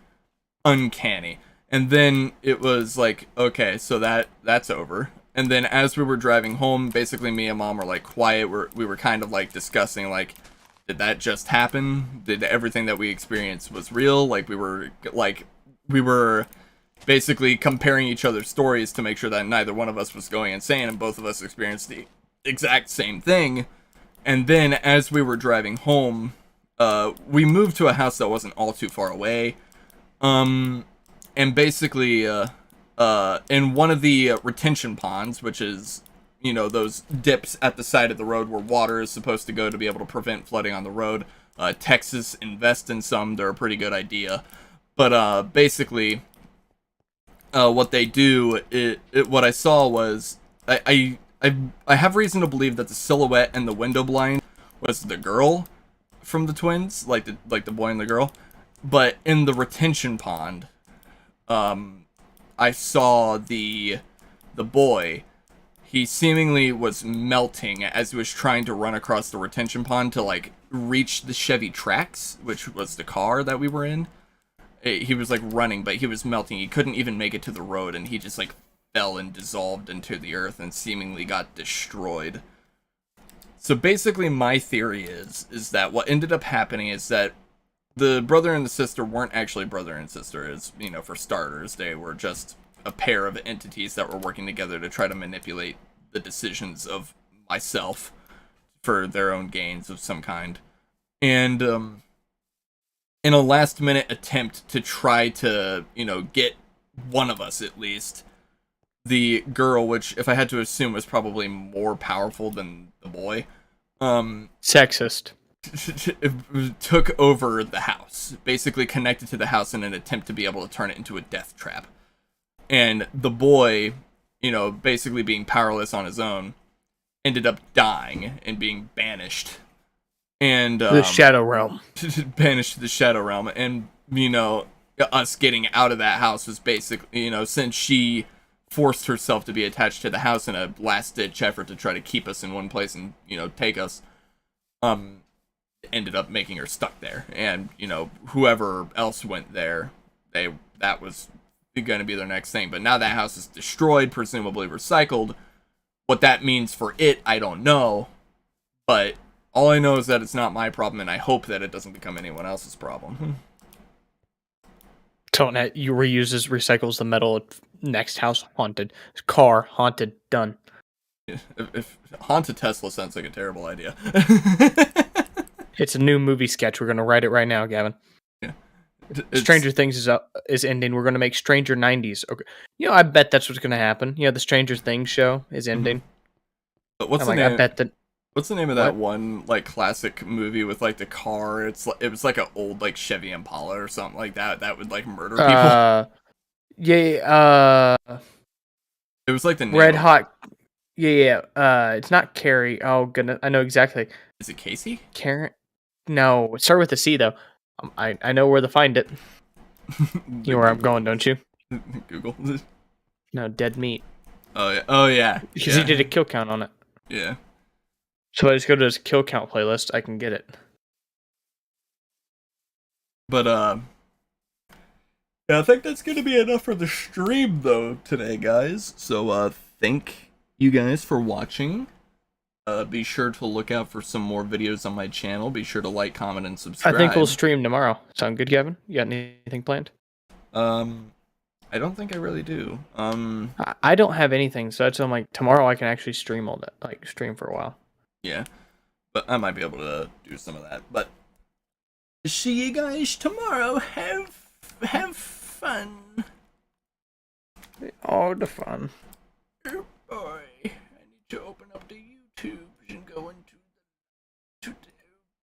uncanny. And then it was like, okay, so that's over. And then as we were driving home, basically me and Mom were, like, quiet. We were kind of, like, discussing, like, did that just happen? Did everything that we experienced was real? Like, we were basically comparing each other's stories to make sure that neither one of us was going insane and both of us experienced the exact same thing. And then as we were driving home, we moved to a house that wasn't all too far away. And basically, in one of the retention ponds, which is, those dips at the side of the road where water is supposed to go to be able to prevent flooding on the road. Texas invests in some. They're a pretty good idea. But basically, what they do, what I saw was, I have reason to believe that the silhouette and the window blind was the girl from the twins, like the boy and the girl. But in the retention pond, I saw the boy. He seemingly was melting as he was trying to run across the retention pond to, like, reach the Chevy Trax, which was the car that we were in. He was, like, running, but he was melting. He couldn't even make it to the road, and he just, like, fell and dissolved into the earth and seemingly got destroyed. So basically my theory is that what ended up happening is that the brother and the sister weren't actually brother and sister. As for starters, they were just a pair of entities that were working together to try to manipulate the decisions of myself for their own gains of some kind. And in a last minute attempt to try to, get one of us at least, the girl, which if I had to assume was probably more powerful than the boy, sexist, took over the house, basically connected to the house in an attempt to be able to turn it into a death trap. And the boy, basically being powerless on his own, ended up dying and being banished. And the Shadow Realm. Banished to the Shadow Realm. And, us getting out of that house was basically, since she forced herself to be attached to the house in a last-ditch effort to try to keep us in one place and, take us, ended up making her stuck there. And, whoever else went there, that was going to be their next thing. But now that house is destroyed, presumably recycled. What that means for it, I don't know. But All I know is that it's not my problem, and I hope that it doesn't become anyone else's problem. Tonet, you reuses, recycles the metal. Next house haunted. Car haunted. Done. If haunted Tesla sounds like a terrible idea. It's a new movie sketch. We're gonna write it right now, Gavin. Yeah. Stranger Things is ending. We're gonna make Stranger 90s. Okay. I bet that's what's gonna happen. The Stranger Things show is ending. But what's the name? I bet that. What's the name of that one like classic movie with like the car? It was like an old like Chevy Impala or something like that. That would like murder people. Yeah. It was like the name Red Hot. Yeah. It's not Carrie. Oh goodness, I know exactly. Is it Casey? Karen. No, it started with a C though. I know where to find it. You know where I'm going, don't you? Google. No, Dead Meat. Oh yeah. Oh yeah. Because he did a kill count on it. Yeah. So I just go to his kill count playlist. I can get it. But yeah, I think that's gonna be enough for the stream though today, guys. So thank you guys for watching. Be sure to look out for some more videos on my channel. Be sure to like, comment, and subscribe. I think we'll stream tomorrow. Sound good, Gavin? You got anything planned? I don't think I really do. I don't have anything, so that's like tomorrow I can actually stream all that, like stream for a while. Yeah, but I might be able to do some of that. But see you guys tomorrow. Have fun. All the fun.